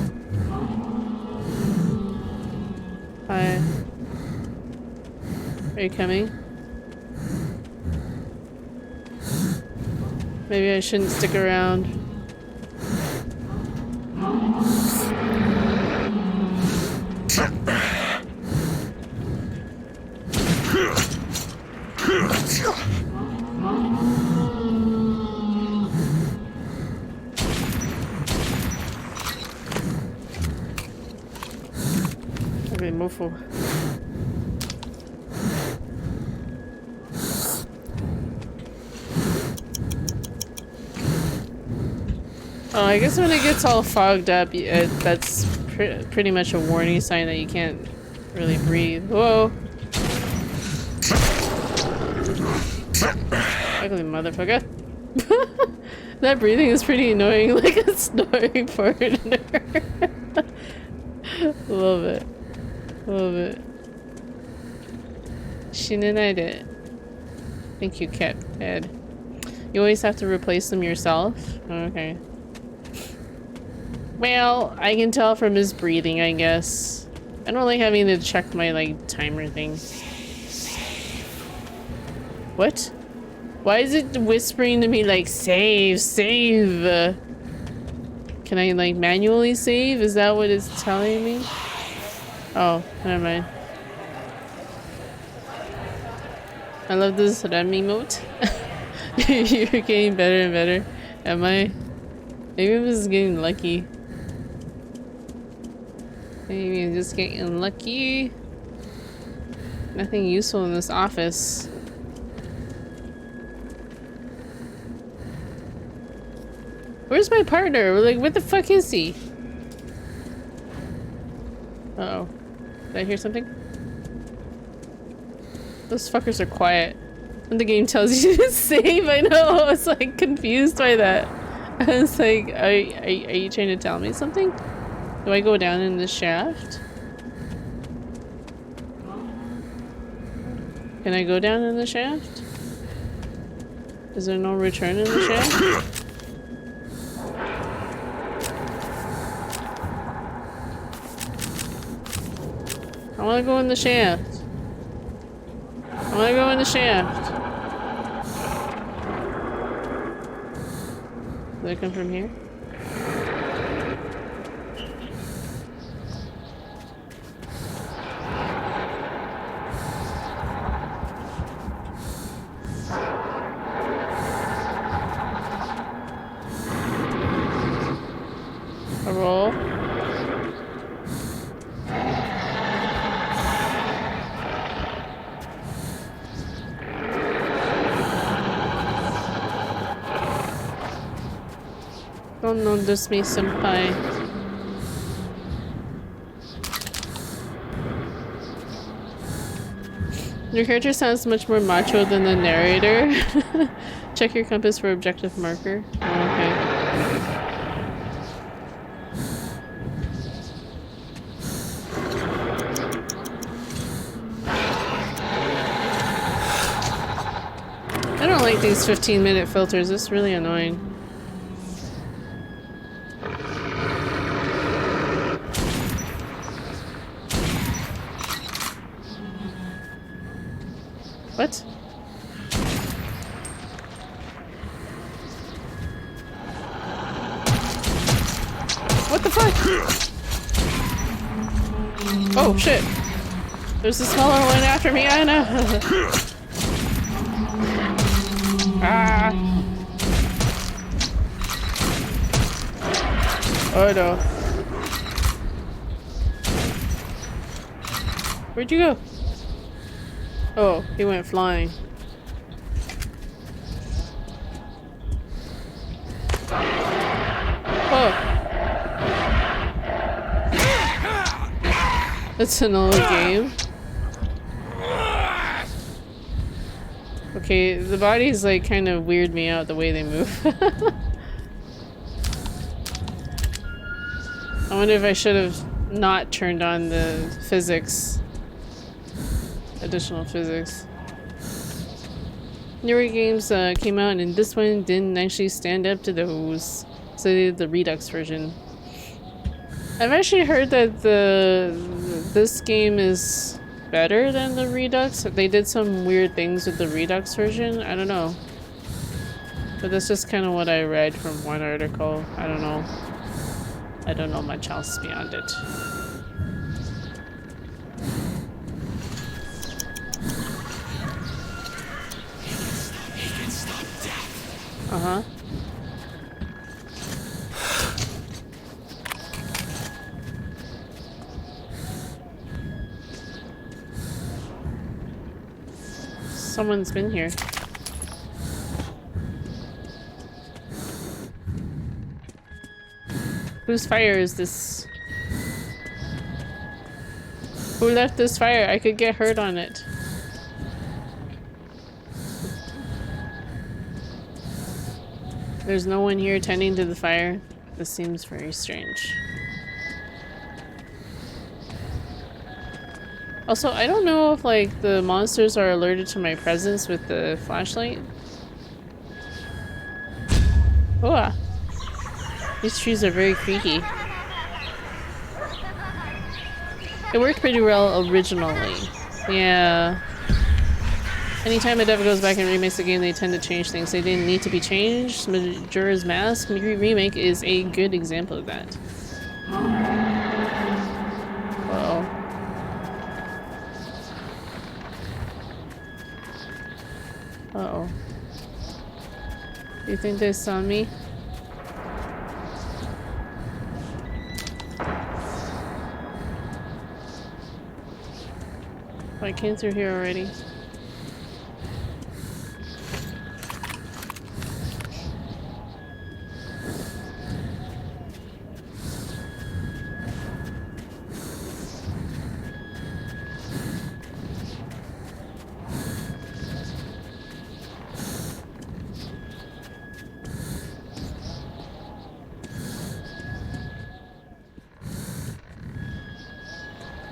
Hi. Are you coming? Maybe I shouldn't stick around. Okay, move forward. Oh, I guess when it gets all fogged up, that's pretty much a warning sign that you can't really breathe. Whoa! Ugly motherfucker. That breathing is pretty annoying, like a snoring foreigner. Love it. Love it. Shinanaide. Thank you, Cat Ed. You always have to replace them yourself? Okay. Well, I can tell from his breathing, I guess. I don't like having to check my, like, timer thing. What? Why is it whispering to me, like, save, save? Can I, like, manually save? Is that what it's telling me? Oh, never mind. I love this run emote. You're getting better and better. Am I? Maybe I'm just getting lucky. Maybe I'm just getting lucky. Nothing useful in this office. Where's my partner? Like, what the fuck is he? Uh-oh. Did I hear something? Those fuckers are quiet. When the game tells you to save, I know. I was like confused by that. I was like, are you trying to tell me something? Do I go down in the shaft? Can I go down in the shaft? Is there no return in the shaft? I wanna go in the shaft. I wanna go in the shaft. Do they come from here? A roll. Don't notice me, senpai. Your character sounds much more macho than the narrator. Check your compass for objective marker. Oh, okay. I don't like these 15-minute filters. It's really annoying. What? What the fuck? Oh shit. There's a smaller one after me, I know. Ah. Oh no. Where'd you go? Oh, he went flying. It's an old game. Okay, the bodies like kind of weird me out the way they move. I wonder if I should have not turned on the physics. Additional physics. Newer games came out and this one didn't actually stand up to those. So they did the Redux version. I've actually heard that this game is better than the Redux. They did some weird things with the Redux version. I don't know. But that's just kind of what I read from one article. I don't know. I don't know much else beyond it. Uh-huh. Someone's been here. Whose fire is this? Who left this fire? I could get hurt on it. There's no one here tending to the fire. This seems very strange. Also, I don't know if like the monsters are alerted to my presence with the flashlight. Oh, these trees are very creaky. It worked pretty well originally. Yeah. Anytime a dev goes back and remakes a game, they tend to change things. They didn't need to be changed. Majora's Mask remake is a good example of that. Uh-oh. Uh-oh. Do you think they saw me? I came through here already.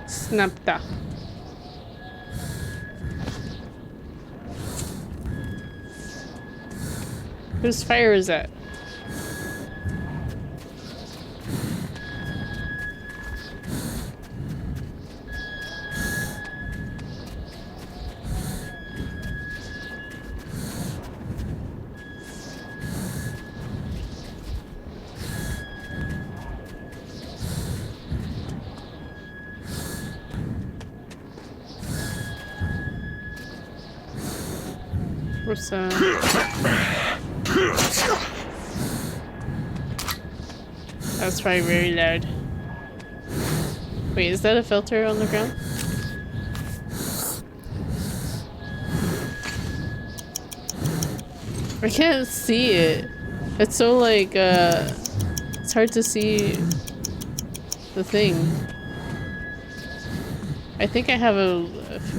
Snapta. Whose fire is that? What's That's probably very loud. Wait, is that a filter on the ground? I can't see it. It's so like, it's hard to see the thing. I think I have a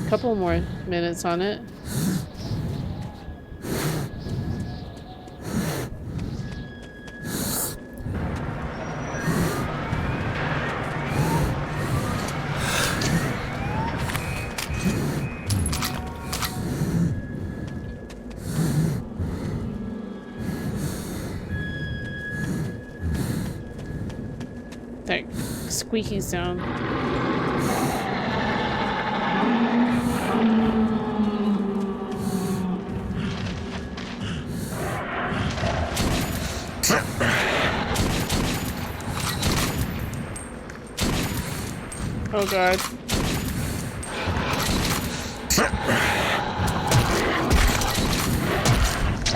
couple more minutes on it. That squeaky sound. Oh god.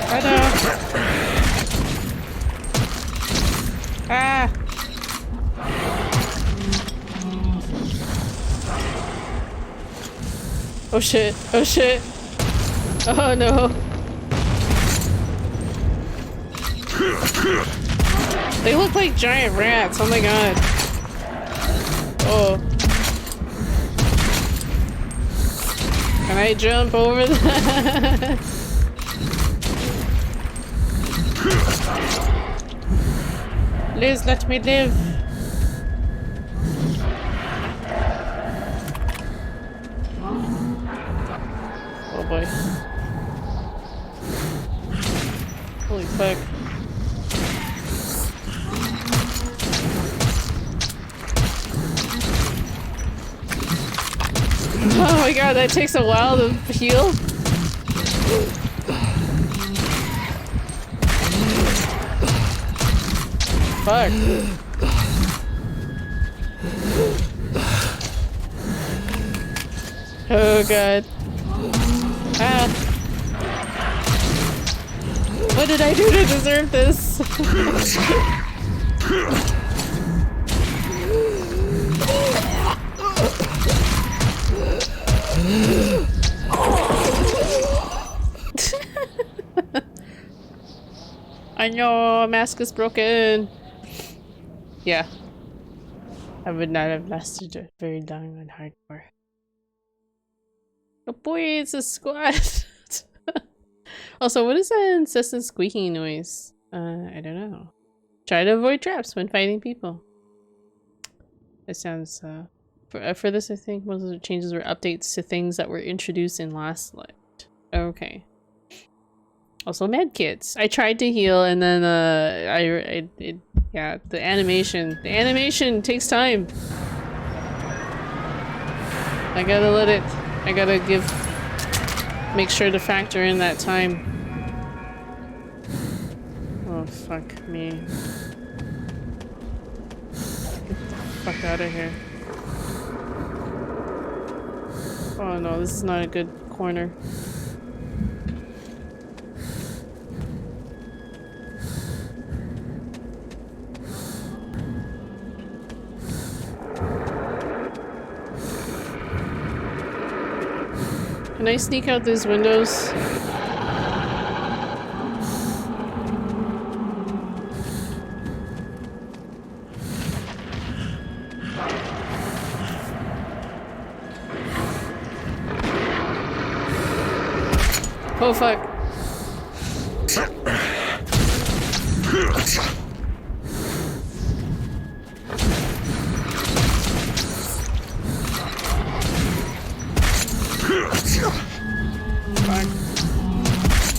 Hello. Ah. Oh shit, oh shit. Oh no. They look like giant rats, oh my god. Oh. Can I jump over that? Please let me live. Oh boy. Holy fuck. Oh my god, that takes a while to heal. Fuck. Oh god. Ah. What did I do to deserve this? I know, mask is broken. Yeah. I would not have lasted very long on hardcore. Oh boy, it's a squad. Also, what is that incessant squeaking noise? I don't know. Try to avoid traps when fighting people. It sounds, for this I think most of the changes were updates to things that were introduced in last light. Okay. Also medkits. I tried to heal and then, yeah, the animation takes time. I gotta make sure to factor in that time. Oh, fuck me. Get the fuck out of here. Oh no, this is not a good corner. Can I sneak out these windows? Oh fuck.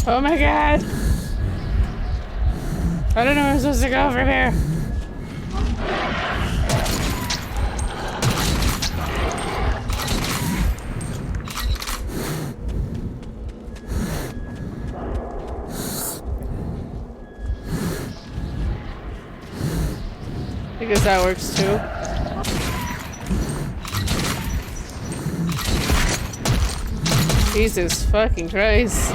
Oh my god! I don't know where I'm supposed to go from here. I guess that works too. Jesus fucking Christ.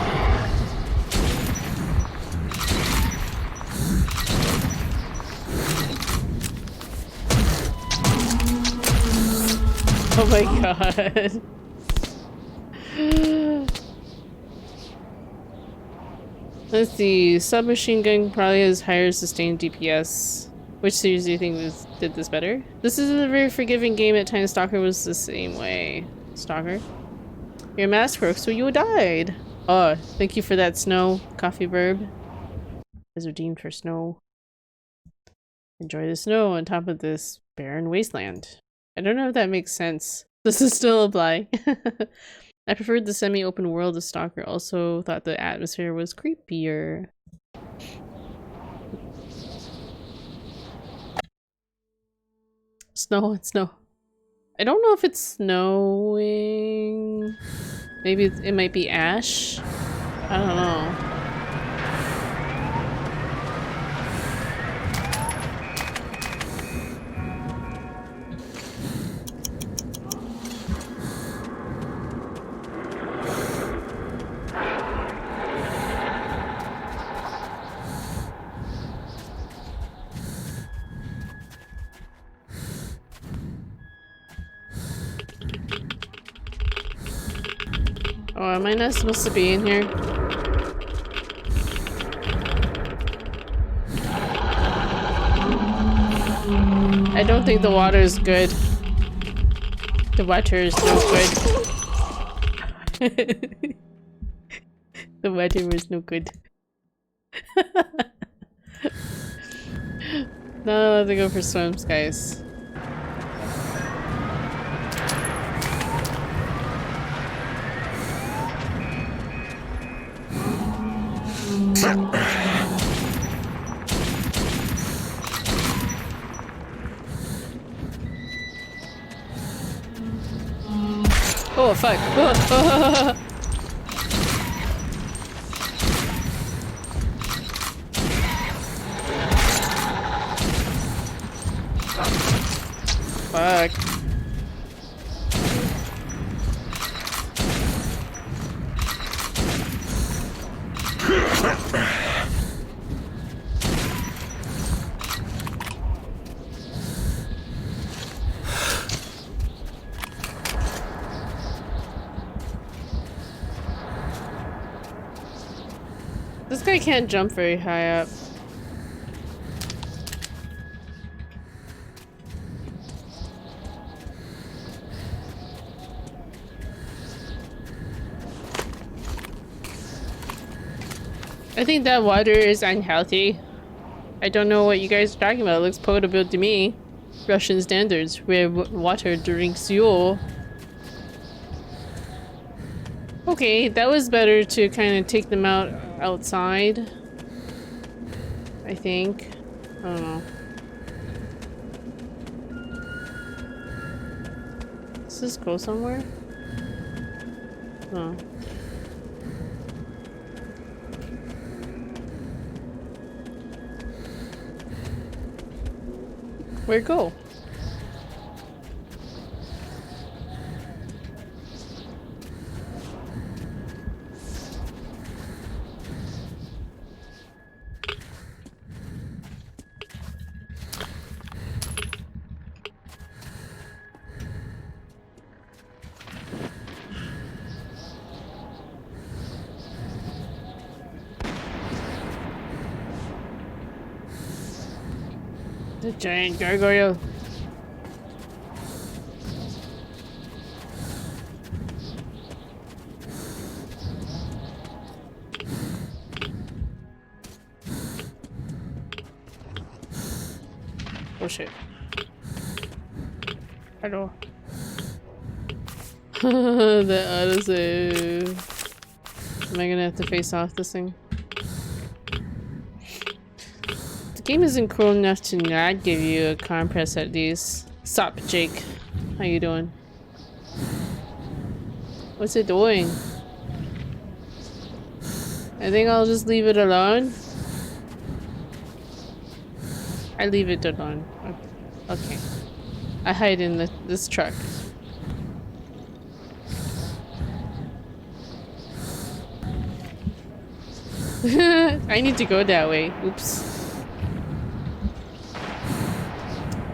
Oh my god. Let's see. Submachine gun probably has higher sustained DPS. Which series do you think did this better? This is a very forgiving game. At times Stalker was the same way. Stalker? Your mask broke, so you died. Oh, thank you for that snow, Coffee Verb. Is redeemed for snow. Enjoy the snow on top of this barren wasteland. I don't know if that makes sense. Does it still apply? I preferred the semi-open world of Stalker. Also thought the atmosphere was creepier. Snow and snow. I don't know if it's snowing. Maybe it might be ash. I don't know. Oh, am I not supposed to be in here? I don't think the water is good. The water is no good. The weather was no good. No, let's go for swims, guys. Oh fuck! Oh. Fuck. This guy can't jump very high up. I think that water is unhealthy. I don't know what you guys are talking about. It looks potable to me. Russian standards, where water drinks you. Okay, that was better to kind of take them out outside. I think. I don't know. Does this go somewhere? No. Where'd it go? The giant gargoyle. Oh shit. Hello. The autosave. Am I gonna have to face off this thing? The game isn't cool enough to not give you a compress at least. Sup, Jake? How you doing? What's it doing? I think I'll just leave it alone. I leave it alone. Okay. I hide in this truck. I need to go that way. Oops.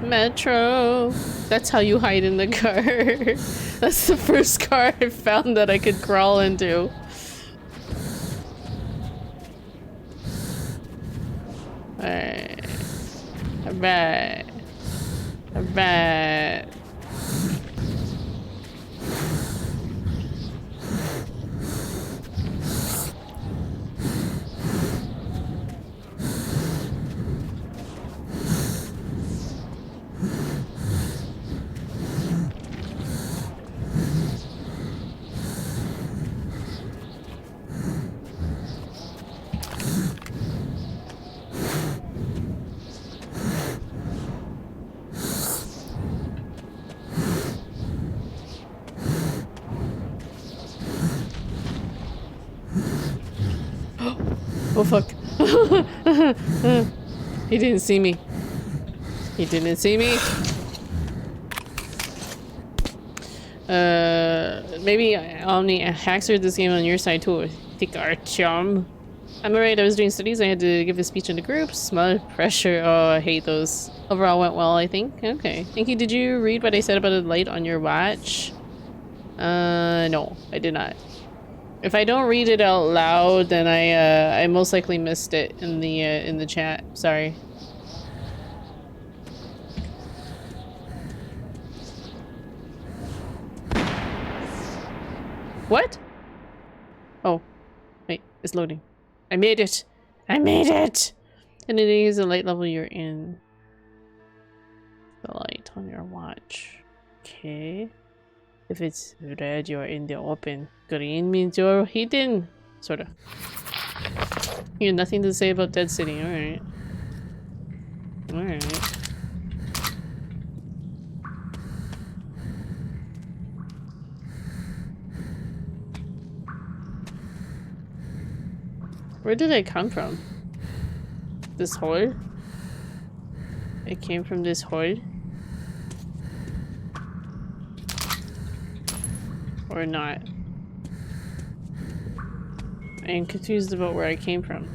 Metro. That's how you hide in the car. That's the first car I found that I could crawl into. Alright. Alright. Alright. Oh fuck. He didn't see me. He didn't see me. Maybe Omni hacks this game on your side too. Think our chum. I'm alright, I was doing studies, I had to give a speech in the groups. Small pressure. Oh, I hate those. Overall went well, I think. Okay. Thank you. Did you read what I said about a light on your watch? No, I did not. If I don't read it out loud, then I most likely missed it in the chat. Sorry. What? Oh, wait, it's loading. I made it! I made it! And it is the light level you're in. The light on your watch. Okay. If it's red, you're in the open. Green means you're hidden. Sorta. You have nothing to say about Dead City, alright. Alright. Where did I come from? This hole? It came from this hole? Or not? I am confused about where I came from.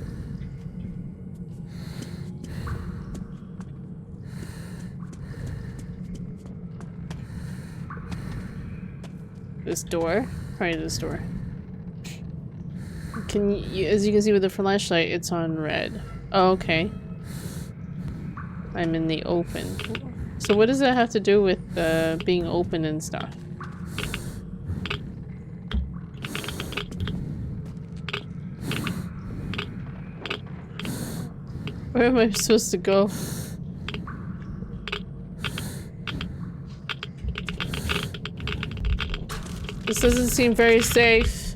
This door? Probably this door. Can you, as you can see with the flashlight, it's on red. Oh, okay. I'm in the open. So what does that have to do with being open and stuff? Where am I supposed to go? This doesn't seem very safe.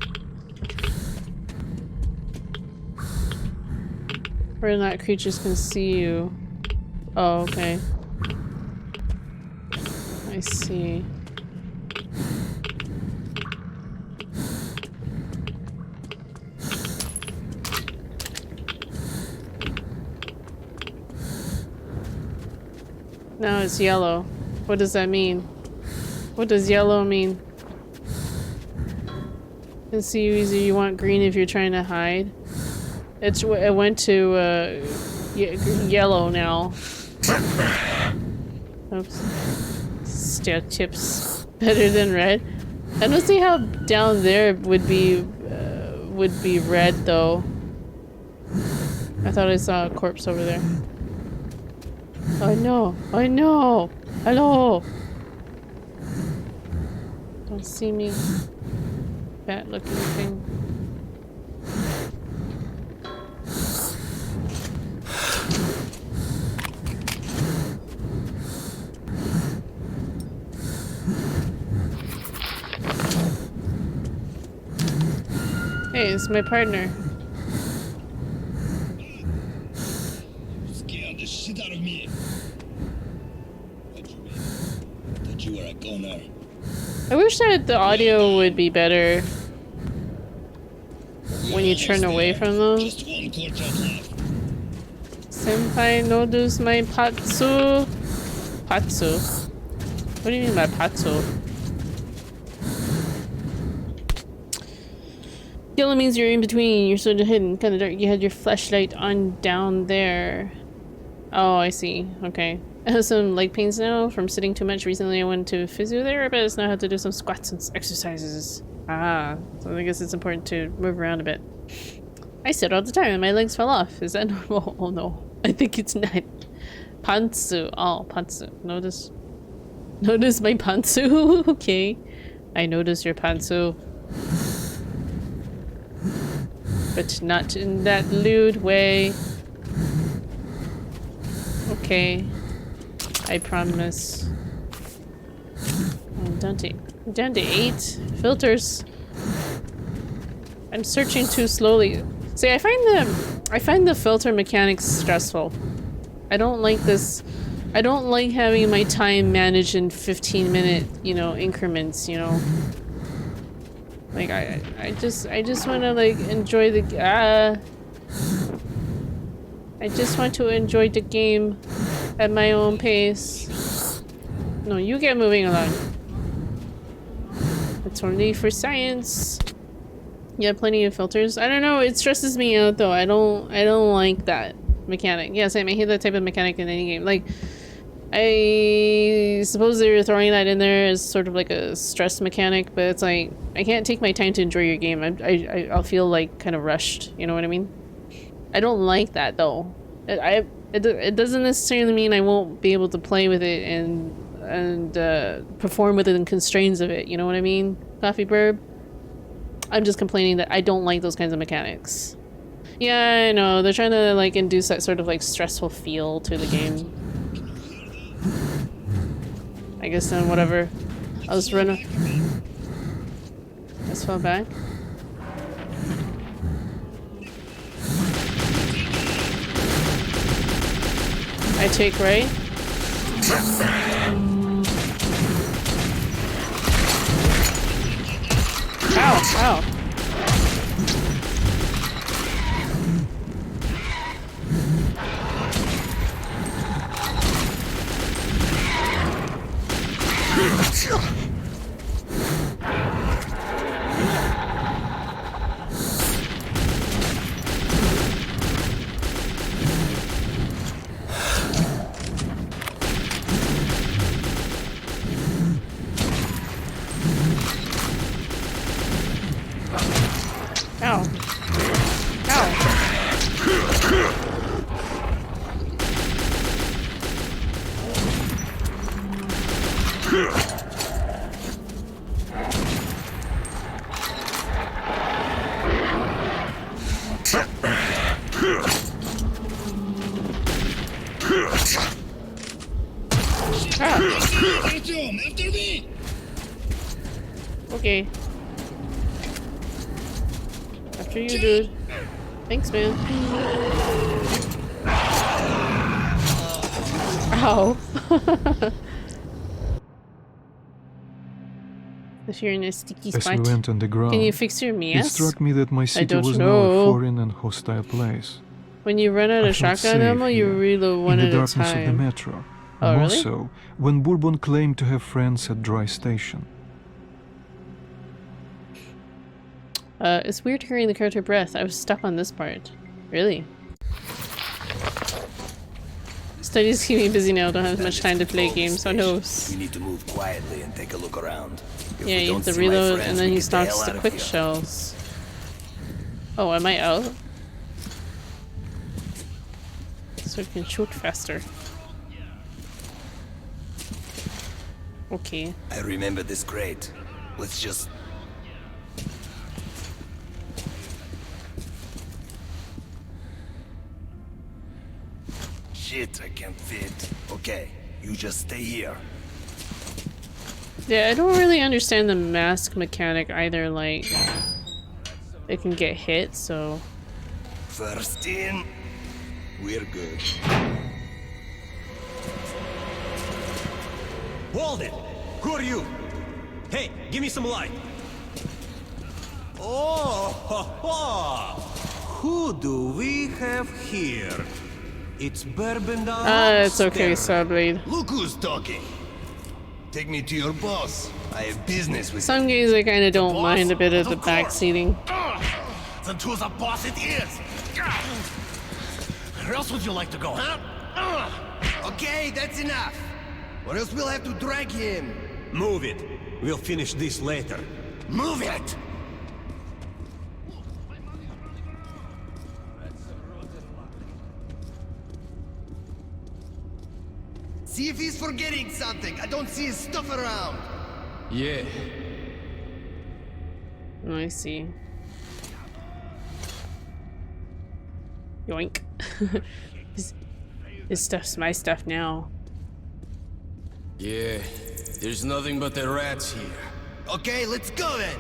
Where not creatures can see you. Oh, okay. I see. Now it's yellow. What does that mean? What does yellow mean? Can see you easy. You want green if you're trying to hide. It went to yellow now. Oops. Still tips better than red. I don't see how down there would be red though. I thought I saw a corpse over there. Oh no! Oh no! Hello! Don't see me. Bat looking thing. Hey, it's my partner. Scared the shit out of me. What you mean? Thought you were a goner. I wish that the audio would be better when you turn away from them. Just one quarter left. Senpai notice my patsu. Patsu? What do you mean by patsu? Yellow means you're in between. You're sort of hidden, kind of dark. You had your flashlight on down there. Oh, I see. Okay. I have some leg pains now from sitting too much. Recently I went to a physiotherapist. Now I have to do some squats and exercises. Ah, so I guess it's important to move around a bit. I sit all the time and my legs fell off. Is that normal? Oh no. I think it's not. Pantsu. Oh, pantsu. Notice my pantsu? Okay. I notice your pantsu. But not in that lewd way. Okay. I promise. I'm down to 8 filters. I'm searching too slowly. See, I find the filter mechanics stressful. I don't like this. I don't like having my time managed in 15-minute, increments, Like I just want to like enjoy the I just want to enjoy the game at my own pace. No, you get moving along. It's only for science. Yeah, plenty of filters. I don't know, it stresses me out though. I don't like that mechanic. Yeah, same. I hate that type of mechanic in any game. Like, I suppose they're throwing that in there as sort of like a stress mechanic, but it's like, I can't take my time to enjoy your game. I'll feel like kind of rushed, you know what I mean? I don't like that though. It doesn't necessarily mean I won't be able to play with it and perform within the constraints of it, you know what I mean? Coffee Burb? I'm just complaining that I don't like those kinds of mechanics. Yeah, I know. They're trying to like induce that sort of like stressful feel to the game. I guess then whatever. I'll just run. Let's fall back. I take right. Ow, ow. After me! Okay. After you, dude. Thanks, man. Ow. If you're in a sticky spot. As we went underground, Can you fix your it mask? struck me that my city was now a foreign and hostile place. When you run out of shotgun ammo, you reload one at a time. In the darkness of the metro. Oh, More really? so when Bourbon claimed to have friends at Dry Station. It's weird hearing the character breath. I was stuck on this part. Really? Studies keep me busy now. Don't have much time to play games. So knows. We need to move quietly and take a look around. If Yeah, we you don't have to see my reload, friends, and then we he get the hell stocks out the of quick here. shells. Oh, am I out? So we can shoot faster. Okay. I remember this crate. Let's just... Shit, I can't fit. Okay, you just stay here. Yeah, I don't really understand the mask mechanic either. Like, it can get hit, so... First in, we're good. Hold it! Who are you? Hey, give me some light. Oh, ho, ho. Who do we have here? It's Bourbon. It's okay, Sawblade. Look who's talking. Take me to your boss. I have business with Some games I kind of don't mind a bit of the backseating. Then to the boss it is. Where else would you like to go, huh? Okay, that's enough. Or else we'll have to drag him. Move it. We'll finish this later. Move it! See if he's forgetting something. I don't see his stuff around. Yeah. Oh, I see. Yoink. His stuff's my stuff now. Yeah, there's nothing but the rats here. Okay, let's go then.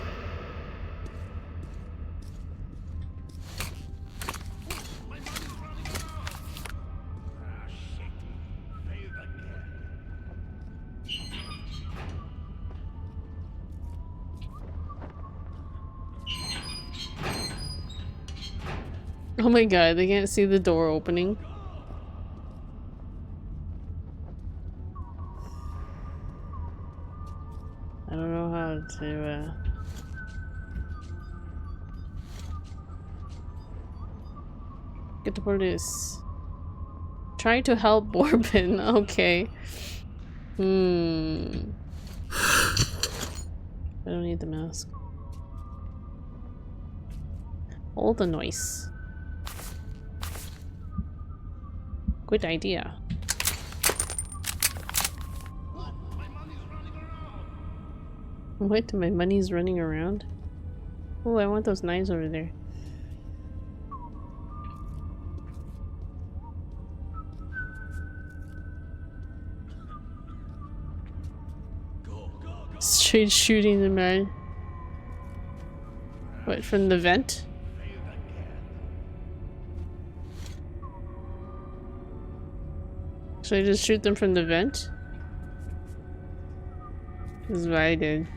Oh my god, they can't see the door opening. I don't know how to, get the police. Try to help Bourbon, okay. I don't need the mask. Hold the noise. Good idea. What? My money's running around? Oh, I want those knives over there. Straight shooting the man. What, from the vent? Should I just shoot them from the vent? This is what I did.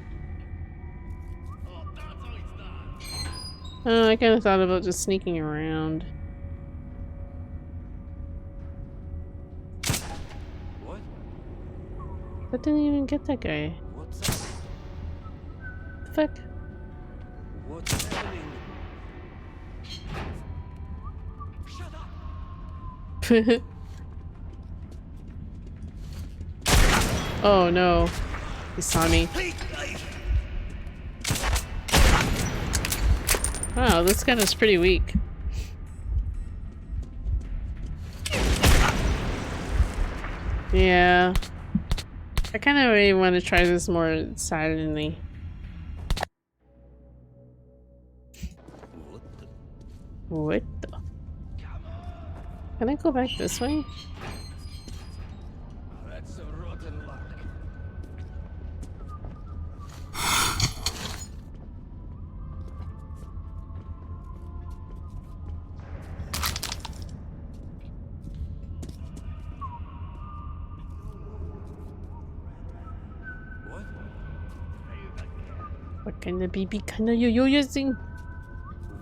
Oh, I kind of thought about just sneaking around. What? That didn't even get that guy. What's up? The fuck? What's happening? Shut up! Oh no. He saw me. Wow, this gun is pretty weak. Yeah. I kind of really want to try this more silently. What the? Can I go back this way? That's a rotten luck. What kind of BB gun are you using?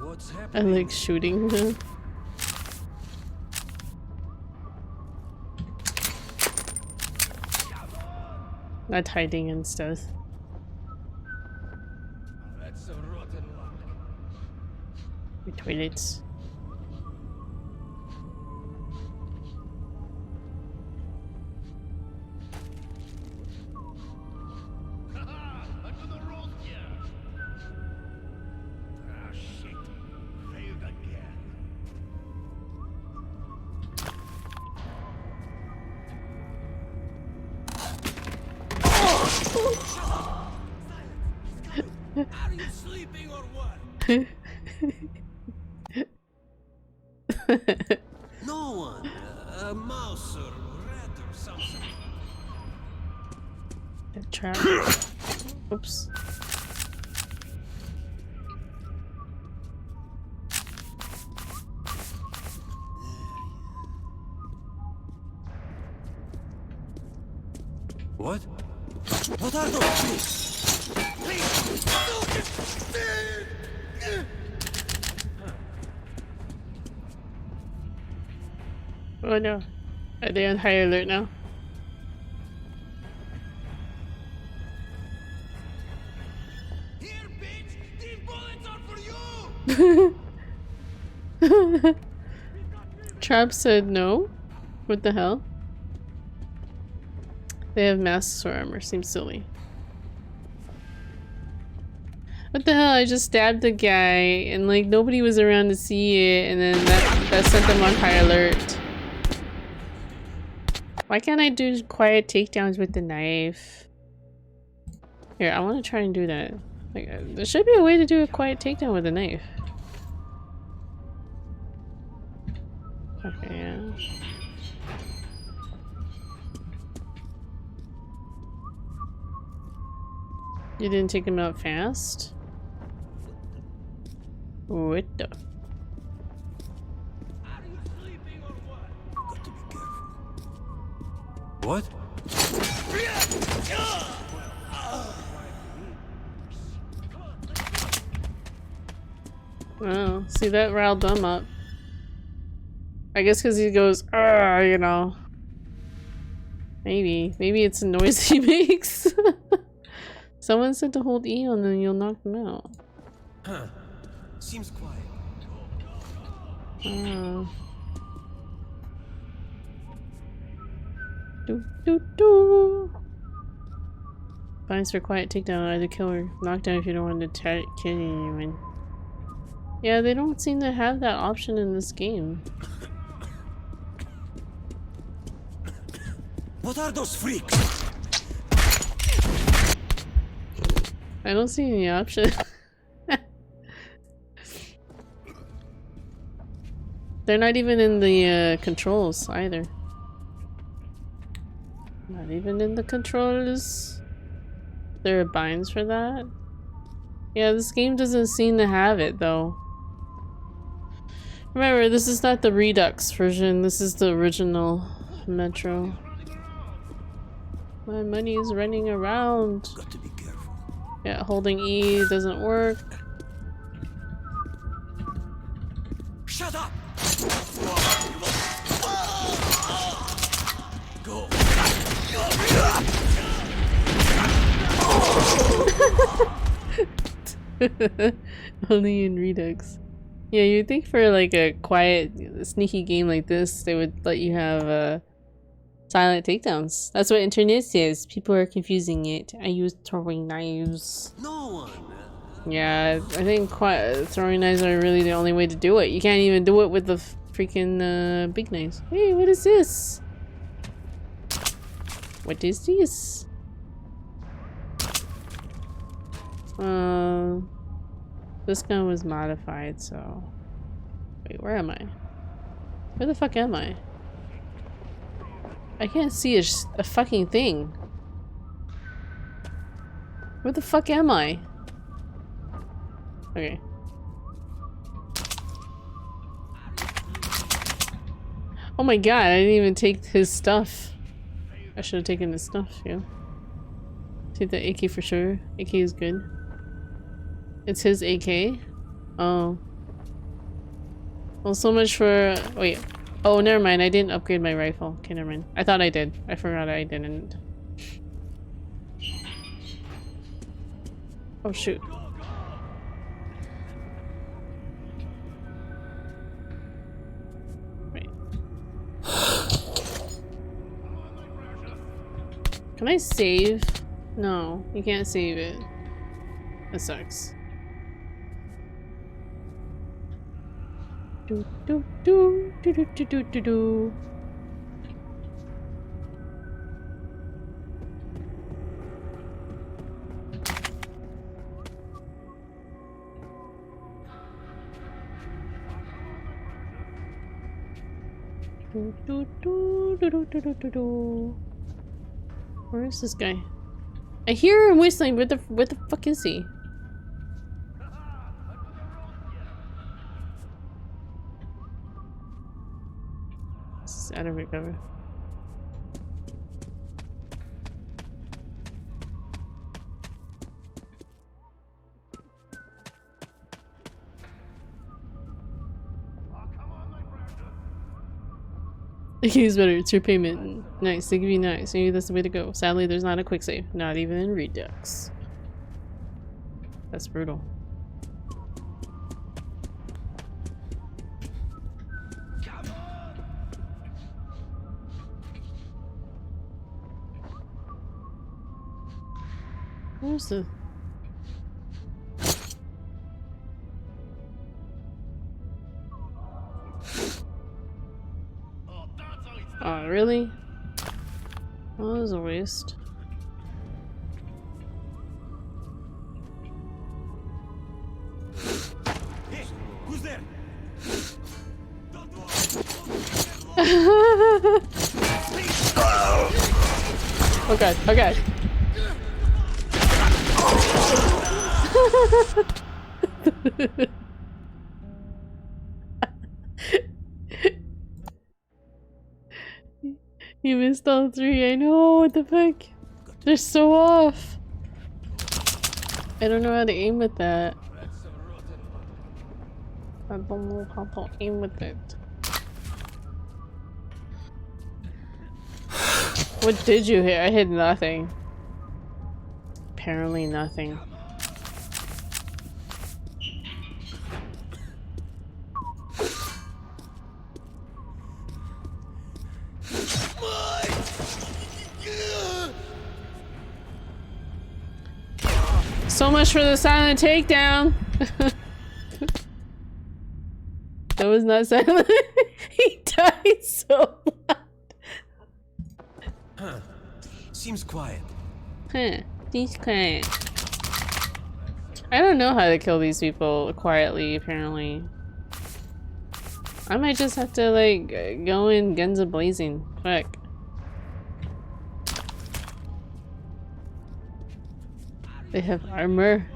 What's I happening? like shooting them. Not hiding and stuff. That's a rotten luck. The toilets. Ah, shit. Failed again. Are you sleeping or what? No one. A mouse or rat or something. The trap. Oops. What? What are those? Please! Oh no. Are they on high alert now? Here, bitch! These bullets are for you! Trap said no? What the hell? They have masks or armor. Seems silly. What the hell? I just stabbed the guy and like nobody was around to see it, and then that sent them on high alert. Why can't I do quiet takedowns with the knife? Here, I want to try and do that. Like, there should be a way to do a quiet takedown with a knife. Okay, yeah. You didn't take him out fast? What the? What? Oh, see, that riled them up. I guess because he goes, you know. Maybe it's a noise he makes. Someone said to hold E on them, you'll knock them out. Huh. Seems quiet. Do. Binds for quiet takedown, either kill or knockdown if you don't want to kill anyone. Yeah, they don't seem to have that option in this game. What are those freaks? I don't see any option. They're not even in the controls either. Not even in the controls. There are binds for that. Yeah, this game doesn't seem to have it though. Remember, this is not the Redux version. This is the original Metro. My money is running around. Got to be careful. Yeah, holding E doesn't work. Shut up! Go. Only in Redux. Yeah, you'd think for like a quiet, sneaky game like this, they would let you have silent takedowns. That's what internet says. People are confusing it. I use throwing knives. No one. Yeah, I think throwing knives are really the only way to do it. You can't even do it with the freaking big knives. Hey, what is this? What is this? This gun was modified, so... Wait, where am I? Where the fuck am I? I can't see a fucking thing. Where the fuck am I? Okay. Oh my god, I didn't even take his stuff. I should have taken his stuff, yeah. Take the AK for sure. AK is good. It's his AK? Oh. Well, so much for... Wait. Oh, never mind. I didn't upgrade my rifle. Okay, never mind. I thought I did. I forgot I didn't. Oh, shoot. Wait. Can I save? No, you can't save it. That sucks. Do do do do do do do do do. Do do do do do do do do. Where is this guy? I hear him whistling. Where the fuck is he? This is out of recover. Use better. It's your payment. Nice. They give you nice. Maybe that's the way to go. Sadly, there's not a quick save. Not even in Redux. That's brutal. Where's the... Oh, really? Well, that was a waste. Hey, who's there? Oh god, oh god. You missed all three. I know, what the fuck? They're so off. I don't know how to aim with that. I don't know how to aim with it. What did you hit? I hit nothing. Apparently nothing. So much for the silent takedown. That was not silent. He died so loud. Huh. Seems quiet. Huh. Seems quiet. I don't know how to kill these people quietly, apparently. I might just have to like go in guns a-blazing. Fuck. They have armor.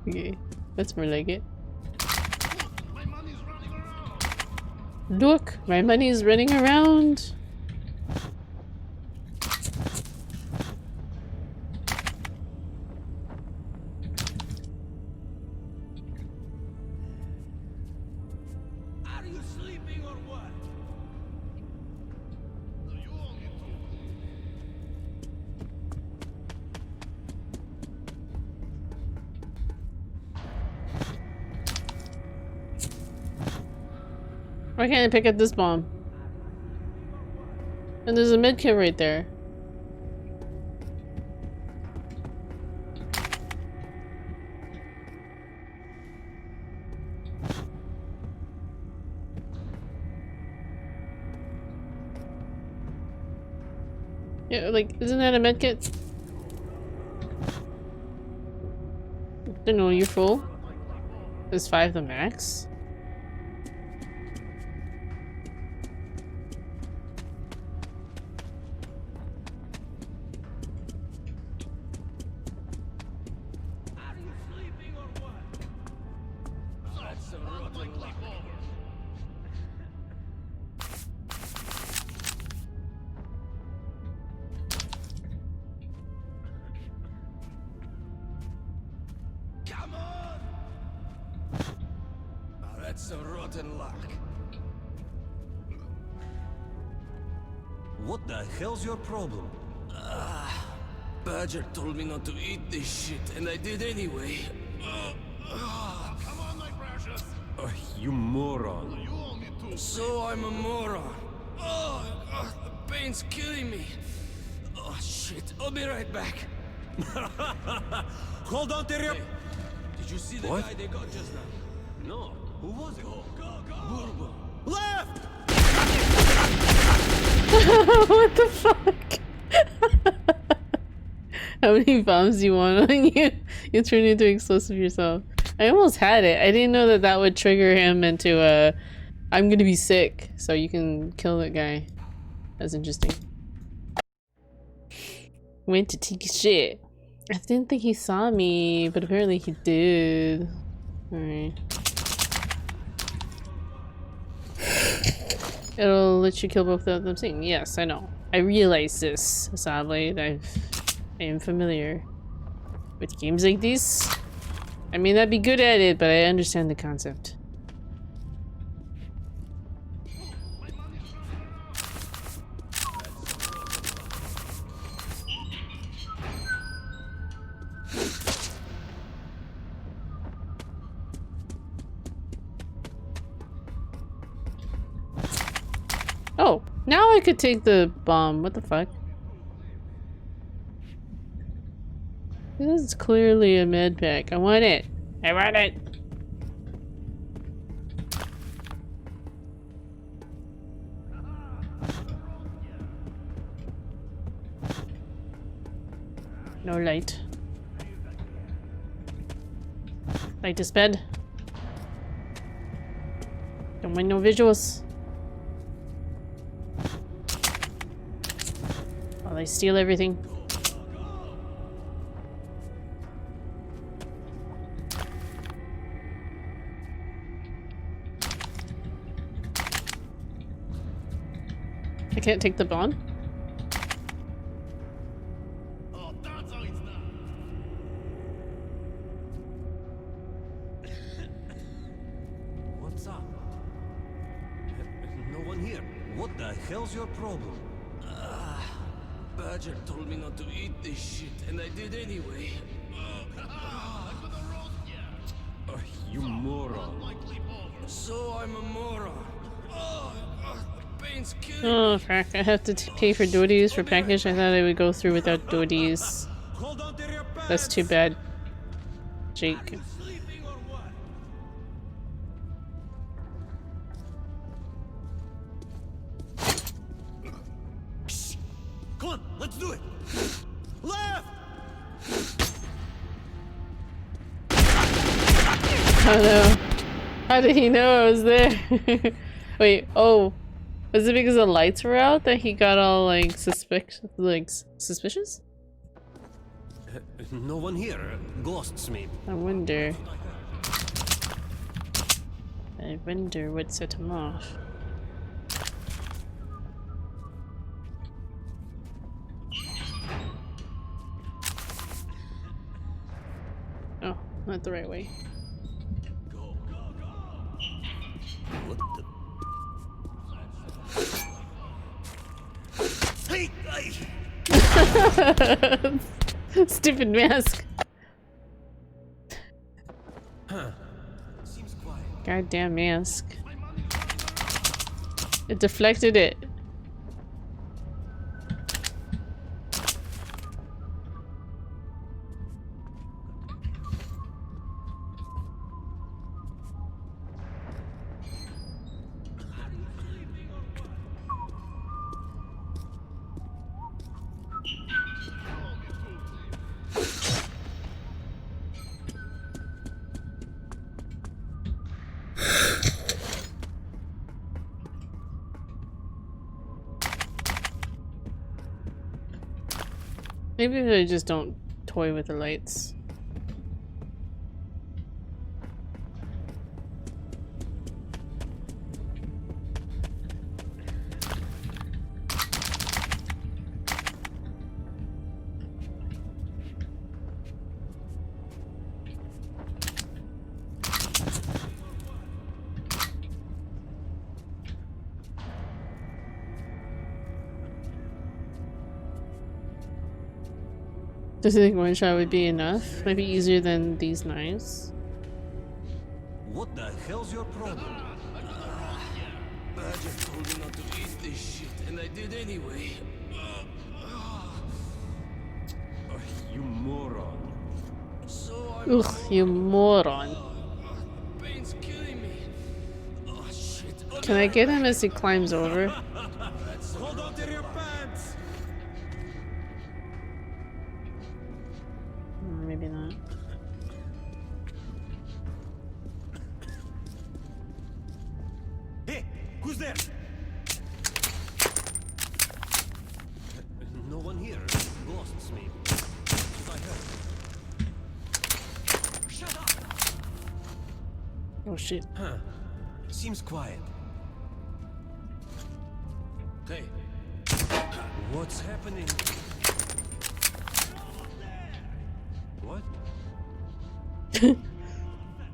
Okay, that's more like it. Look, my money's running around. Are you sleeping or what? Why can't I pick up this bomb? And there's a medkit right there. Yeah, like, isn't that a medkit? Don't know, you're full? Is 5 the max? That's a rotten luck. What the hell's your problem? Badger told me not to eat this shit, and I did anyway. Come on, my precious. You moron. You owe me too. So I'm a moron. The pain's killing me. Oh, shit. I'll be right back. Hold on to your... Did you see the guy they got just now? No. Who was it? Go. Left! What the fuck? How many bombs do you want on you? You turn into explosive yourself. I almost had it. I didn't know that that would trigger him into a I'm gonna be sick, so you can kill that guy. That's interesting. Went to take a shit. I didn't think he saw me, but apparently he did. Alright. It'll let you kill both of them seeing. Yes, I know. I realize this, sadly. I am familiar with games like these. I may not be good at it, but I understand the concept. Oh, now I could take the bomb. What the fuck? This is clearly a med pack. I want it. I want it. No light. Light is bed. Don't mind no visuals. While I steal everything. I can't take the bomb. Oh, that's how it's done. What's up? No one here. What the hell's your problem? Badger told me not to eat this shit, and I did anyway. You moron. So I'm a moron. The pain's killing me. Oh fuck, I have to pay for duties for package. I thought I would go through without duties. That's too bad, Jake. Come on, let's do it. Left. Oh no. How did he know I was there? Wait, oh. Was it because the lights were out that he got all like suspicious? No one here. Ghosts, maybe. I wonder what set him off. Oh, not the right way. What the? Hey! Stupid mask. Huh. Seems quiet. Goddamn mask. It deflected it. Maybe they just don't toy with the lights. Does you think one shot would be enough? Maybe easier than these knives? What the hell's your problem? I just told you not to eat this shit, and I did anyway. You moron. So Ugh, you moron. pain's killing me. Oh shit. Can I get him as he climbs over? Hold on to your pants. Maybe not. Hey, who's there? No one here. Ghosts, maybe. I heard. Shut up. Oh shit. Huh. Seems quiet. Hey. What's happening? What?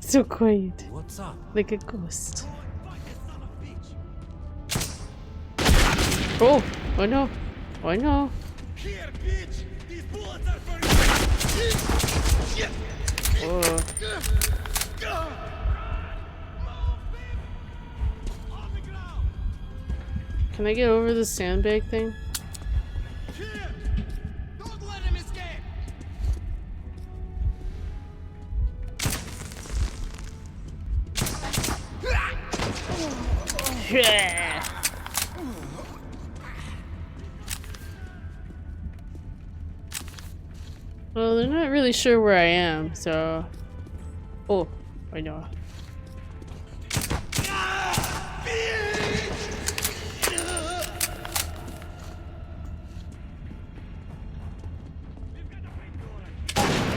So quiet. What's up? Like a ghost. Oh! Oh no! Oh no! Here, bitch! These bullets are for you! Oh. Can I get over the sandbag thing? Don't let him escape! Yeah. Well, they're not really sure where I am, so... Oh, I know.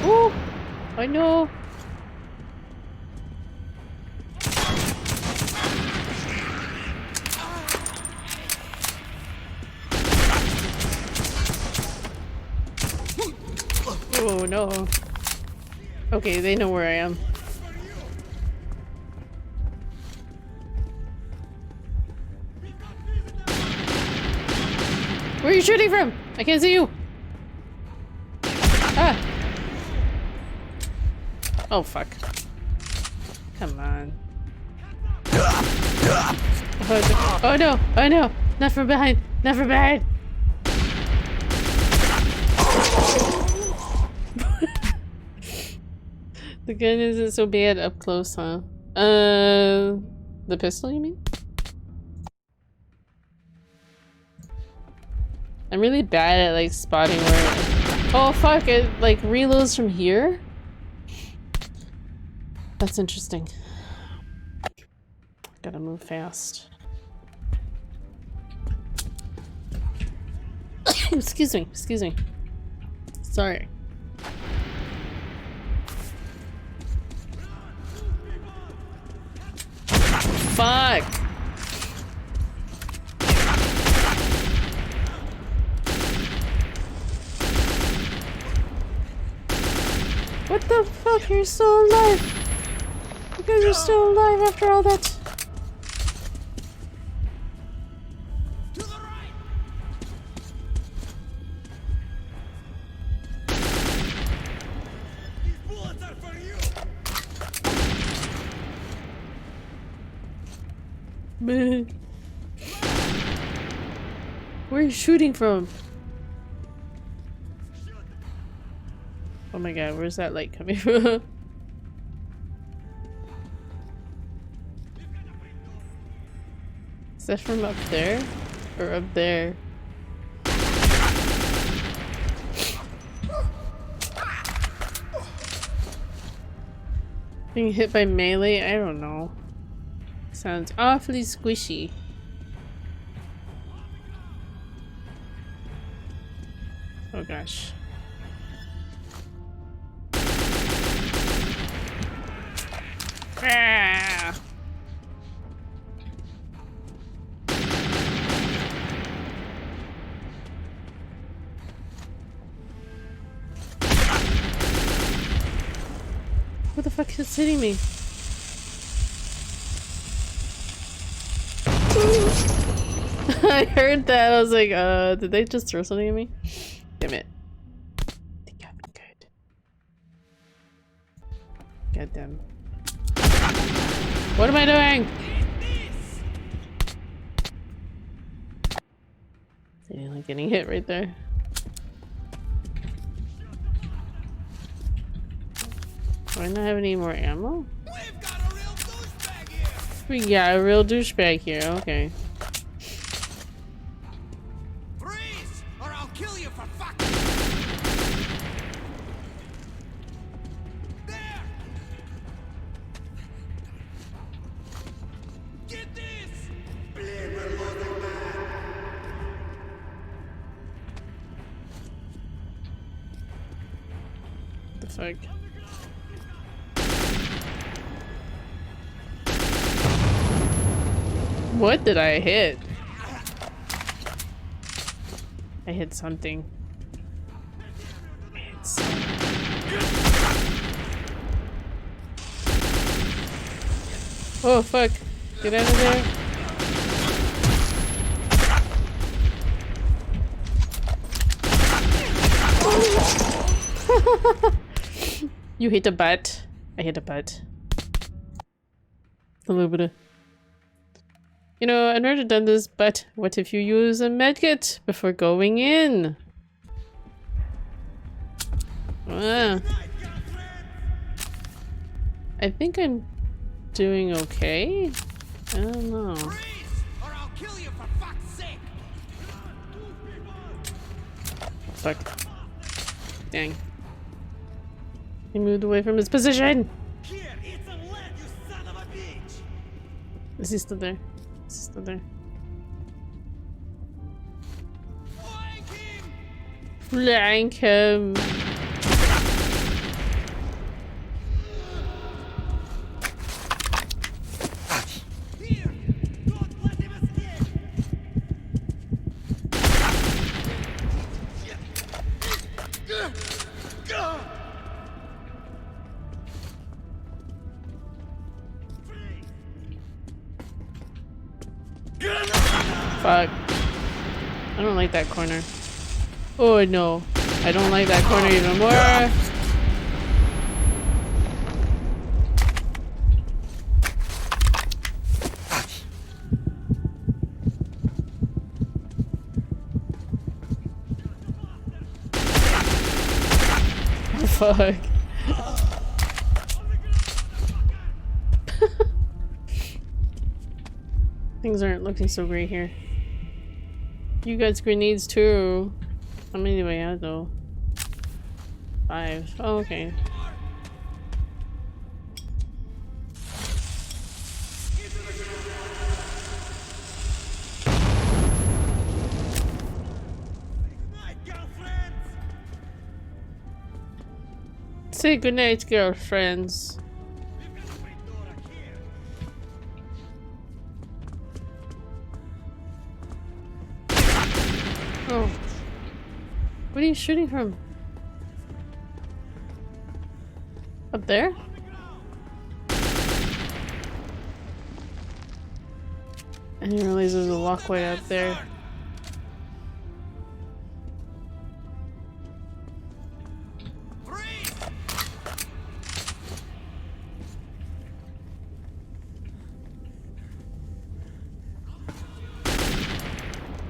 Oh, I know. Oh no. Okay, they know where I am. Where are you shooting from? I can't see you. Ah. Oh fuck. Come on. Oh no! Oh no! Not from behind! Not from behind! The gun isn't so bad up close, huh? The pistol, you mean? I'm really bad at like spotting where. Oh fuck! It like reloads from here. That's interesting. Gotta move fast. Excuse me. Excuse me. Sorry. Fuck! What the fuck? You're still alive! You guys are still alive after all that. Where are you shooting from? Oh my god, where's that light coming from? Is that from up there? Or up there? Being hit by melee? I don't know. Sounds awfully squishy. Oh gosh. Ah! Who the fuck is hitting me? I heard that. I was like, did they just throw something at me? Damn it. I think I've been good. God damn. What am I doing? Yeah, like getting hit right there. Do I not have any more ammo? We got a real douchebag here, okay. Freeze, or I'll kill you for fuck. There. Get this. What the fuck? What did I hit? I hit something. I hit something. Oh fuck. Get out of there. You hit a butt. I hit a butt. A little bit of... You know, I've never done this, but what if you use a medkit before going in? Ah. I think I'm doing okay. I don't know. Fuck. Dang. He moved away from his position! Is he still there? Still there. Flank him! Fuck. I don't like that corner. Oh no. I don't like that corner even more. Oh, fuck. Things aren't looking so great here. You got grenades too. How many do I have though? 5. Oh, okay. Say goodnight, girlfriends. Oh. What are you shooting from? Up there? I didn't realize there was a walkway up there.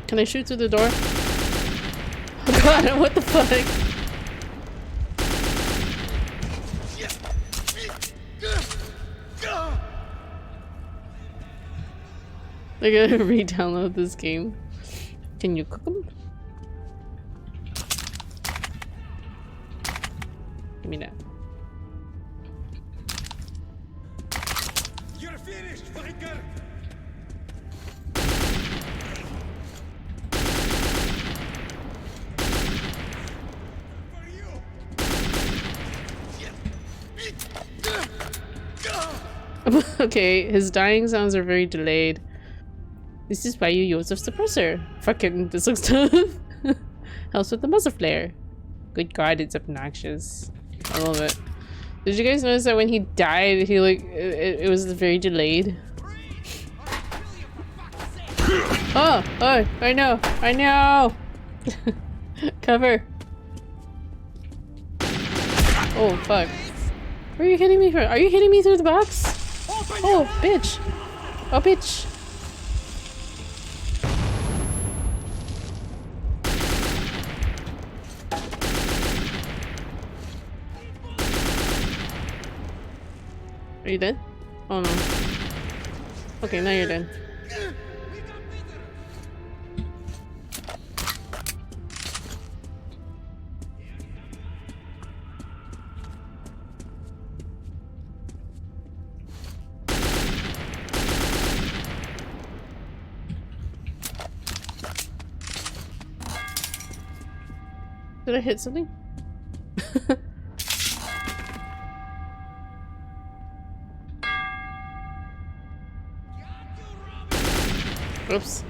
Can I shoot through the door? Oh god, what the fuck? I gotta re-download this game. Can you cook them? Give me that. You're finished, Viker! Okay, his dying sounds are very delayed. This is why you use a suppressor. Fucking, this looks tough. Helps with the muzzle flare. Good god, it's obnoxious. I love it. Did you guys notice that when he died, he like, it was very delayed? Oh, oh, I know, I know! Cover. Oh, fuck. Where are you hitting me from? Are you hitting me through the box? Oh, bitch. Oh, bitch. Are you dead? Oh no. Okay, now you're dead. Did I hit something? Oops.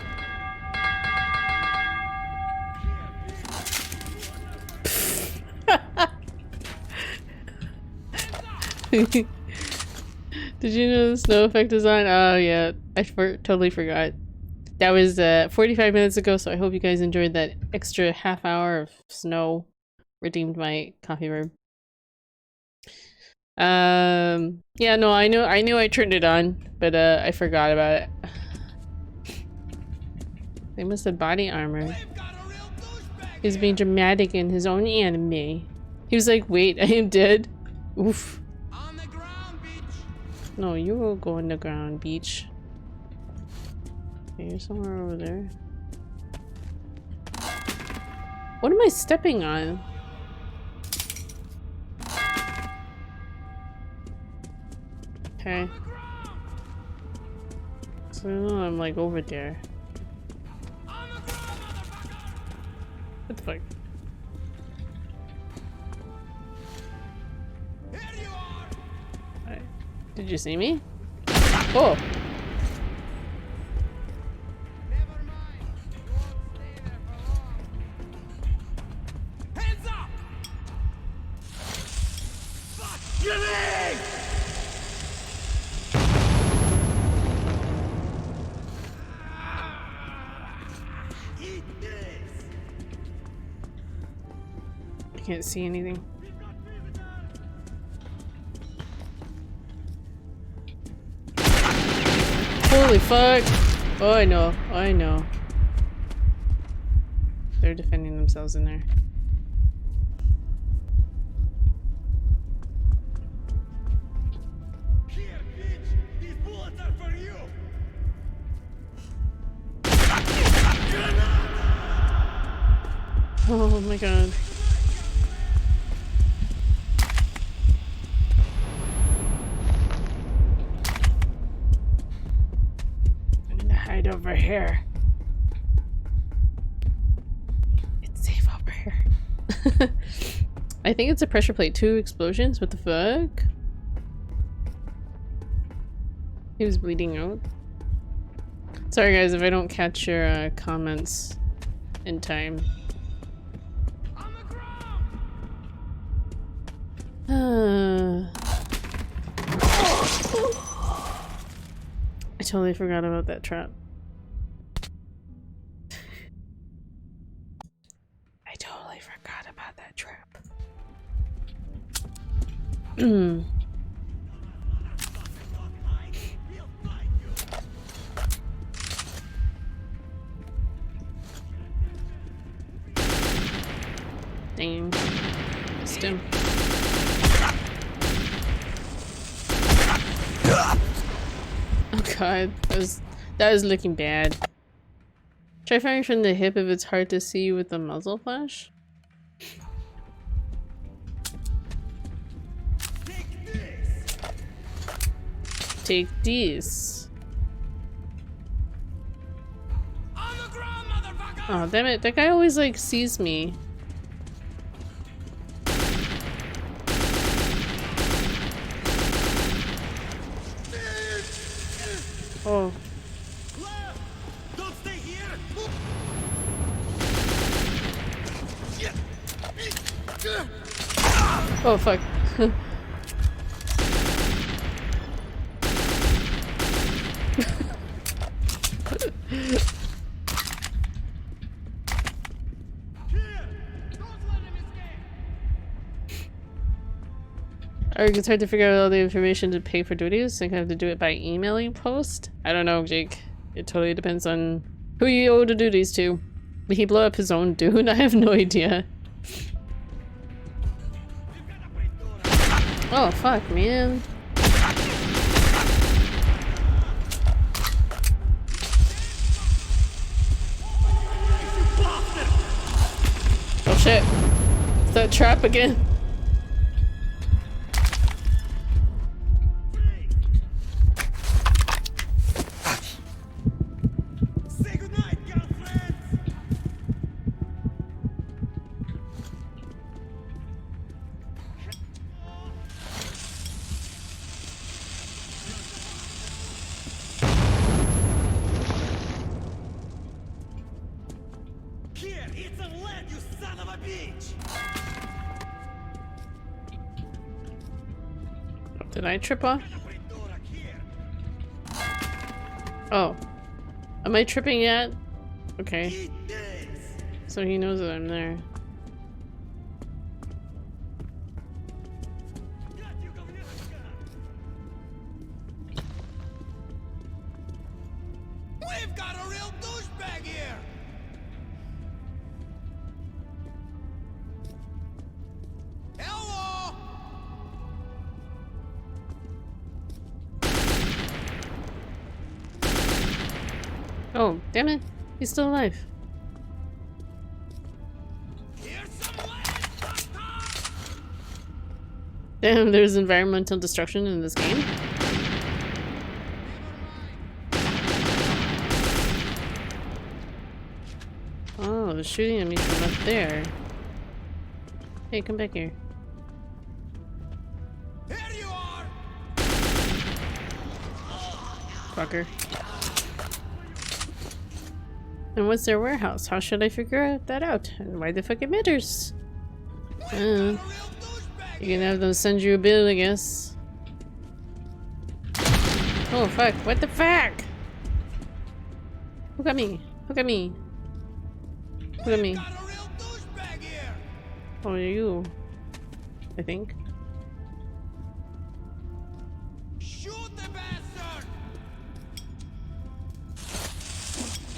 Did you know the snow effect is on? Oh yeah, I totally forgot. That was 45 minutes ago, so I hope you guys enjoyed that extra half hour of snow. Redeemed my coffee verb. Yeah, no, I knew I turned it on, but I forgot about it. They must have body armor. He's being dramatic in his own anime. He was like, wait, I am dead? Oof. No, you will go on the ground, beach. Okay, you're somewhere over there. What am I stepping on? Okay. So I'm like over there. What the fuck? Right. Did you see me? Oh! Hands up! Grenade! I can't see anything. Holy fuck! Oh, I know. I know. They're defending themselves in there. Here, bitch! These bullets are for you! Oh my god. I'm gonna hide over here. It's safe over here. I think it's a pressure plate. 2 explosions? What the fuck? He was bleeding out. Sorry guys if I don't catch your comments in time. I totally forgot about that trap. I totally forgot about that trap. Dang. Missed him. Oh god, that was looking bad. Try firing from the hip if it's hard to see with the muzzle flash. Take this. Oh damn it, that guy always like sees me. Oh. Don't stay here. Oh fuck. Or it's hard to figure out all the information to pay for duties. I think I have to do it by emailing post. I don't know, Jake. It totally depends on who you owe the duties to. Did he blow up his own dude? I have no idea. Oh fuck, man. Oh shit. Is that trap again? Did I trip off? Oh. Am I tripping yet? Okay. So he knows that I'm there. We've got a real douchebag here. Hello. Oh, damn it. He's still alive. Damn, there's environmental destruction in this game. Oh, they're shooting at me from up there. Hey, come back here. Here you are. Fucker. And what's their warehouse? How should I figure that out? And why the fuck it matters? You can have them send you a bill, I guess. Oh fuck, what the fuck? Look at me. Look at me. Look at me. Oh, you. I think.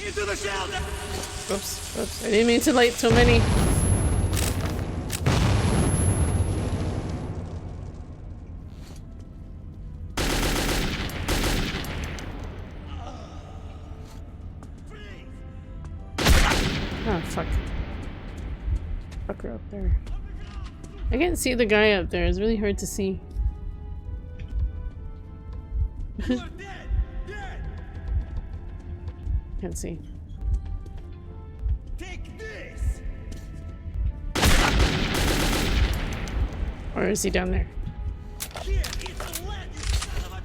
Into the shelter! Oops, oops. I didn't mean to light so many. Oh, fuck. Fucker up there. I can't see the guy up there. It's really hard to see. Can't see. Take this. Or is he down there? Here, eat the lead, you son of a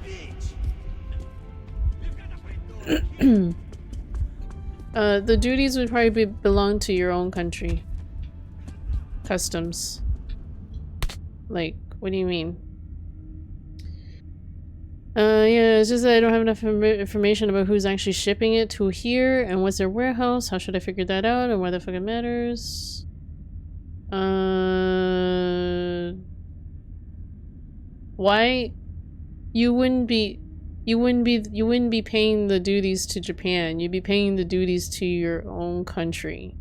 bitch. The duties would probably belong to your own country. Customs. Like, what do you mean? Yeah, it's just that I don't have enough information about who's actually shipping it to here and what's their warehouse. How should I figure that out and why the fuck it matters? Why you wouldn't be paying the duties to Japan. You'd be paying the duties to your own country.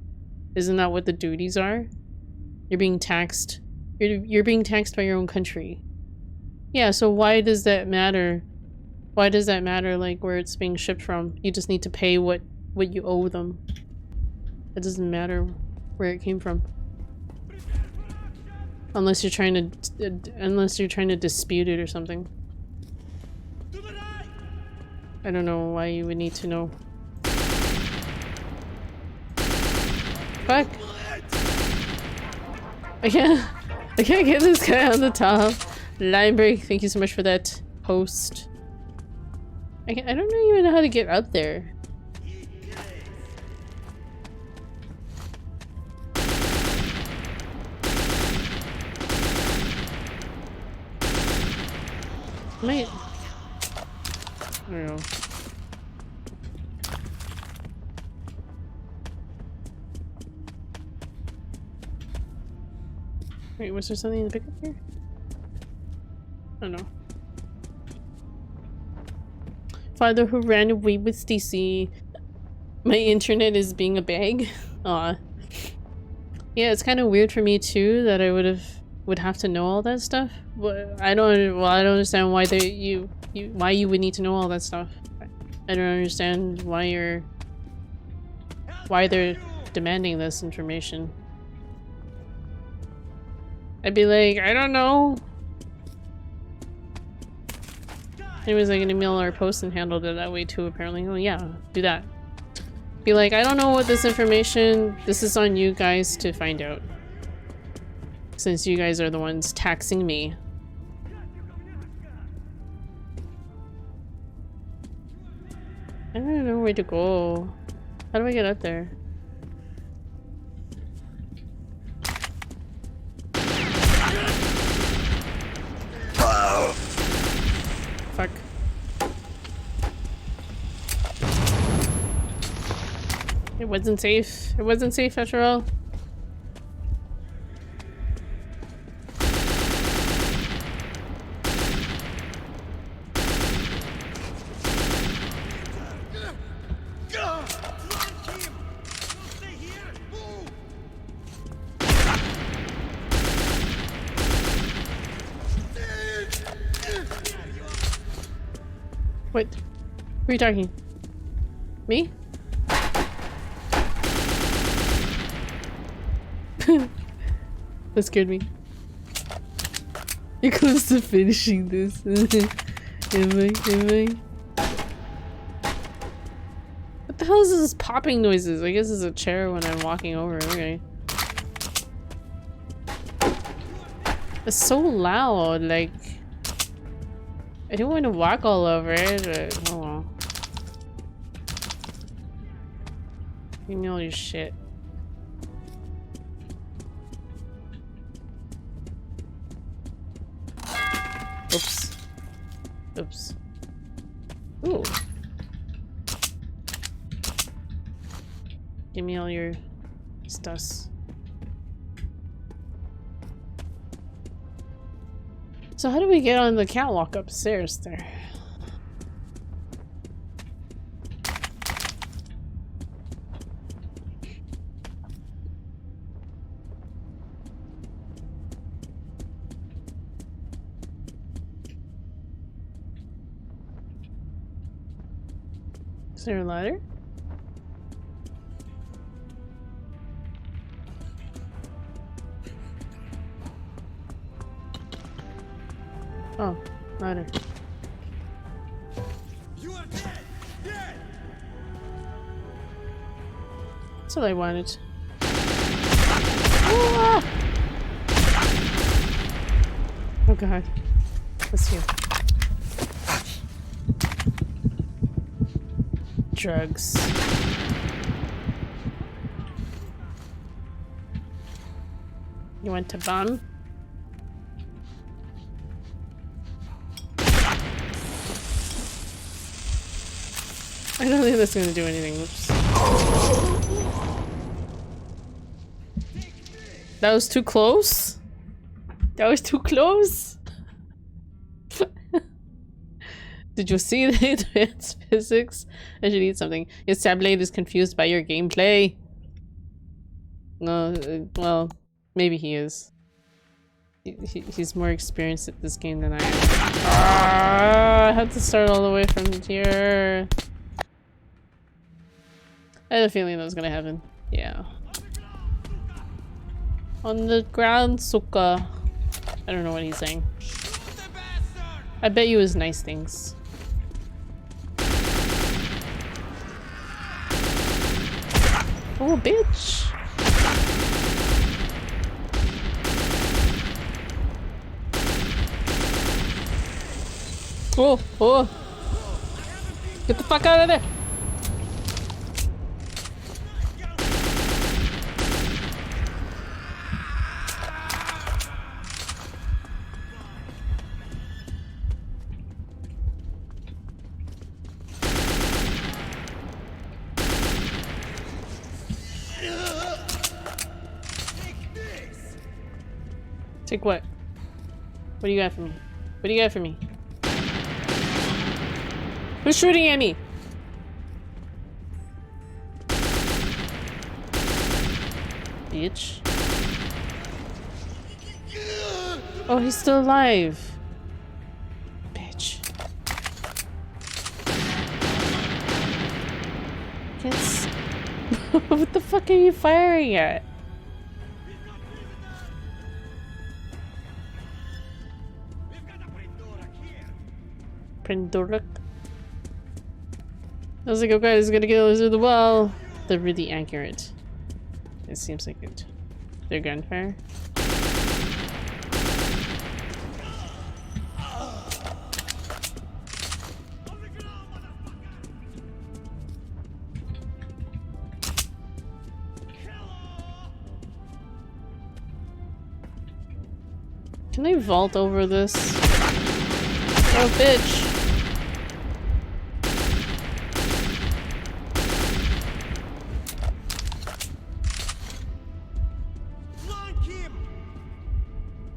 Isn't that what the duties are? You're being taxed. You're being taxed by your own country. Yeah, so why does that matter? Why does that matter, like, where it's being shipped from? You just need to pay what you owe them. It doesn't matter where it came from. Unless you're trying to dispute it or something. I don't know why you would need to know. Fuck! I can't get this guy on the top. Line break, thank you so much for that post. I don't even know how to get up there. I don't know. Wait, was there something to pick up here? I don't know. Father who ran away with Stacy. My internet is being a bag. Aw. Yeah, it's kind of weird for me too that I would have to know all that stuff. But I don't understand why why you would need to know all that stuff. I don't understand why they're demanding this information. I'd be like, I don't know. Anyways, like an email or post and handled it that way too, apparently. Oh yeah, do that. Be like, I don't know what this information, this is on you guys to find out. Since you guys are the ones taxing me. I don't know where to go. How do I get up there? Fuck. It wasn't safe. It wasn't safe after all. What? Who are you talking? Me? That scared me. You're close to finishing this. Am I? What the hell is this popping noises? I guess it's a chair when I'm walking over. Okay. It's so loud, like... I don't want to walk all over it, but oh well. Give me all your shit. Oops. Oops. Ooh. Give me all your stuff. So how do we get on the catwalk upstairs there? Is there a ladder? Oh, ladder. You are dead! Dead! That's what I wanted. Ah! Oh god. What's here? Drugs. You want to bomb? I don't think that's gonna do anything. Oops. That was too close? That was too close? Did you see the advanced physics? I should eat something. Your tablet is confused by your gameplay. No, well, maybe he is. He's more experienced at this game than I am. Ah, I have to start all the way from here. I had a feeling that was gonna happen. Yeah. On the ground, suka. I don't know what he's saying. I bet you his nice things. Oh, bitch! Oh, oh! Get the fuck out of there! Take what? What do you got for me? What do you got for me? Who's shooting at me? Bitch. Oh, he's still alive. Bitch. Yes. What the fuck are you firing at? Prendorek. I was like, okay, this is gonna get us through the wall. They're really accurate. It seems like it. They're gunfire. Can I vault over this? Oh, bitch.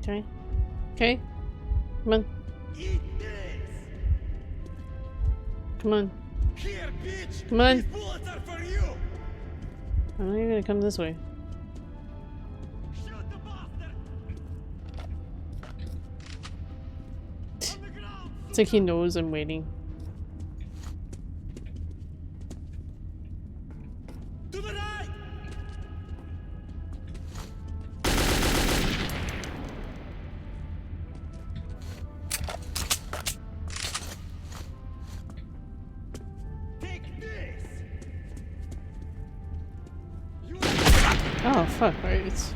Okay. Okay. Come on. Come on. Here, bitch. Come on. These bullets are for you. I know you're gonna come this way. It's like he knows I'm waiting. To the right. Take this. Oh fuck, right.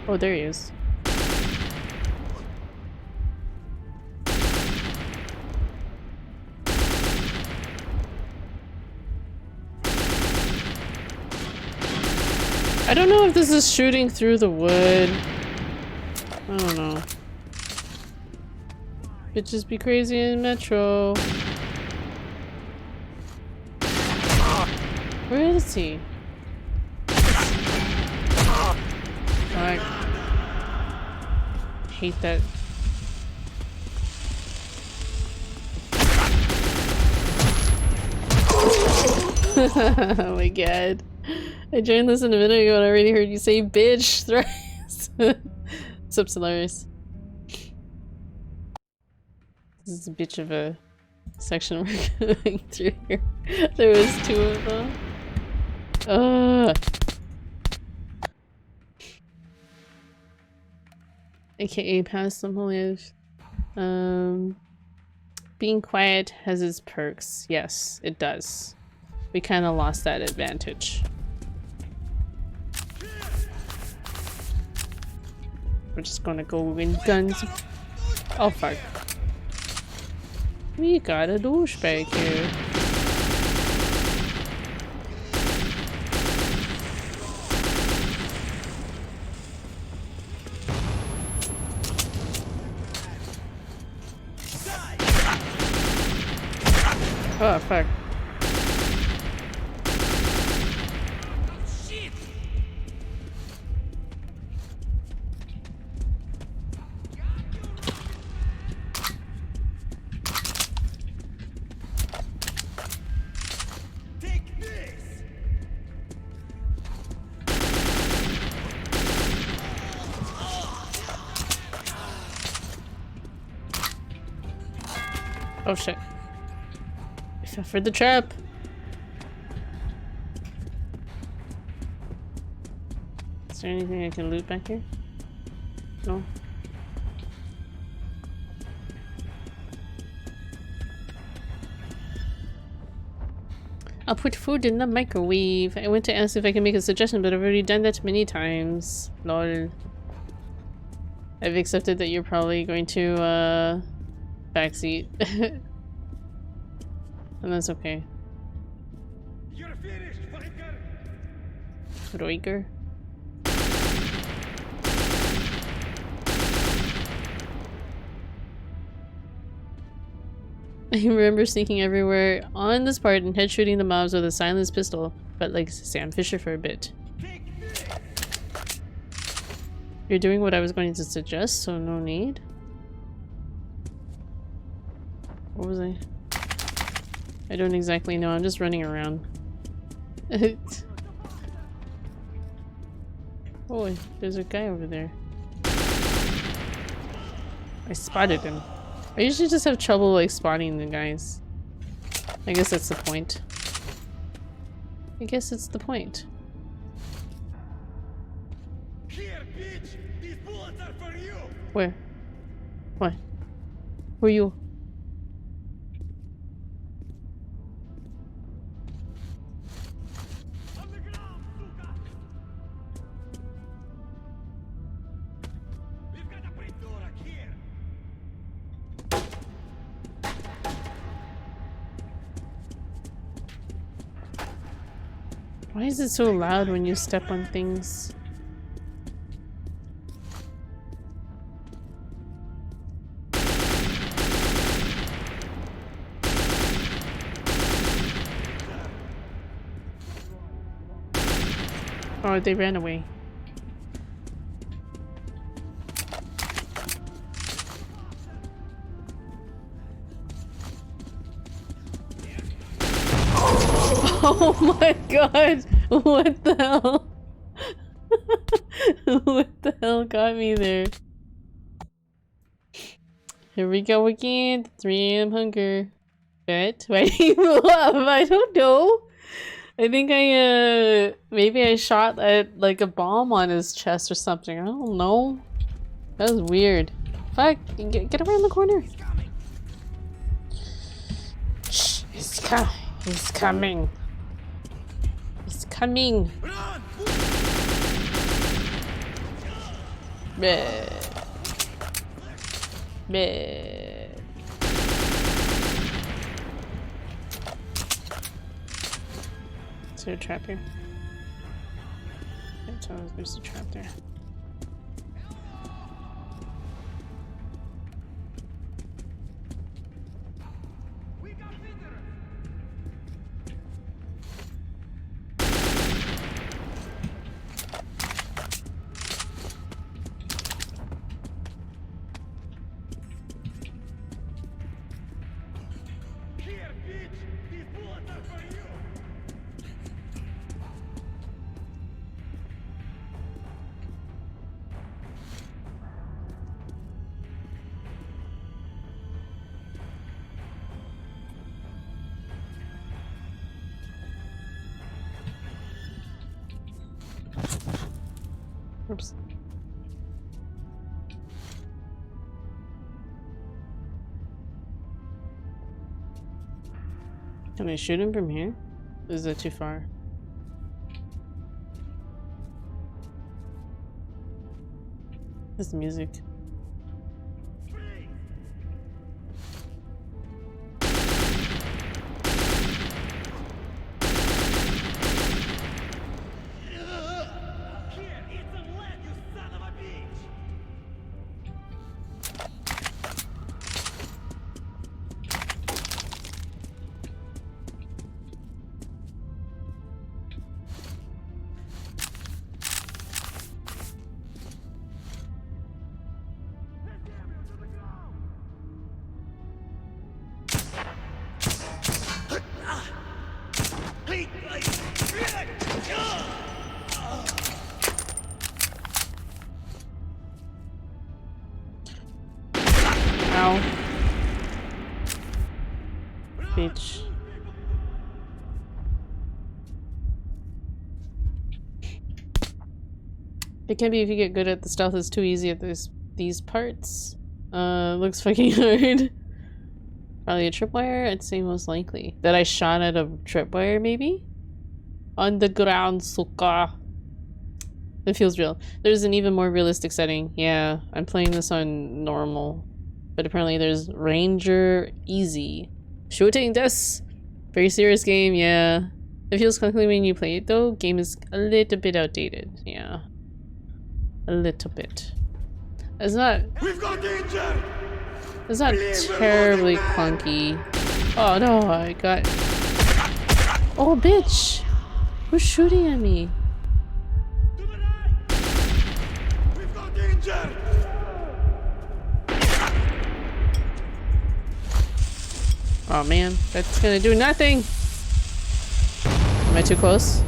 Oh, there he is. I don't know if this is shooting through the wood. I don't know. Bitches be crazy in Metro. Where is he? I hate that. Oh my god. I joined this in a minute ago and I already heard you say bitch thrice. Sup, hilarious. This is a bitch of a section we're going through here. There was two of them. aka past some foliage. Being quiet has its perks. Yes, it does. We kind of lost that advantage. We're just gonna go in guns. Oh fuck. We got a douchebag here. Oh fuck. Oh shit. I fell for the trap. Is there anything I can loot back here? No? I'll put food in the microwave. I went to ask if I can make a suggestion, but I've already done that many times. Lol. I've accepted that you're probably going to, backseat. And that's okay. You're finished, Viker! Roiger. I remember sneaking everywhere on this part and head-shooting the mobs with a silenced pistol, but like Sam Fisher for a bit. You're doing what I was going to suggest, so no need. What was I? I don't exactly know, I'm just running around. Oh, there's a guy over there. I spotted him. I usually just have trouble like spotting the guys. I guess that's the point. I guess it's the point. Here, bitch! These bullets are for you! Where? What? Who are you? Why is it so loud when you step on things? Oh, they ran away. Oh my god! What the hell? What the hell got me there? Here we go again. 3 AM hunger. Bet. Why do you move up? I don't know. I think maybe I shot at like a bomb on his chest or something. I don't know. That was weird. Fuck! Get around the corner. Shh! He's coming. He's coming. He's coming. Bleh. Bleh. Is there a trap here? There's a trap there. Oops. Can I shoot him from here? Is that too far? This music. Ow. Bitch. It can be if you get good at the stealth. It's too easy at these parts. Looks fucking hard. Probably a tripwire, I'd say most likely. That I shot at a tripwire, maybe? On the ground, suka. It feels real. There's an even more realistic setting. Yeah, I'm playing this on normal. But apparently there's Ranger Easy. Shooting this! Very serious game, yeah. It feels clunky when you play it though. Game is a little bit outdated, yeah. A little bit. It's not... We've got danger! It's not terribly clunky. Oh no, I got... Oh bitch! Who's shooting at me? We've got danger! Oh man, that's gonna do nothing! Am I too close?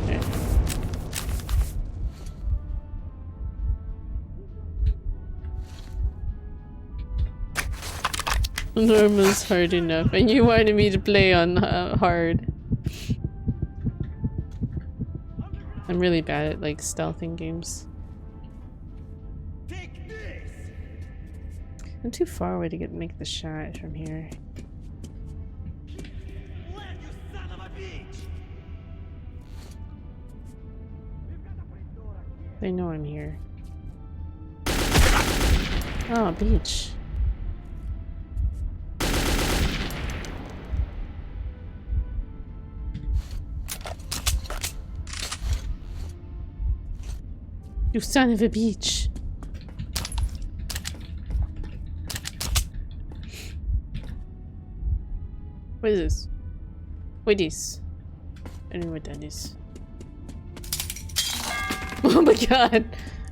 Okay. Normal's hard enough, and you wanted me to play on hard. I'm really bad at like stealthing games. I'm too far away to make the shot from here. They know I'm here. Oh, beach. You son of a bitch. What is this? What is? I don't know what that is. Oh my god!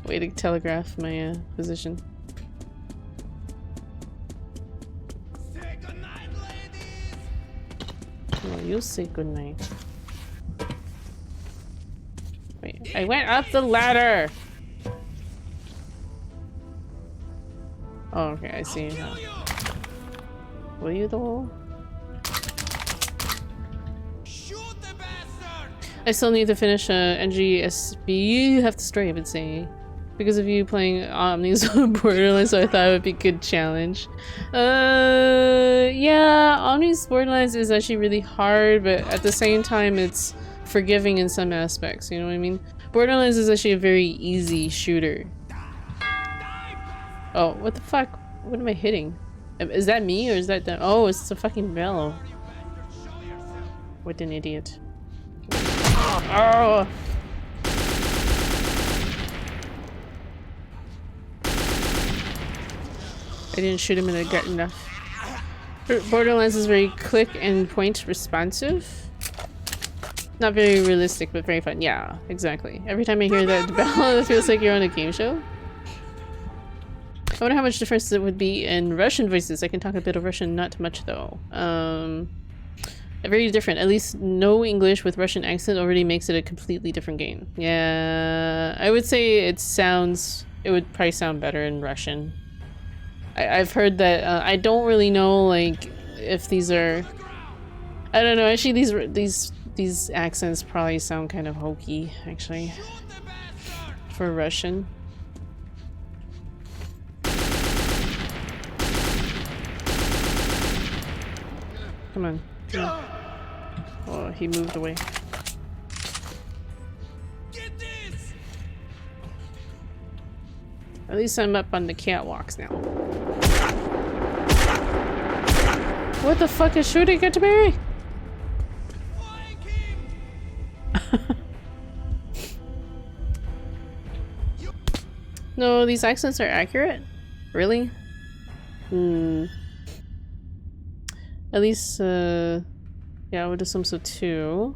Way to telegraph my position. Say goodnight, ladies! Well, you'll say goodnight. Wait, I went up the ladder! Oh, okay, I see now. Will you though? I still need to finish NGSB. You have to story, I would say. Because of you playing Omni's Borderlands, so I thought it would be a good challenge. Yeah, Omni's Borderlands is actually really hard, but at the same time it's forgiving in some aspects, you know what I mean? Borderlands is actually a very easy shooter. Oh, what the fuck? What am I hitting? Is that me or is that them? Oh, it's a fucking bell. What an idiot. Oh! I didn't shoot him in the gut enough. Borderlands is very quick and point responsive. Not very realistic, but very fun. Yeah, exactly. Every time I hear that bell, it feels like you're on a game show. I wonder how much difference it would be in Russian voices. I can talk a bit of Russian, not much though. Very different. At least no English with Russian accent already makes it a completely different game. Yeah, I would say it would probably sound better in Russian. I've heard that. I don't really know like if these are. I don't know. Actually, these accents probably sound kind of hokey. Actually, for Russian. Come on. Come on. Oh, he moved away. At least I'm up on the catwalks now. What the fuck is shooting at me? No, these accents are accurate? Really? At least, yeah, I would assume so too.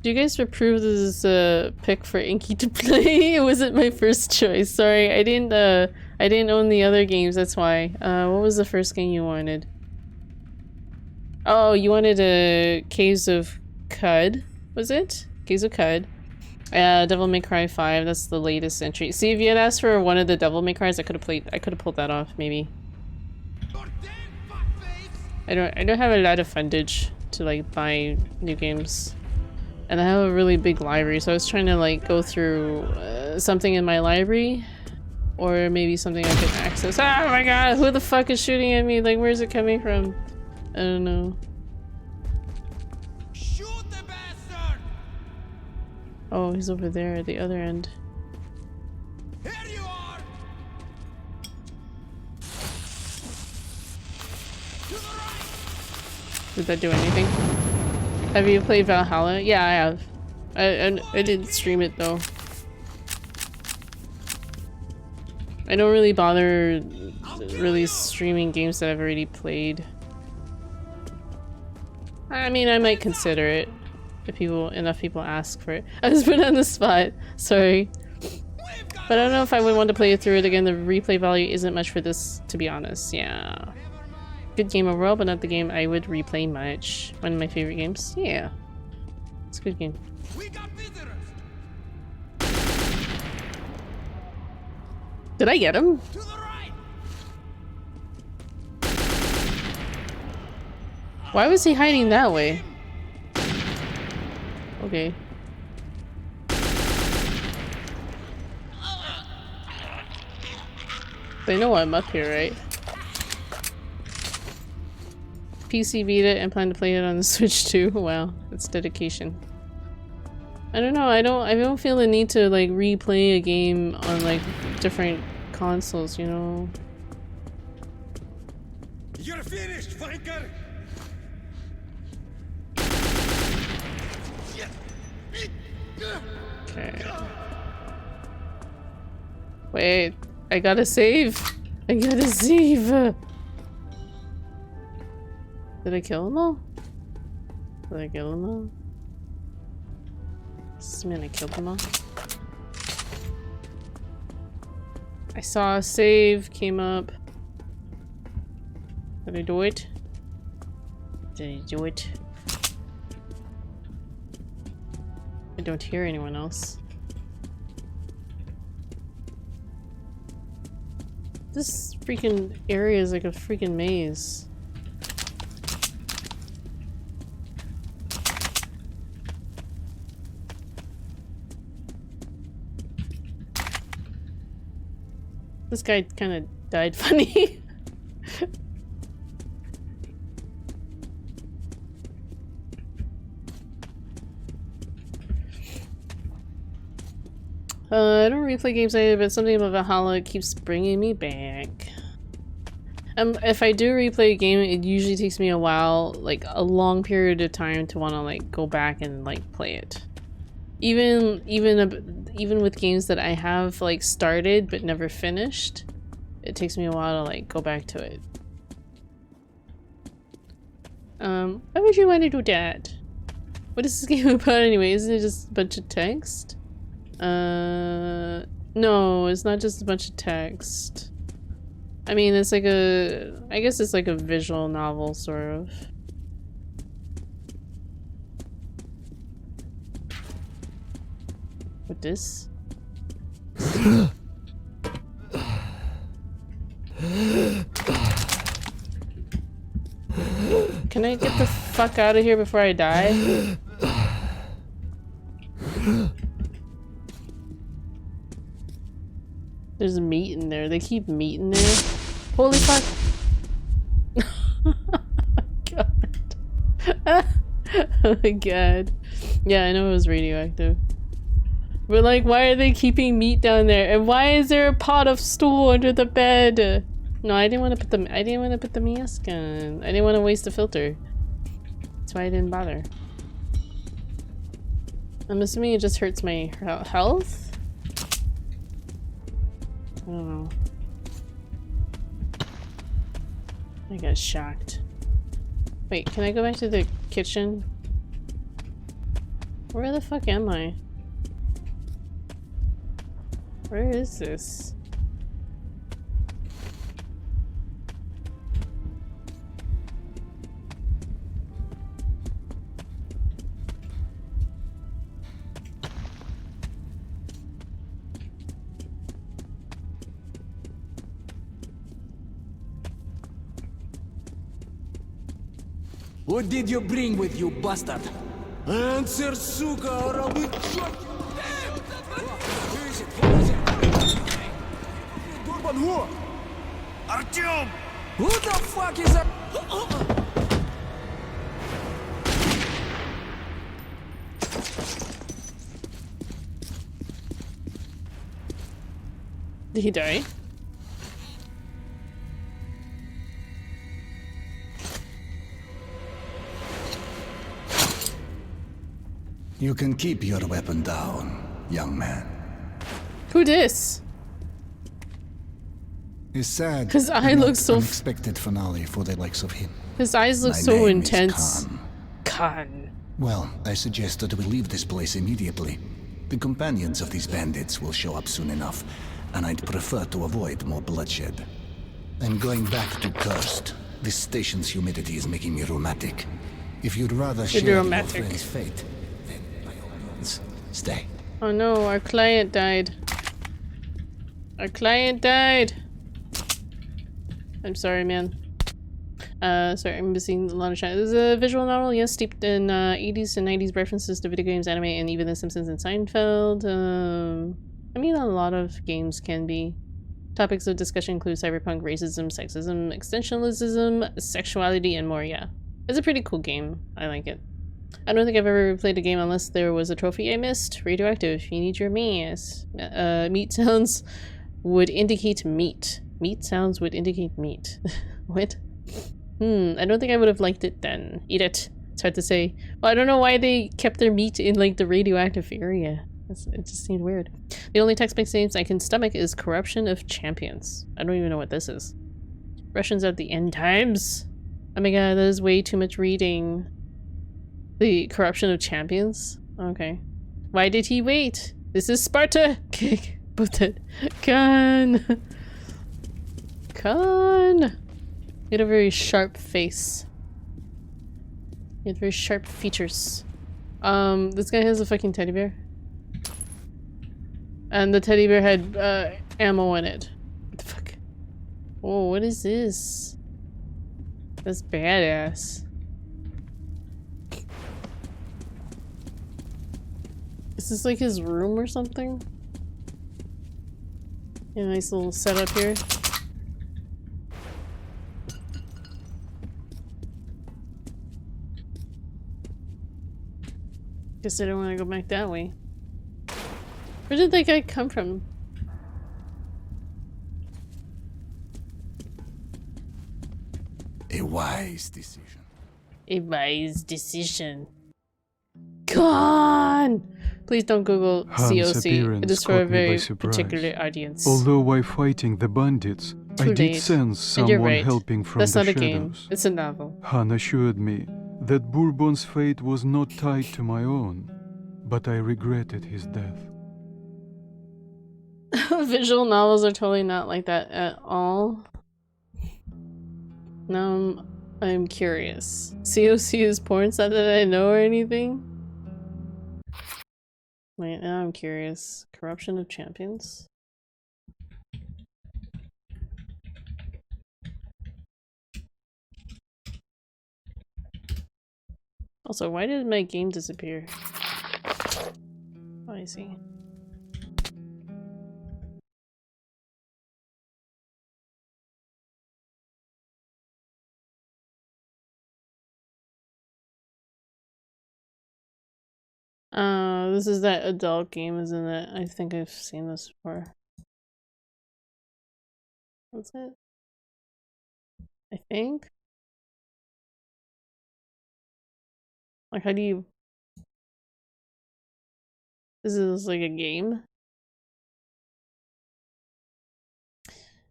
Do you guys approve this is a pick for Inky to play? It wasn't my first choice. Sorry, I didn't own the other games, that's why. What was the first game you wanted? Oh, you wanted a Caves of Cud, was it? Caves of Cud. Devil May Cry 5, that's the latest entry. See, if you had asked for one of the Devil May Cries, I could have pulled that off, maybe. I don't have a lot of fundage to like buy new games. And I have a really big library, so I was trying to like go through something in my library, or maybe something I can access. Oh my god, who the fuck is shooting at me? Like, where's it coming from? I don't know. Shoot the bastard! Oh, he's over there at the other end. Here you are! Did that do anything? Have you played Valhalla? Yeah, I have. I didn't stream it though. I don't really bother really streaming games that I've already played. I mean, I might consider it if enough people ask for it. I was put on the spot. Sorry. But I don't know if I would want to play through it again. The replay value isn't much for this, to be honest. Yeah. Good game overall, but not the game I would replay much. One of my favorite games. Yeah. It's a good game. Did I get him? Why was he hiding that way? Okay. They know I'm up here, right? PC Vita and plan to play it on the Switch too. Wow, that's dedication. I don't know, I don't feel the need to like replay a game on like different consoles, you know? You're finished, flanker! Okay. Wait, I gotta save! I gotta save! Did I kill them all? Did I kill them all? Does this mean I killed them all? I saw a save came up. Did I do it? Did I do it? I don't hear anyone else. This freaking area is like a freaking maze. This guy kind of died funny. I don't replay games either, but something about Valhalla keeps bringing me back. If I do replay a game, it usually takes me a while, like a long period of time to want to like go back and like play it. Even with games that I have like started but never finished, it takes me a while to like go back to it. Why would you want to do that? What is this game about anyway? Isn't it just a bunch of text? No, it's not just a bunch of text. I mean, it's like I guess it's like a visual novel, sort of. What this? Can I get the fuck out of here before I die? There's meat in there. They keep meat in there. Holy fuck. God. Oh my god. Yeah, I know it was radioactive. But like, why are they keeping meat down there? And why is there a pot of stool under the bed? No, I didn't want to put the mask on. I didn't want to waste the filter. That's why I didn't bother. I'm assuming it just hurts my health? I don't know. I got shocked. Wait, can I go back to the kitchen? Where the fuck am I? Where is this? What did you bring with you, bastard? Answer, suka, or I'll be shot! Where is it? Where is it? Durban, who? Artyom! Who the fuck is that? Did he die? You can keep your weapon down, young man. Who dis? It's sad. His eye looks so unexpected finale for the likes of him. His eyes look My so name is intense. Khan. Khan. Well, I suggest that we leave this place immediately. The companions of these bandits will show up soon enough, and I'd prefer to avoid more bloodshed. I'm going back to Cursed. This station's humidity is making me rheumatic. If you'd rather share your friend's fate, then by all means, stay. Oh no, our client died. Our client died! I'm sorry, man. Sorry, I'm missing a lot of shit. This is a visual novel, yes, steeped in 80s and 90s references to video games, anime, and even The Simpsons and Seinfeld. I mean, a lot of games can be. Topics of discussion include cyberpunk, racism, sexism, extensionalism, sexuality, and more, yeah. It's a pretty cool game. I like it. I don't think I've ever played a game unless there was a trophy I missed. Radioactive, you need your meat. Meat sounds would indicate meat. Meat sounds would indicate meat. What? I don't think I would have liked it then. Eat it. It's hard to say. Well, I don't know why they kept their meat in, like, the radioactive area. It just seemed weird. The only text-based names I can stomach is Corruption of Champions. I don't even know what this is. Russians at the end times? Oh my god, that is way too much reading. The Corruption of Champions? Okay. Why did he wait? This is Sparta! Kick. Put it. Khan! Khan! He had a very sharp face. He had very sharp features. This guy has a fucking teddy bear. And the teddy bear had, ammo in it. What the fuck? Oh, what is this? That's badass. Is this like his room or something? Yeah, nice little setup here. Guess I don't want to go back that way. Where did that guy come from? A wise decision. A wise decision. Gone! Please don't Google COC. It is for a very particular audience. Although while fighting the bandits, I did sense someone helping from the shadows. That's not a game. It's a novel. Han assured me that Bourbon's fate was not tied to my own, but I regretted his death. Visual novels are totally not like that at all. Now I'm curious. COC is porn stuff that I know or anything? Wait, now I'm curious. Corruption of Champions? Also, why did my game disappear? Oh, I see. This is that adult game, isn't it? I think I've seen this before. What's it? I think? Like, how do you... This is like a game?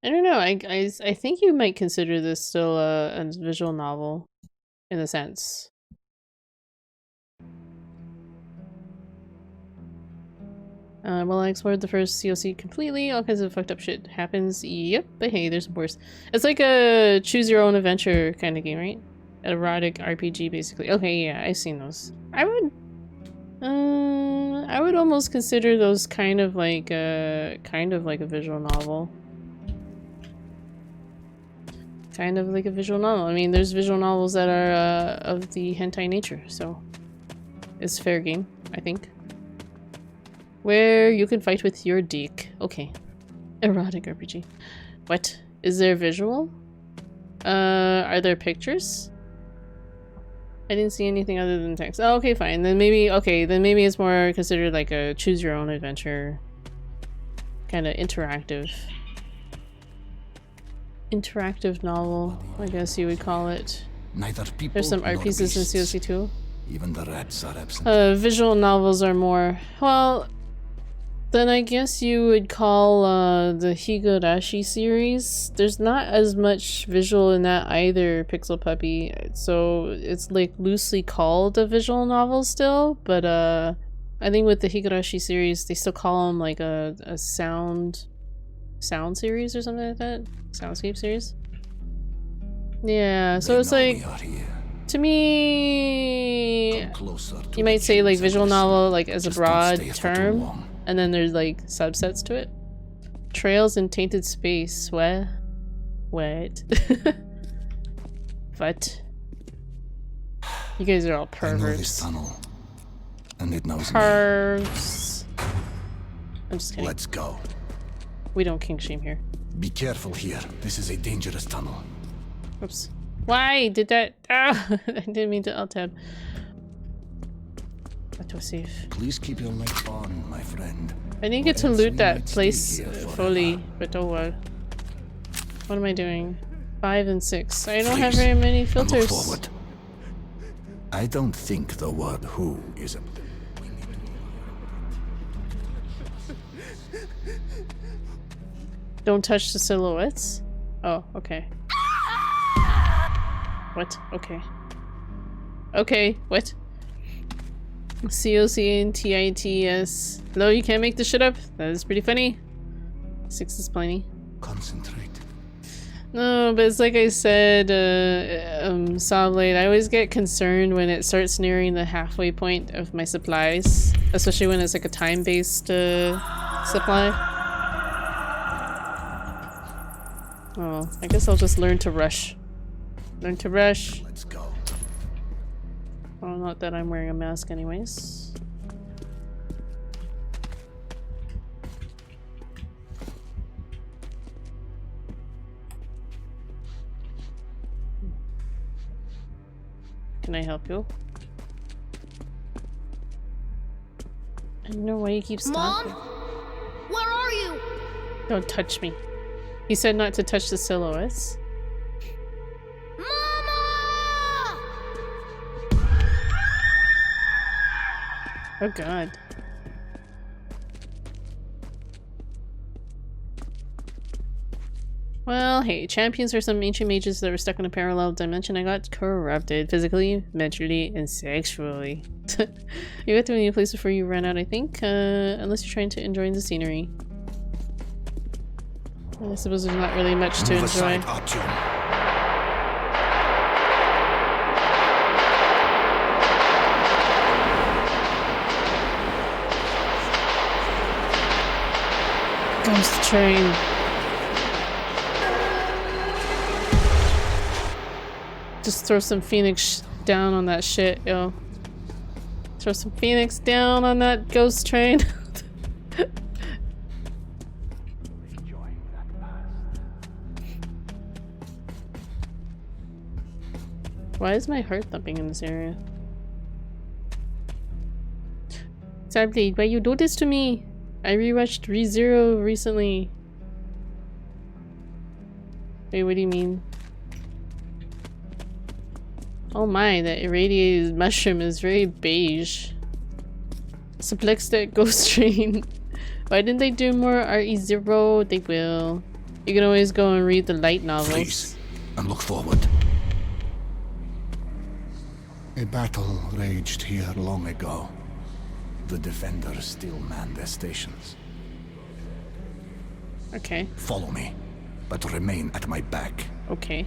I don't know, I think you might consider this still a visual novel, in a sense. Well, I explored the first COC completely, all kinds of fucked up shit happens, yep, but hey, there's worse. It's like a choose-your-own-adventure kind of game, right? Erotic RPG, basically. Okay, yeah, I've seen those. I would almost consider those kind of like a visual novel. Kind of like a visual novel. I mean, there's visual novels that are of the hentai nature, so it's fair game, I think. Where you can fight with your dick. Okay. Erotic RPG. What? Is there visual? Are there pictures? I didn't see anything other than text. Oh, okay, fine. Then maybe, okay, then maybe it's more considered like a choose your own adventure. Kind of interactive. Interactive novel, I guess you would call it. Neither people There's some art nor pieces in beasts. COC 2. Even the rats are absent. Visual novels are more, well, then I guess you would call the Higurashi series. There's not as much visual in that either, Pixel Puppy. So it's like loosely called a visual novel still, but I think with the Higurashi series, they still call them like a sound series or something like that. Soundscape series. Yeah, so it's like, to me, you might say like visual novel like as a broad term, and then there's like subsets to it. Trails in Tainted Space. What? What? What? You guys are all perverts. I know this tunnel, and it knows Pervs. I'm just kidding. Let's go. We don't kink shame here. Be careful here. This is a dangerous tunnel. Oops. Why did that? Ah, I didn't mean to alt tab. That was safe. Please keep your light on, my friend. I didn't get to loot that place fully, but oh well. What am I doing? 5 and 6. I don't have very many filters. Look forward. I don't think the word "who" is a. Don't touch the silhouettes? Oh, okay. What? Okay. Okay, what? COC and TITS. No, you can't make this shit up. That is pretty funny. 6 is plenty. Concentrate. No, but it's like I said, Sawblade, I always get concerned when it starts nearing the halfway point of my supplies. Especially when it's like a time-based supply. Oh, I guess I'll just learn to rush. Learn to rush. Let's go. Well, not that I'm wearing a mask anyways. Can I help you? I don't know why you keep stopping. Mom? Where are you? Don't touch me. He said not to touch the silhouettes. Mama! Oh god. Well, hey, champions are some ancient mages that were stuck in a parallel dimension and got corrupted physically, mentally, and sexually. You have to a new place before you run out, I think, unless you're trying to enjoy the scenery. I suppose there's not really much to enjoy. Ghost train. Just throw some Phoenix down on that shit, yo. Throw some Phoenix down on that ghost train. Why is my heart thumping in this area? Sadly, why you do this to me? I rewatched ReZero recently. Wait, what do you mean? Oh my, that irradiated mushroom is very beige. Simplistic Ghost Train. Why didn't they do more RE0? They will. You can always go and read the light novels. Freeze and look forward. A battle raged here long ago. The defenders still man their stations. Okay. Follow me, but remain at my back. Okay.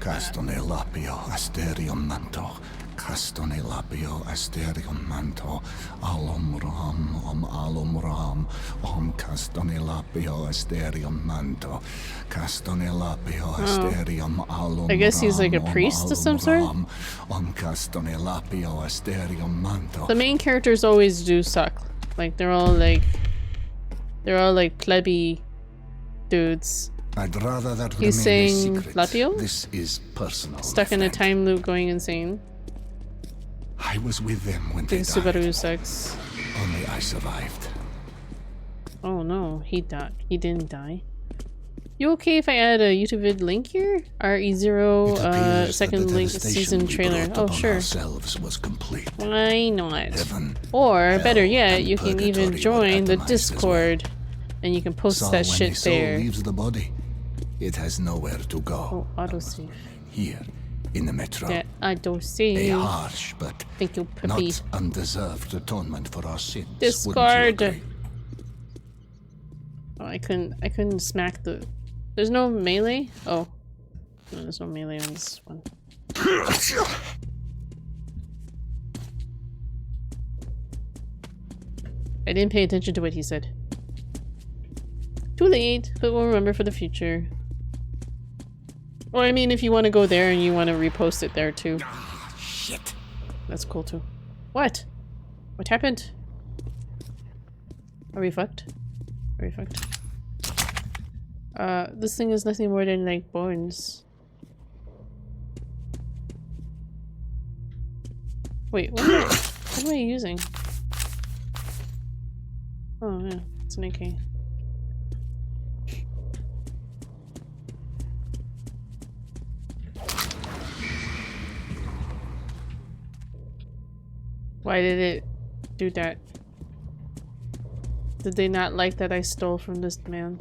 Castone lapio asterion manto. Castone lapio asterion manto. Alum ram. Castone lapio asterion manto. Castone lapio asterion alum. I guess he's like a priest of some sort? Castone lapio asterion manto. The main characters always do suck. Like they're all like plebby dudes. I'd rather that he's remain saying a secret. Lapio? This is personal. Stuck in a time loop going insane. I was with them when they died. Subaru sucks. Only I survived. Oh no, he died. He didn't die. You okay if I add a YouTube vid link here? RE0 second link season trailer. Oh sure. Was complete. Why not? Heaven, or better yet, you can purgatory even were join the atomized as Discord, and you can post So that when shit the soul there. leaves the body, it has nowhere to go. Oh, autosave. Here, in the metro. Yeah, autosave. A harsh but Thank you, puppy. not undeserved atonement for our sins. Discard. Wouldn't you agree? Oh, I couldn't smack the. There's no melee. Oh, no, there's no melee on this one. I didn't pay attention to what he said. Too late, but we'll remember for the future. Or I mean, if you want to go there and you want to repost it there too. Shit. That's cool too. What? What happened? Are we fucked? Are we fucked? This thing is nothing more than like bones. Wait, what am I using? Oh yeah, it's an AK. Why did it do that? Did they not like that I stole from this man?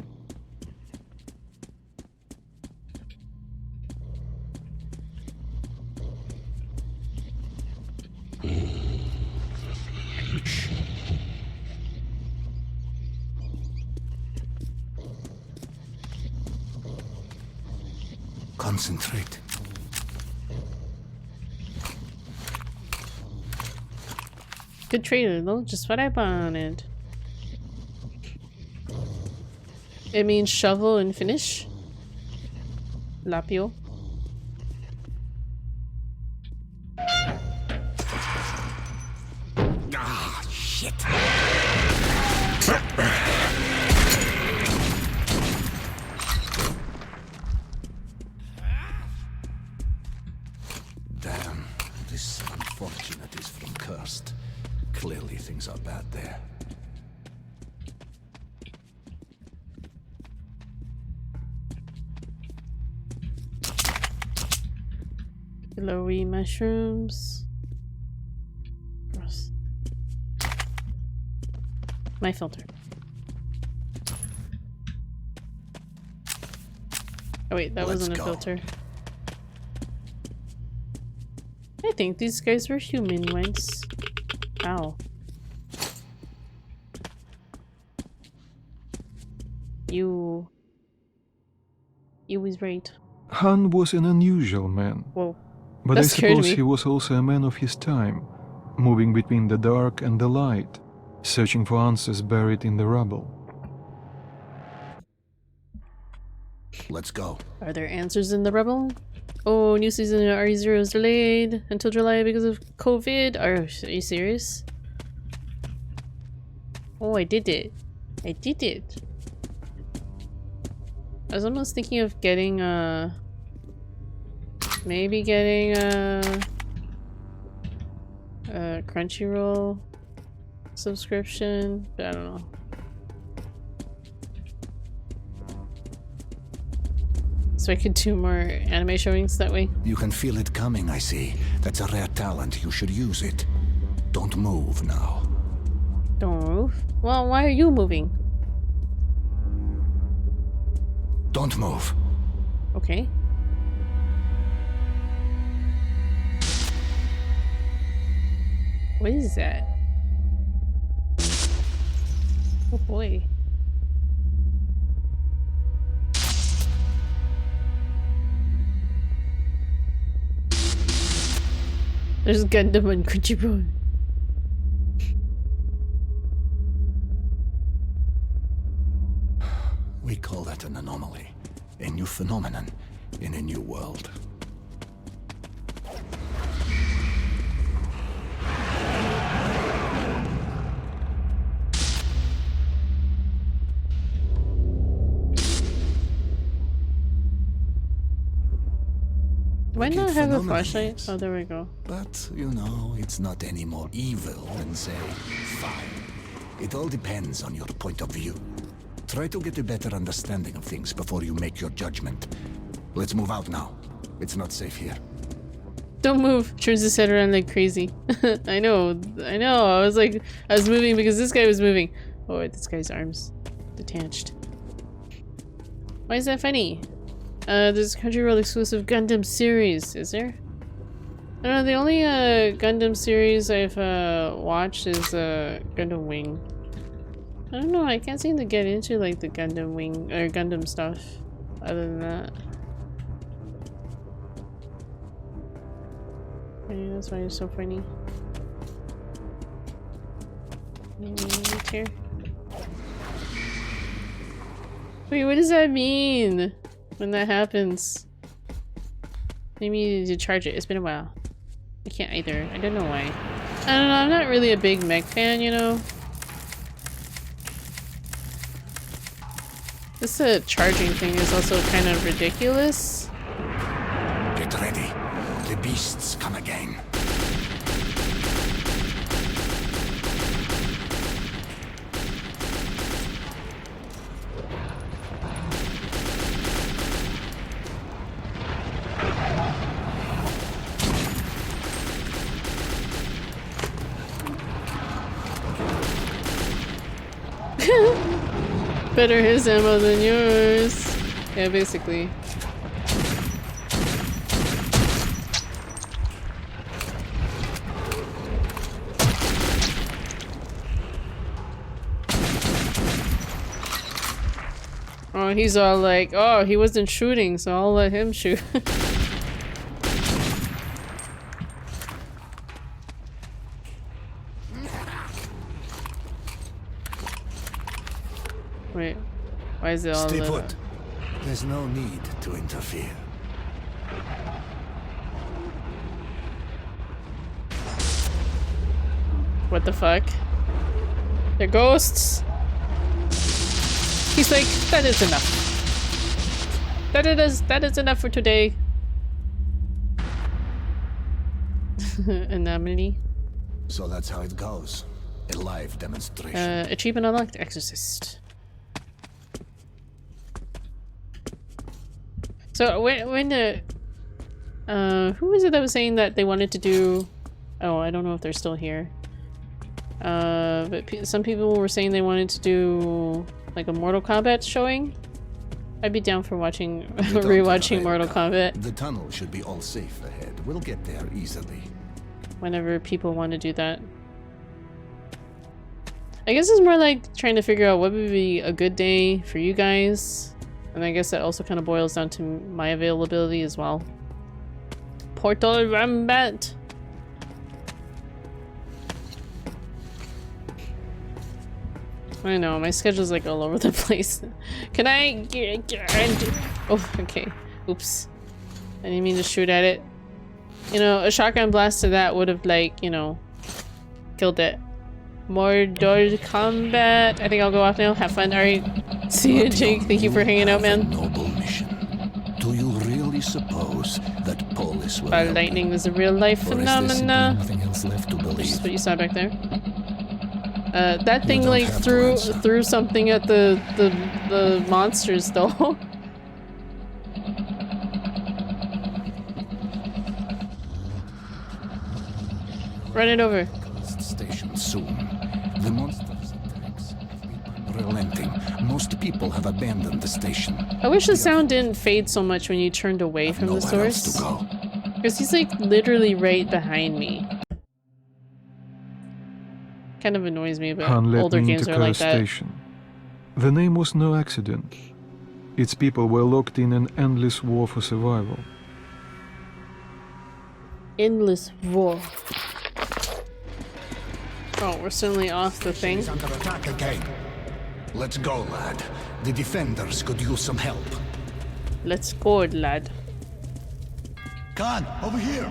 Concentrate. Good trailer though, just what I wanted. It means shovel and finish. Lapio. Ah, shit. Damn, this unfortunate is from Cursed. Clearly things are bad there. Glowy mushrooms. Gross. My filter. Oh wait, that Let's wasn't a go. filter. I think these guys were human once. Ow. You was right. Han was an unusual man. Whoa. But That I scared suppose me. he was also a man of his time, moving between the dark and the light, searching for answers buried in the rubble. Let's go. Are there answers in the Rebel? Oh, new season of RE0 is delayed until July because of COVID. Are you serious? Oh, I did it. I did it. I was almost thinking of getting maybe getting Crunchyroll subscription, but I don't know. So I could do more anime showings that way. You can feel it coming, I see. That's a rare talent. You should use it. Don't move now. Don't move? Well, why are you moving? Don't move. Okay. What is that? Oh boy. There's Gundam on Crunchyroll. We call that an anomaly. A new phenomenon in a new world. Why not have a flashlight? Oh, there we go. But, you know, it's not any more evil than, say, fire. It all depends on your point of view. Try to get a better understanding of things before you make your judgment. Let's move out now. It's not safe here. Don't move. Turns his head around like crazy. I know. I was moving because this guy was moving. Oh, this guy's arms detached. Why is that funny? There's a Crunchyroll exclusive Gundam series, is there? I don't know, the only Gundam series I've watched is Gundam Wing. I don't know, I can't seem to get into like the Gundam Wing or Gundam stuff other than that. Okay, that's why it's so funny. Right here. Wait, what does that mean? When that happens, maybe you need to charge it. It's been a while. I can't either. I don't know why. I don't know. I'm not really a big mech fan, you know. This charging thing is also kind of ridiculous. Get ready. The beasts come again. Better his ammo than yours. Yeah, basically. Oh, he's all like, oh, he wasn't shooting, so I'll let him shoot. Wait, why is it all Stay put. There's no need to interfere. What the fuck? They're ghosts. He's like, that is enough. That is enough for today. Anomaly. So that's how it goes. A live demonstration. Achievement unlocked, Exorcist. So when the who was it that was saying that they wanted to do? Oh, I don't know if they're still here. But some people were saying they wanted to do like a Mortal Kombat showing. I'd be down for watching rewatching Mortal Kombat. The tunnel should be all safe ahead. We'll get there easily. Whenever people want to do that. I guess it's more like trying to figure out what would be a good day for you guys. And I guess that also kind of boils down to my availability as well. Portal Rambat! I know, my schedule's like all over the place. Can I get... Oh, okay. Oops. I didn't mean to shoot at it. You know, a shotgun blast to that would have, like, you know, killed it. Mortal Kombat. I think I'll go off now. Have fun. Alright. See you, Jake. Thank you for hanging out, man. Noble mission. Do you really suppose that Paul this will But help. lightning is a real life Or is there simply phenomena. nothing else left to believe? This is what you saw back there. That You thing don't like have to threw answer. something at the monsters though. Run it over. Station soon. The monsters' attacks have been unrelenting. Most people have abandoned the station. I wish the sound didn't fade so much when you turned away from the nowhere else source. to go. Because he's like literally right behind me. Kind of annoys me, but Han led older me games into are like Curse that. Station. The name was no accident. Its people were locked in an endless war for survival. Endless war. Oh, we're suddenly off the thing. It's under attack again. Let's go, lad. The defenders could use some help. Let's go, lad. Khan, over here.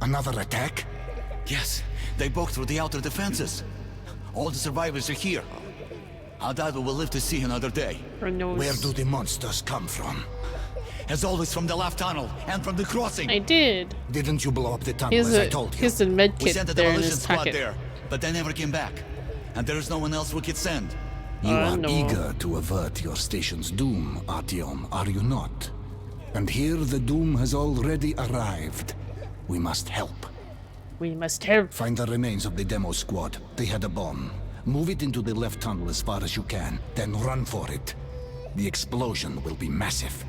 Another attack? Yes, they broke through the outer defenses. All the survivors are here. I doubt we will live to see another day. Where do the monsters come from? As always, from the left tunnel and from the crossing. I did. Didn't you blow up the tunnel Here's as I told you? Here's the med We kit sent a there in demolition his squad pocket. there, but they never came back. And there is no one else we could send. You are no. eager to avert your station's doom, Artyom, are you not? And here the doom has already arrived. We must help. We must help. Find the remains of the demo squad. They had a bomb. Move it into the left tunnel as far as you can, then run for it. The explosion will be massive.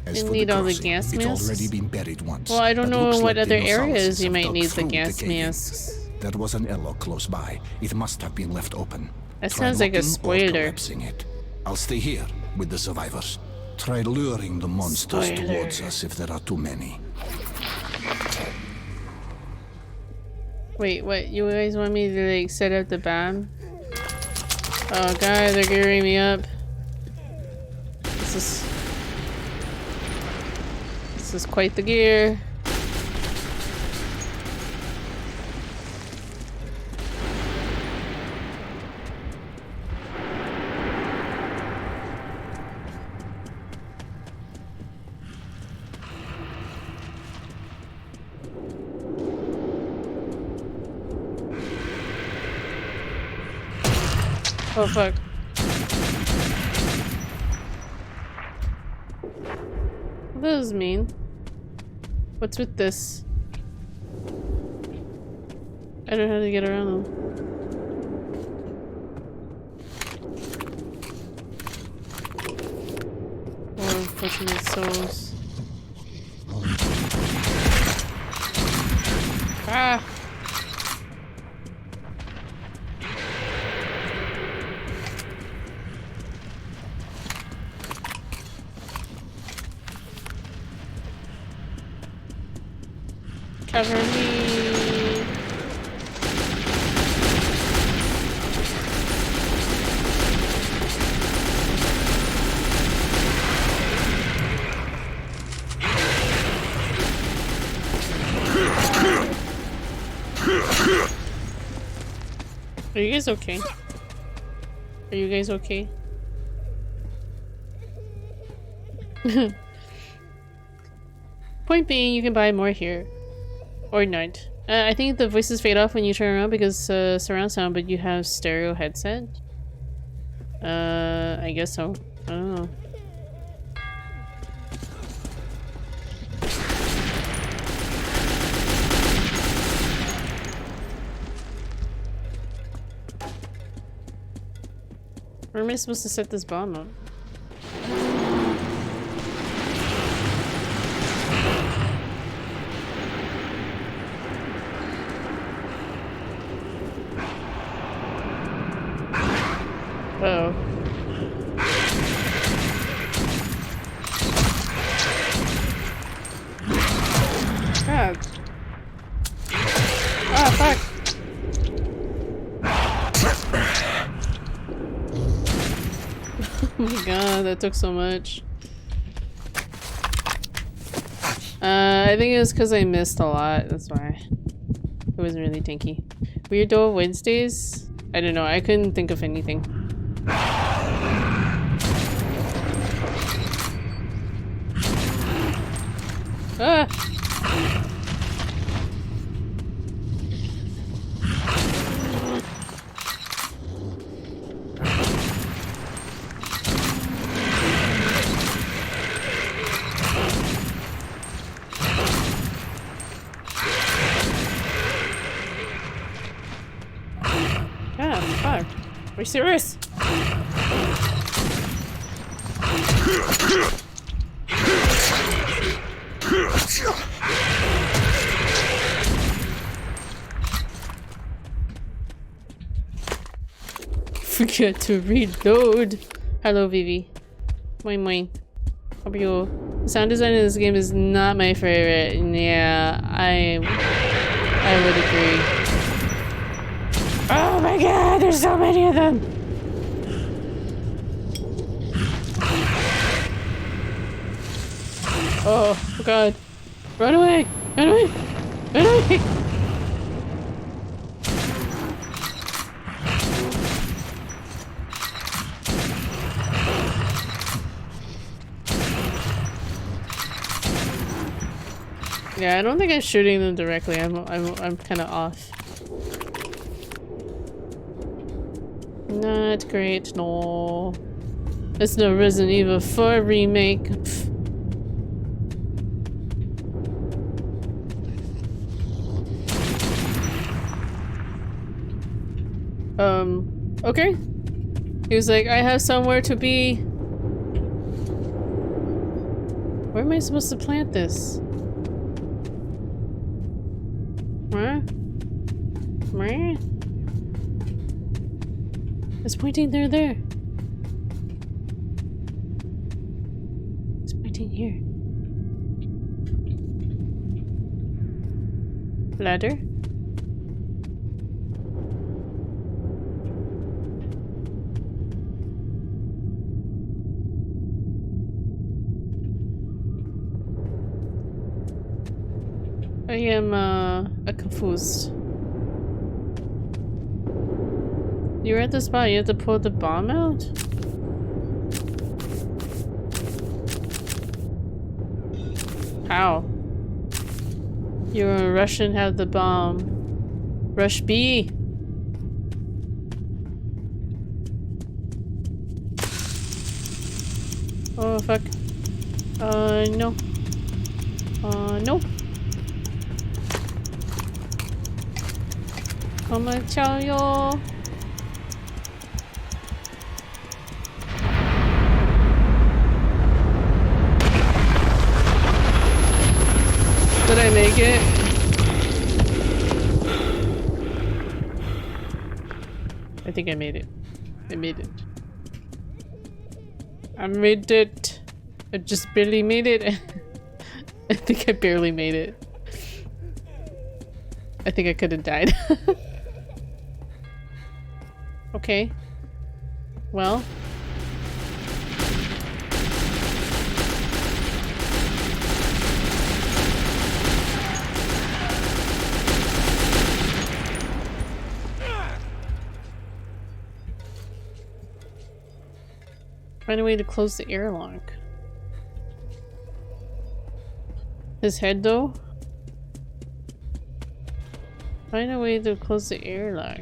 As You for need the all the crossing, gas it's masks? already been buried once. Well, I don't but know looks what like the other areas Nosalises you have might dug need the through gas cave-in. masks. There was an airlock close by. It must have been left open. That Try sounds like a locking or spoiler. collapsing it. I'll stay here with the survivors. Try luring the monsters Spoiler. towards us if there are too many. Wait, what? You guys want me to like set up the bomb? Oh god, they're gearing me up. This is quite the gear. Oh fuck. What does this mean? What's with this? I don't know how to get around them. More unfortunate souls. Ah! Cover me. Are you guys okay? Are you guys okay? Point being, you can buy more here. Or not. I think the voices fade off when you turn around because surround sound, but you have stereo headset. I guess so. I don't know. Where am I supposed to set this bomb up? Uh-oh. God. Ah, fuck. Oh my god, that took so much. I think it was because I missed a lot, that's why. It wasn't really tanky. Weirdo Wednesdays? I don't know, I couldn't think of anything. Ah! God, fuck. Are you serious? Forget to reload. Hello, Vivi. Moin moin. How are you? The sound design in this game is not my favorite. Yeah, I would agree. Oh my god, there's so many of them! Oh god. Run away! Run away! Run away! Yeah, I don't think I'm shooting them directly. I'm kind of off. Not great, no. It's no Resident Evil 4 remake. Pfft. Okay. He was like, I have somewhere to be. Where am I supposed to plant this? Huh? Huh? It's pointing there. It's pointing here. Ladder? I am confused. You're at the spot, you have to pull the bomb out? How? You're a Russian, have the bomb. Rush B! Oh fuck. No. Nope. Come on, tell you. Did I make it? I think I made it. I made it. I made it. I just barely made it. I think I barely made it. I think I could have died. Okay. Well. Find a way to close the airlock. His head though? Find a way to close the airlock.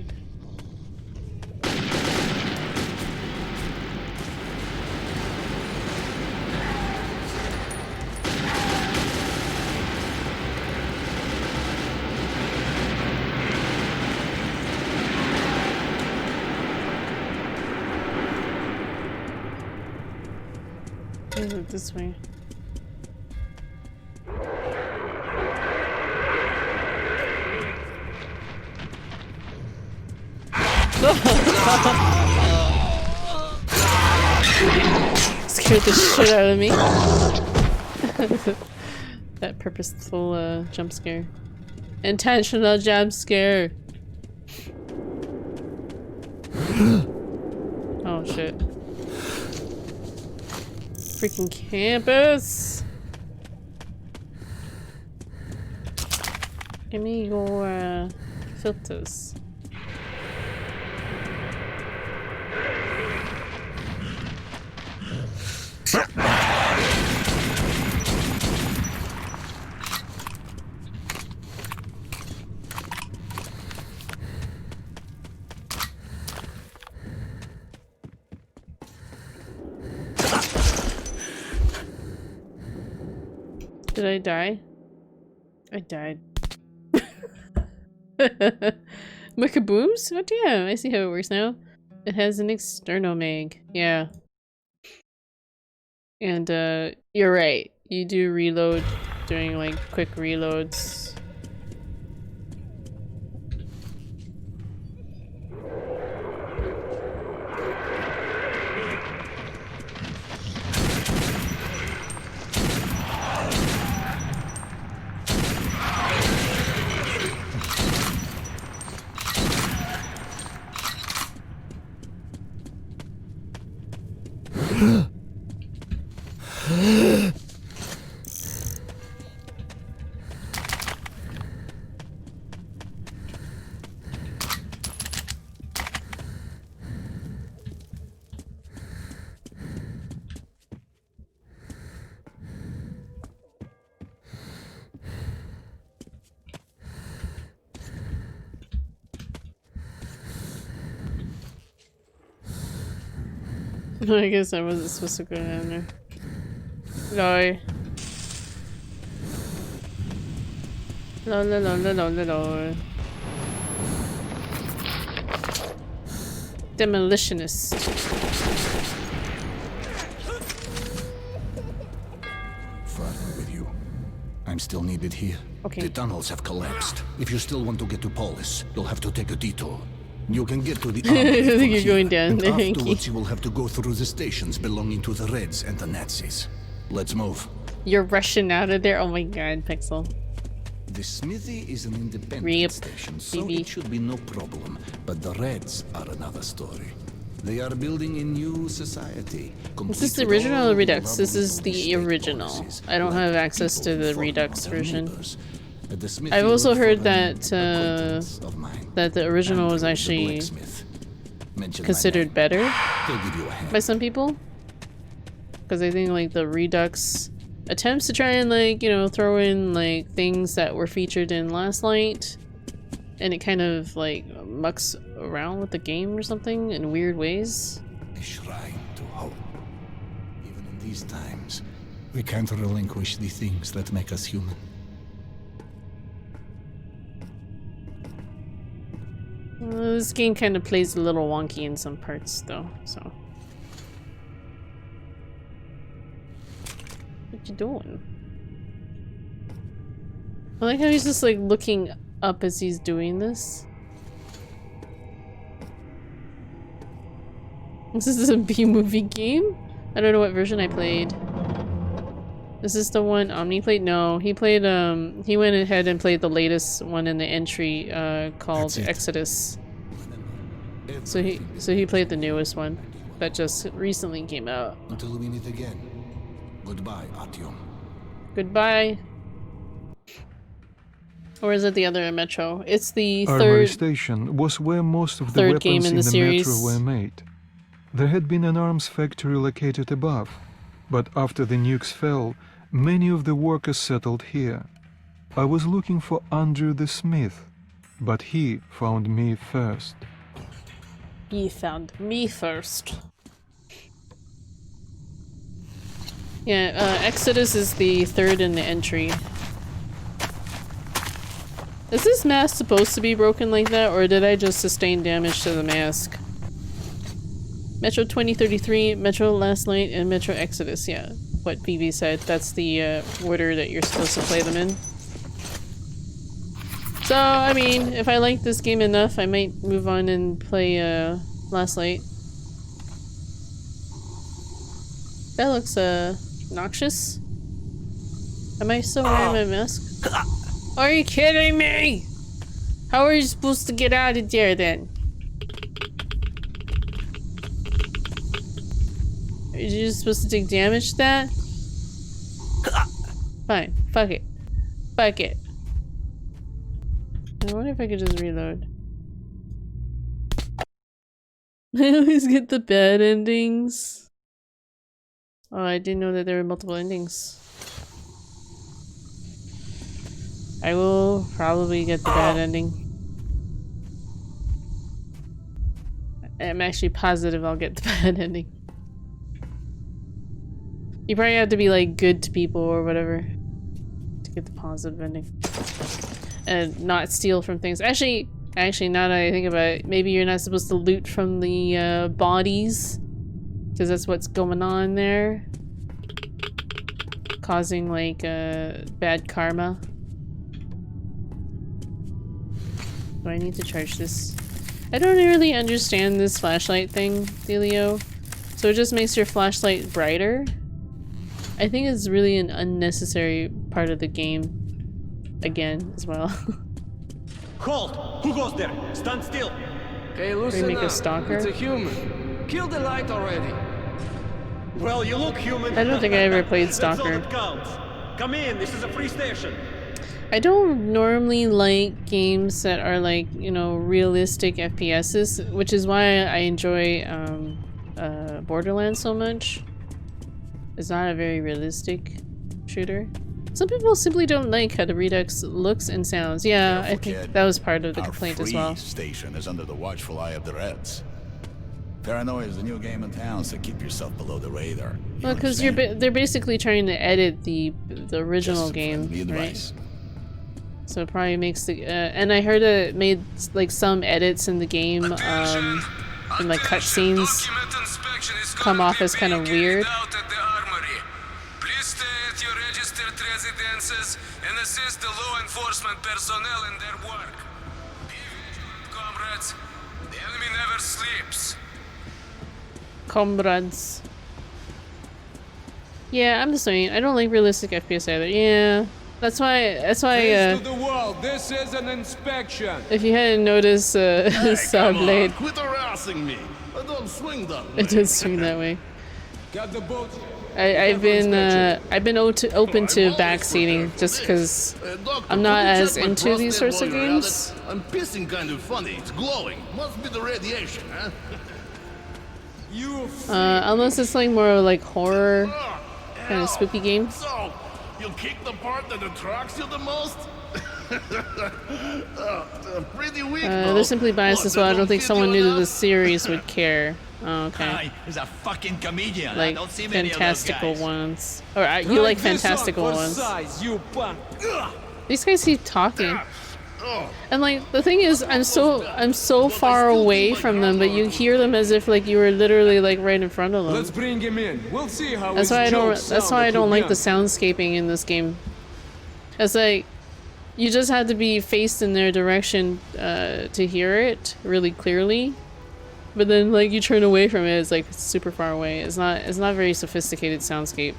Is it this way? Scared the shit out of me. That purposeful jump scare. Intentional jump scare. Oh shit. Freaking campus! Give me your filters. Did I die? I died. Macabooms? Oh damn, I see how it works now. It has an external mag. Yeah. And you're right. You do reload during like quick reloads. I guess I wasn't supposed to go down there. No. La la la la la la la. Demolitionist. Further with you. I'm still needed here. Okay. The tunnels have collapsed. If you still want to get to Polis, you'll have to take a detour. You can get to the armory I think you're from going here, down and there, Hanky. afterwards you will have to go through the stations belonging to the Reds and the Nazis. Let's move. You're rushing out of there? Oh my god, Pixel. The smithy is an independent Reap, station, so BB. it should be no problem. But the Reds are another story. They are building a new society. Is this the original or Redux? This is the original. I don't have access to the Redux version. I've also heard that that the original was actually considered better by some people, because I think like the Redux attempts to try and like, you know, throw in like things that were featured in Last Light, and it kind of like mucks around with the game or something in weird ways. A shrine to hope. Even in these times, we can't relinquish the things that make us human. This game kind of plays a little wonky in some parts though, so. What you doing? I like how he's just like looking up as he's doing this. This is a B-movie game? I don't know what version I played. Is this the one Omni played? No, he played, he went ahead and played the latest one in the entry, called Exodus. So he played the newest one that just recently came out. Until we meet again. Goodbye, Artyom. Goodbye. Or is it the other Metro? It's the Armory third Station was where most of the third game weapons in in the the series. Metro were made. There had been an arms factory located above, but after the nukes fell, many of the workers settled here. I was looking for Andrew the Smith, but he found me first. He found me first. Yeah, Exodus is the third in the entry. Is this mask supposed to be broken like that, or did I just sustain damage to the mask? Metro 2033, Metro Last Light, and Metro Exodus, yeah. What BB said, that's the order that you're supposed to play them in. So, I mean, if I like this game enough, I might move on and play Last Light. That looks noxious. Am I still wearing my mask? Are you kidding me? How are you supposed to get out of there then? Are you just supposed to take damage to that? Fine, fuck it. Fuck it. I wonder if I could just reload. I always get the bad endings. Oh, I didn't know that there were multiple endings. I will probably get the bad ending. I'm actually positive I'll get the bad ending. You probably have to be like good to people or whatever. get the positive ending. And not steal from things. Actually, now that I think about it, maybe you're not supposed to loot from the bodies. Because that's what's going on there. Causing, like, bad karma. Do I need to charge this? I don't really understand this flashlight thing, Delio. So it just makes your flashlight brighter? I think it's really an unnecessary part of the game. Again, as well. Halt! Who goes there? Stand still! Hey, listen Remake up. a stalker? It's a human. Kill the light already. Well, you look human. I don't think I ever played That's all Stalker. that counts. Come in, this is a free station. I don't normally like games that are like, you know, realistic FPSs, which is why I enjoy Borderlands so much. It's not a very realistic shooter. Some people simply don't like how the Redux looks and sounds. Yeah, I think that was part of the complaint as well. Our station is under the watchful eye of the Reds. Paranoia is the new game in town, so keep yourself below the radar. Well, because they're basically trying to edit the original game, right? So it probably makes the and I heard it made like some edits in the game, and like cutscenes come off as kind of weird. Please stay at your registered residences and assist the law enforcement personnel in their work. Be vigilant, comrades. The enemy never sleeps. Comrades. Yeah, I'm the same. I don't like realistic FPS either. Yeah, that's why. To the wall. This is an inspection. If you hadn't noticed, Saw Blade. Quit harassing me. I don't swing that way. It does swing that way. Got the boat. I've been open to backseating just because I'm not as into these sorts of games. I'm pissing kind of funny. It's glowing. Must be the radiation, huh? Unless it's like more like horror kind of spooky games. So, you kick the part that attracts you the most? Pretty weak. They're simply biased as well. I don't think someone new to the series would care. Oh, okay. He's a fucking comedian. Like I don't see many fantastical of those guys. ones. Or you like fantastical ones. These guys keep talking. And like the thing is, I'm so far away from them, but you hear them as if like you were literally like right in front of them. Let's bring him in. We'll see how. That's why I don't. That's why I don't like the soundscaping in this game. It's like you just have to be faced in their direction to hear it really clearly. But then like you turn away from it, it's like super far away. It's not very sophisticated soundscape.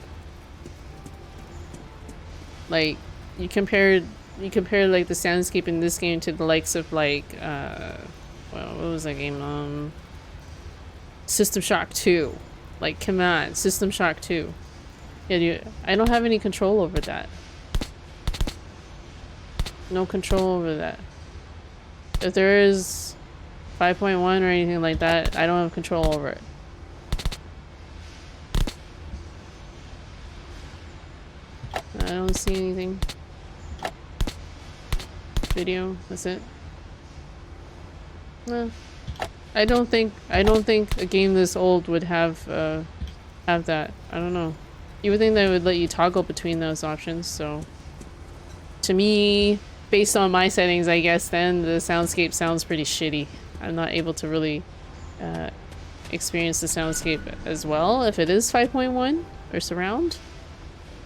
Like you compare like the soundscape in this game to the likes of like well, what was that game? System Shock 2. Like come on, System Shock 2. Yeah, I don't have any control over that. No control over that. If there is 5.1 or anything like that, I don't have control over it. I don't see anything. Video, that's it. No. I don't think a game this old would have that. I don't know. You would think they would let you toggle between those options, so to me, based on my settings, I guess then the soundscape sounds pretty shitty. I'm not able to really experience the soundscape as well if it is 5.1 or surround.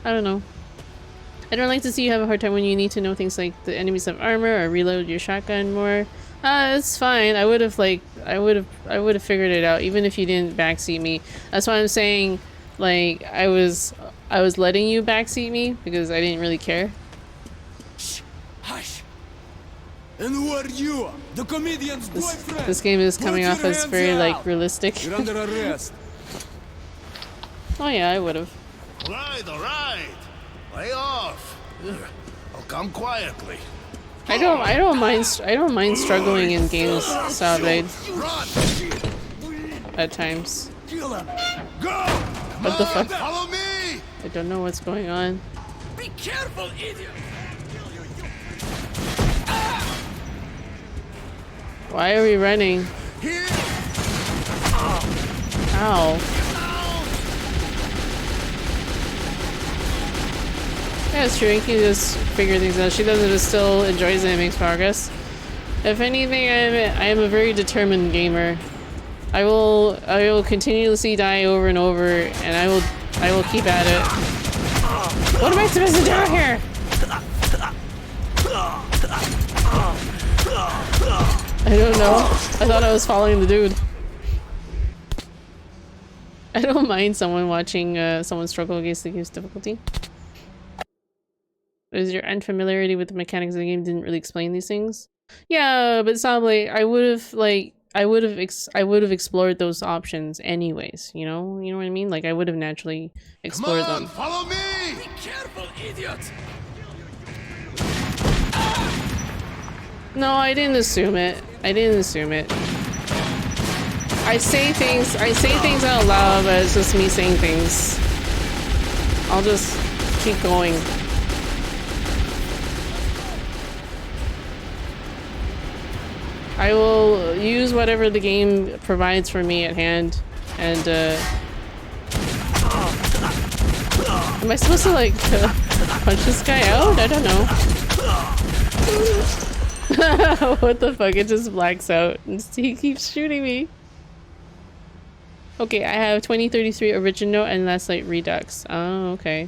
I don't know. I don't like to see you have a hard time when you need to know things like the enemies have armor or reload your shotgun more. It's fine. I would have figured it out even if you didn't backseat me. That's why I'm saying like I was letting you backseat me because I didn't really care. Shh, hush. And who are you? The comedian's boyfriend. This game is coming off as very like realistic. You're under arrest. Oh yeah, I would have. All right. Lay off. I'll come quietly. I don't mind struggling in games, Salvade. At times. What the fuck? Follow me. I don't know what's going on. Be careful, idiot. Why are we running? Ow. Yeah, it's true. Inky does figure things out. She does it, still enjoys it and makes progress. If anything, I am a very determined gamer. I will continuously die over and over, and I will keep at it. What am I supposed to do here? I don't know. I thought I was following the dude. I don't mind someone watching someone struggle against the game's difficulty. Is your unfamiliarity with the mechanics of the game didn't really explain these things? Yeah, but Sable, I would have explored those options anyways. You know what I mean? Like I would have naturally explored them. Follow me! Be careful, idiot! No, I didn't assume it. I didn't assume it. I say things out loud, but it's just me saying things. I'll just keep going. I will use whatever the game provides for me at hand, and am I supposed to like punch this guy out? I don't know. What the fuck? It just blacks out and he keeps shooting me. Okay, I have 2033 original and that's like Redux. Oh, okay.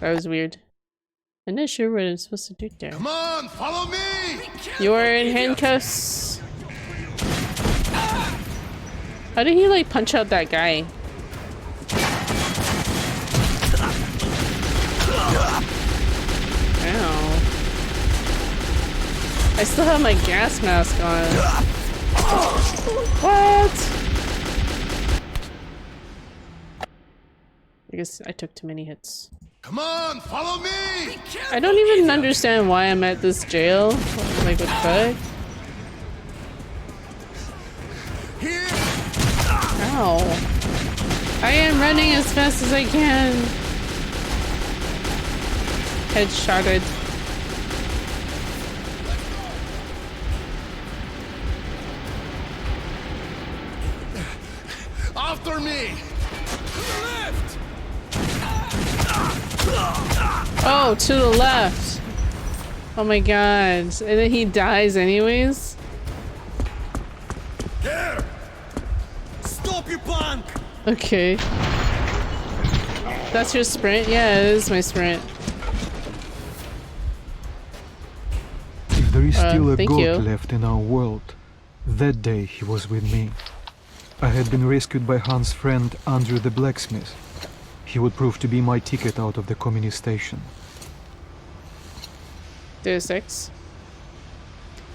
That was weird. I'm not sure what I'm supposed to do there. Come on, follow me! You are in handcuffs. How did he like punch out that guy? Ow. I still have my gas mask on. What? I guess I took too many hits. Come on, follow me! I don't even understand why I'm at this jail. Like, what the fuck? Here. Ow. I am running as fast as I can. Headshotted. After me! Left! Oh, to the left. Oh my god. And then he dies anyways? There! Stop, you punk! Okay. That's your sprint? Yeah, it is my sprint. If there is still a thank god you. left in our world, that day he was with me. I had been rescued by Han's friend Andrew the blacksmith. He would prove to be my ticket out of the communist station. Deus Ex.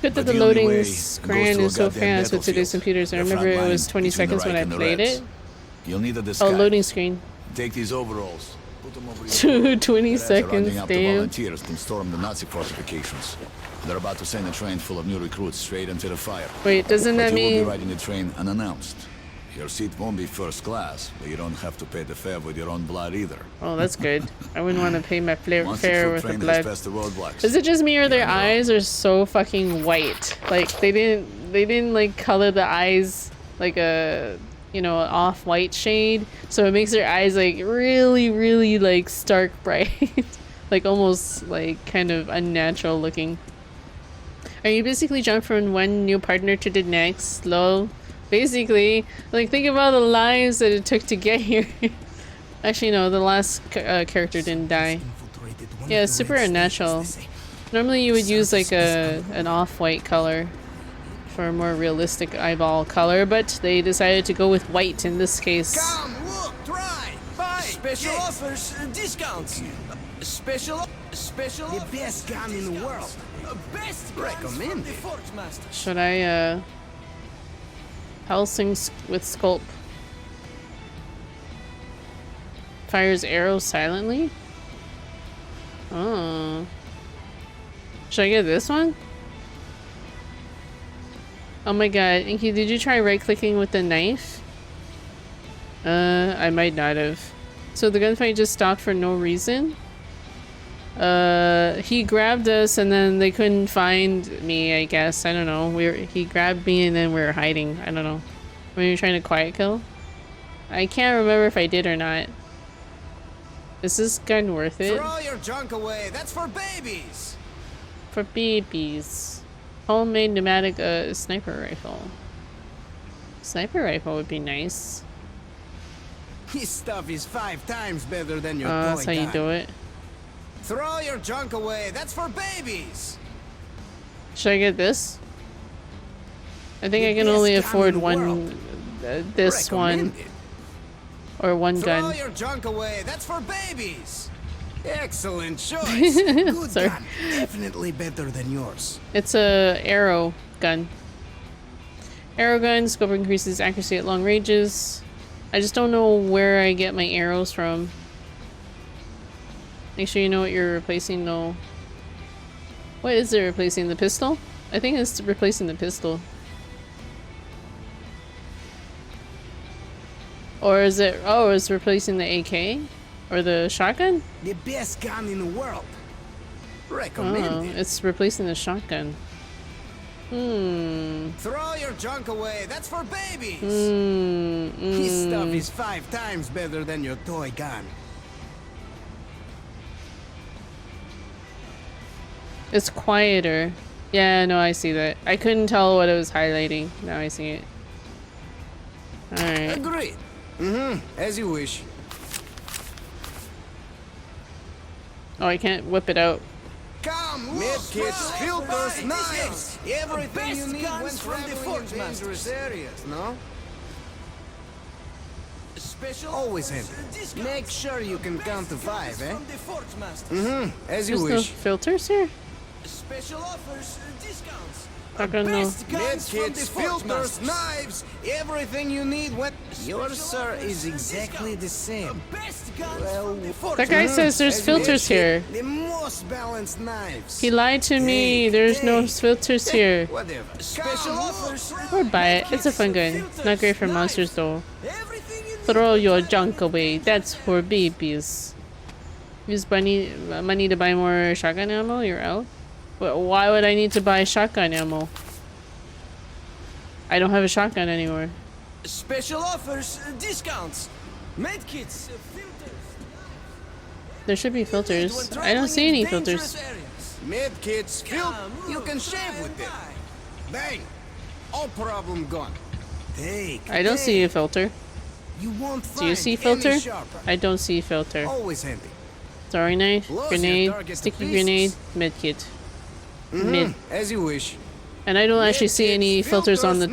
Good that the loading screen is so fast with today's computers. I remember it was 20 seconds when I played it. You'll need a Oh, disguise. loading screen. Take these overalls. Put them over your 20 Reds are seconds, rounding up the damn. volunteers to storm the Nazi fortifications. They're about to send a train full of new recruits straight into the fire. Wait, doesn't But that you will mean... be riding the train unannounced. Your seat won't be first class, but you don't have to pay the fare with your own blood either. Oh, that's good. I wouldn't want to pay my Once the fare troop with the train has blood. passed the roadblocks, Is it just me or their eyes are so fucking white? Like they didn't like color the eyes like a, you know, an off-white shade, so it makes their eyes like really like stark bright. Like almost like kind of unnatural looking. Are you basically jump from one new partner to the next? Lol. Basically, like think about the lives that it took to get here. Actually, no, the last character didn't die. Yeah, it's super unnatural. Normally you would use like an off-white color for a more realistic eyeball color, but they decided to go with white in this case. Come, look, try, buy, special offers, discounts, special, the best gun in the world, best recommended. Should I Helsing with Sculpt. Fires arrows silently? Oh. Should I get this one? Oh my god, Inky, did you try right-clicking with the knife? I might not have. So the gunfight just stopped for no reason? He grabbed us and then they couldn't find me, I guess. I don't know. He grabbed me and then we were hiding. I don't know. Were you trying to quiet kill? I can't remember if I did or not. Is this gun worth it? Throw your junk away. That's for babies. For babies. Homemade pneumatic sniper rifle. Sniper rifle would be nice. This stuff is 5 times better than your toy That's how you gun. do it. Throw your junk away. That's for babies. Should I get this? I think I can only afford one. This one. Or one Throw gun. your junk away. That's for babies. Excellent choice. Good Sorry. gun. Definitely better than yours. It's a arrow gun. Arrow gun, scope increases accuracy at long ranges. I just don't know where I get my arrows from. Make sure you know what you're replacing though. What is it replacing? The pistol? I think it's replacing the pistol. Or is it, oh, it's replacing the AK? Or the shotgun? The best gun in the world. Oh, Recommend it. it's replacing the shotgun. Throw your junk away. That's for babies. This stuff is 5 times better than your toy gun. It's quieter. Yeah, no, I see that. I couldn't tell what it was highlighting. Now I see it. Alright. Agreed. As you wish. Oh, I can't whip it out. Come, medkits, filters, knives, everything you need when traveling in dangerous areas, no? Special always handy. Make sure you can count to 5, eh? As you There's no wish. filters here? Special offers, discounts. I don't know. Medkits, filters, knives, everything you need when... Yours, sir, is exactly the same. Well, That guy says there's filters here. The most balanced knives. He lied to me. There's no filters here. Whatever. Special offers. I would buy it. It's a fun gun. Not great for monsters though. Throw your junk away. That's for babies. Use money to buy more shotgun ammo? You're out? Why would I need to buy shotgun ammo? I don't have a shotgun anymore. Special offers, discounts. Medkits, filters. There should be filters. I don't see any filters. Medkits, you can shave with them. Bang! All problem gone. I don't see a filter. You won't Do you see filter? I don't see filter. Always handy. Throwing knife, Blows your grenade, target to sticky pieces. grenade, medkit. Mid. As you wish. And I don't actually see any filters on the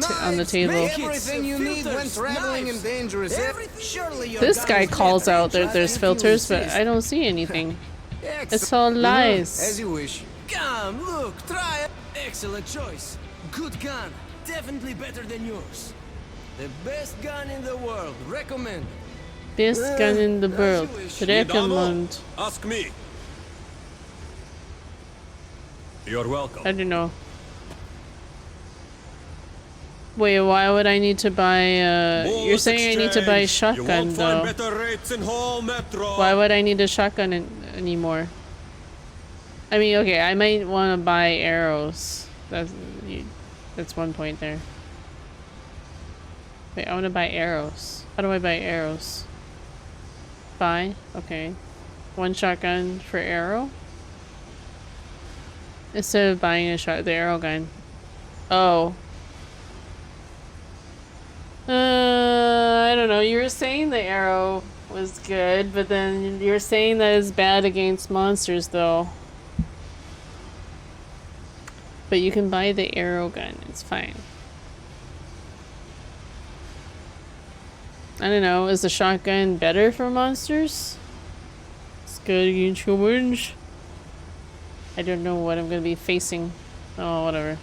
table. Everything you need when traveling in dangerous areas. Surely your This gun guy is calls better out that just there's if you filters, but insist. I don't see anything. Excellent. It's all lies. As you wish. Come, look, try it. Excellent choice. Good gun. Definitely better than yours. The best gun in the world. Recommend. Best gun in the world. Recommend. Ask me. You're welcome. I don't know. Wait, why would I need to buy, you're saying I need to buy a shotgun, though. Better rates in whole metro. Why would I need a shotgun anymore? I mean, okay, I might want to buy arrows. That's one point there. Wait, I want to buy arrows. How do I buy arrows? Buy? Okay. One shotgun for arrow? Instead of buying the arrow gun. Oh. I don't know. You were saying the arrow was good, but then you're saying that it's bad against monsters, though. But you can buy the arrow gun. It's fine. I don't know. Is the shotgun better for monsters? It's good against humans. I don't know what I'm gonna be facing. Oh, whatever.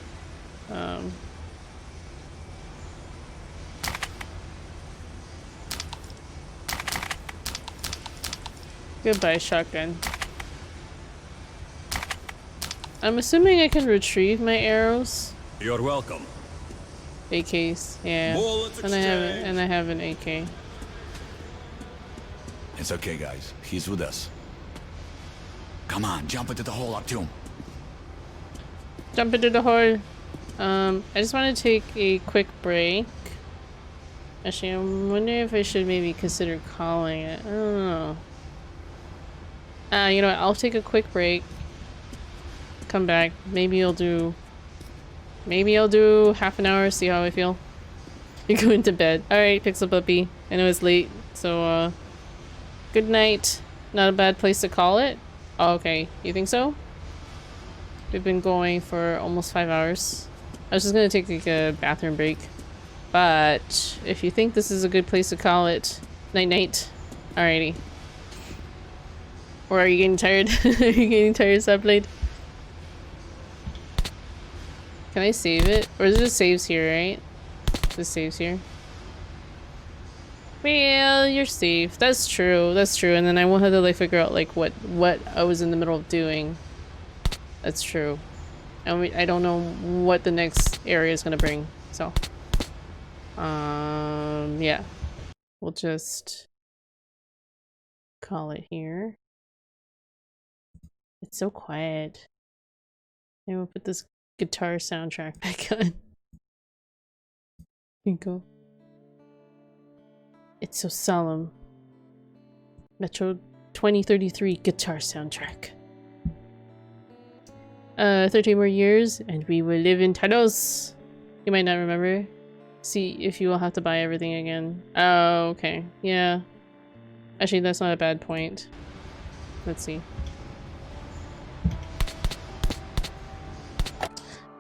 Goodbye, shotgun. I'm assuming I can retrieve my arrows. You're welcome. AKs, yeah. And I have an AK. It's okay, guys. He's with us. Come on, jump into the hole up to him. Jump into the hole. I just want to take a quick break. Actually, I'm wondering if I should maybe consider calling it. I don't know. You know what? I'll take a quick break. Come back. Maybe I'll do half an hour, see how I feel. You're going to bed. Alright, Pixel Puppy. I know it's late, so good night. Not a bad place to call it. Oh, okay, you think so? We've been going for almost 5 hours. I was just gonna take like a bathroom break. But if you think this is a good place to call it, night night. Alrighty. Or are you getting tired? Are you getting tired, Subblade? Can I save it? Or is it just saves here, right? This saves here. Well, you're safe. That's true. That's true. And then I won't have to like figure out like what I was in the middle of doing. That's true. And I don't know what the next area is gonna bring. So, yeah, we'll just call it here. It's so quiet. And we'll put this guitar soundtrack back on. Here you go. It's so solemn. Metro 2033 guitar soundtrack. 13 more years and we will live in tunnels. You might not remember. See if you will have to buy everything again. Oh, okay. Yeah. Actually, that's not a bad point. Let's see.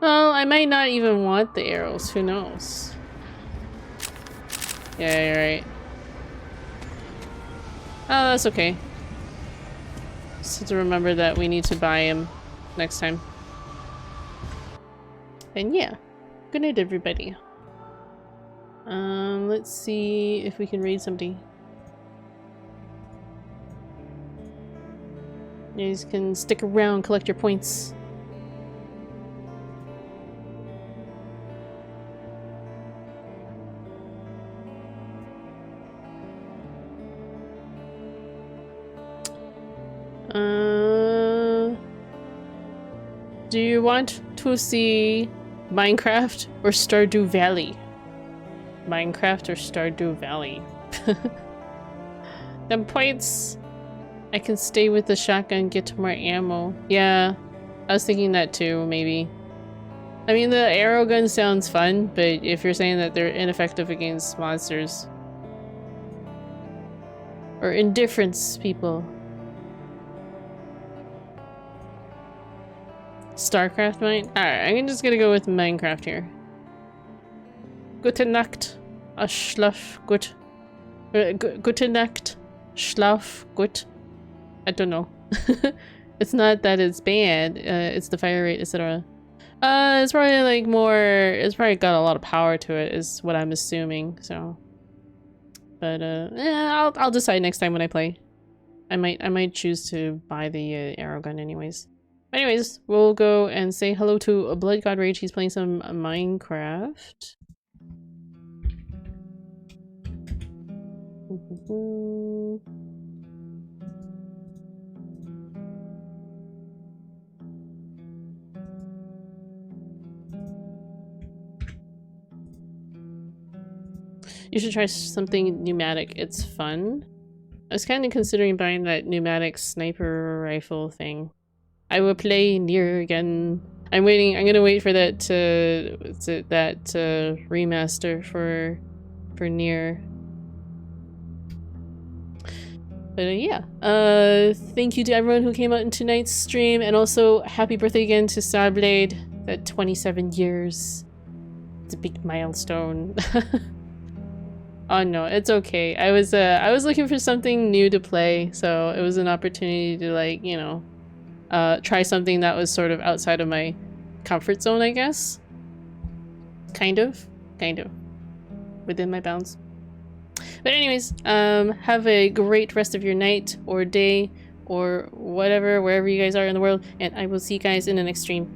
Well, I might not even want the arrows. Who knows? Yeah, you're right. Oh, that's okay. Just have to remember that we need to buy him next time. And yeah. Good night, everybody. Let's see if we can raid somebody. You guys can stick around, collect your points. Do you want to see Minecraft or Stardew Valley? Minecraft or Stardew Valley? Them points! I can stay with the shotgun, get more ammo. Yeah, I was thinking that too, maybe. I mean, the arrow gun sounds fun, but if you're saying that they're ineffective against monsters. Or indifference people. StarCraft might? Alright, I'm just gonna go with Minecraft here. Gute Nacht. Schlaf gut. Gute Nacht. Schlaf gut. I don't know. It's not that it's bad, it's the fire rate, etc. It's probably like more, it's probably got a lot of power to it, is what I'm assuming, so. But, yeah, I'll decide next time when I play. I might choose to buy the arrow gun anyways. Anyways, we'll go and say hello to Blood God Rage. He's playing some Minecraft. You should try something pneumatic. It's fun. I was kind of considering buying that pneumatic sniper rifle thing. I will play Nier again. I'm waiting. I'm gonna wait for that remaster for Nier. But yeah. Thank you to everyone who came out in tonight's stream, and also happy birthday again to Starblade. That 27 years. It's a big milestone. Oh no, it's okay. I was looking for something new to play, so it was an opportunity to, like, you know, try something that was sort of outside of my comfort zone, I guess. Kind of. Within my bounds. But anyways, have a great rest of your night or day or whatever, wherever you guys are in the world, and I will see you guys in the next stream.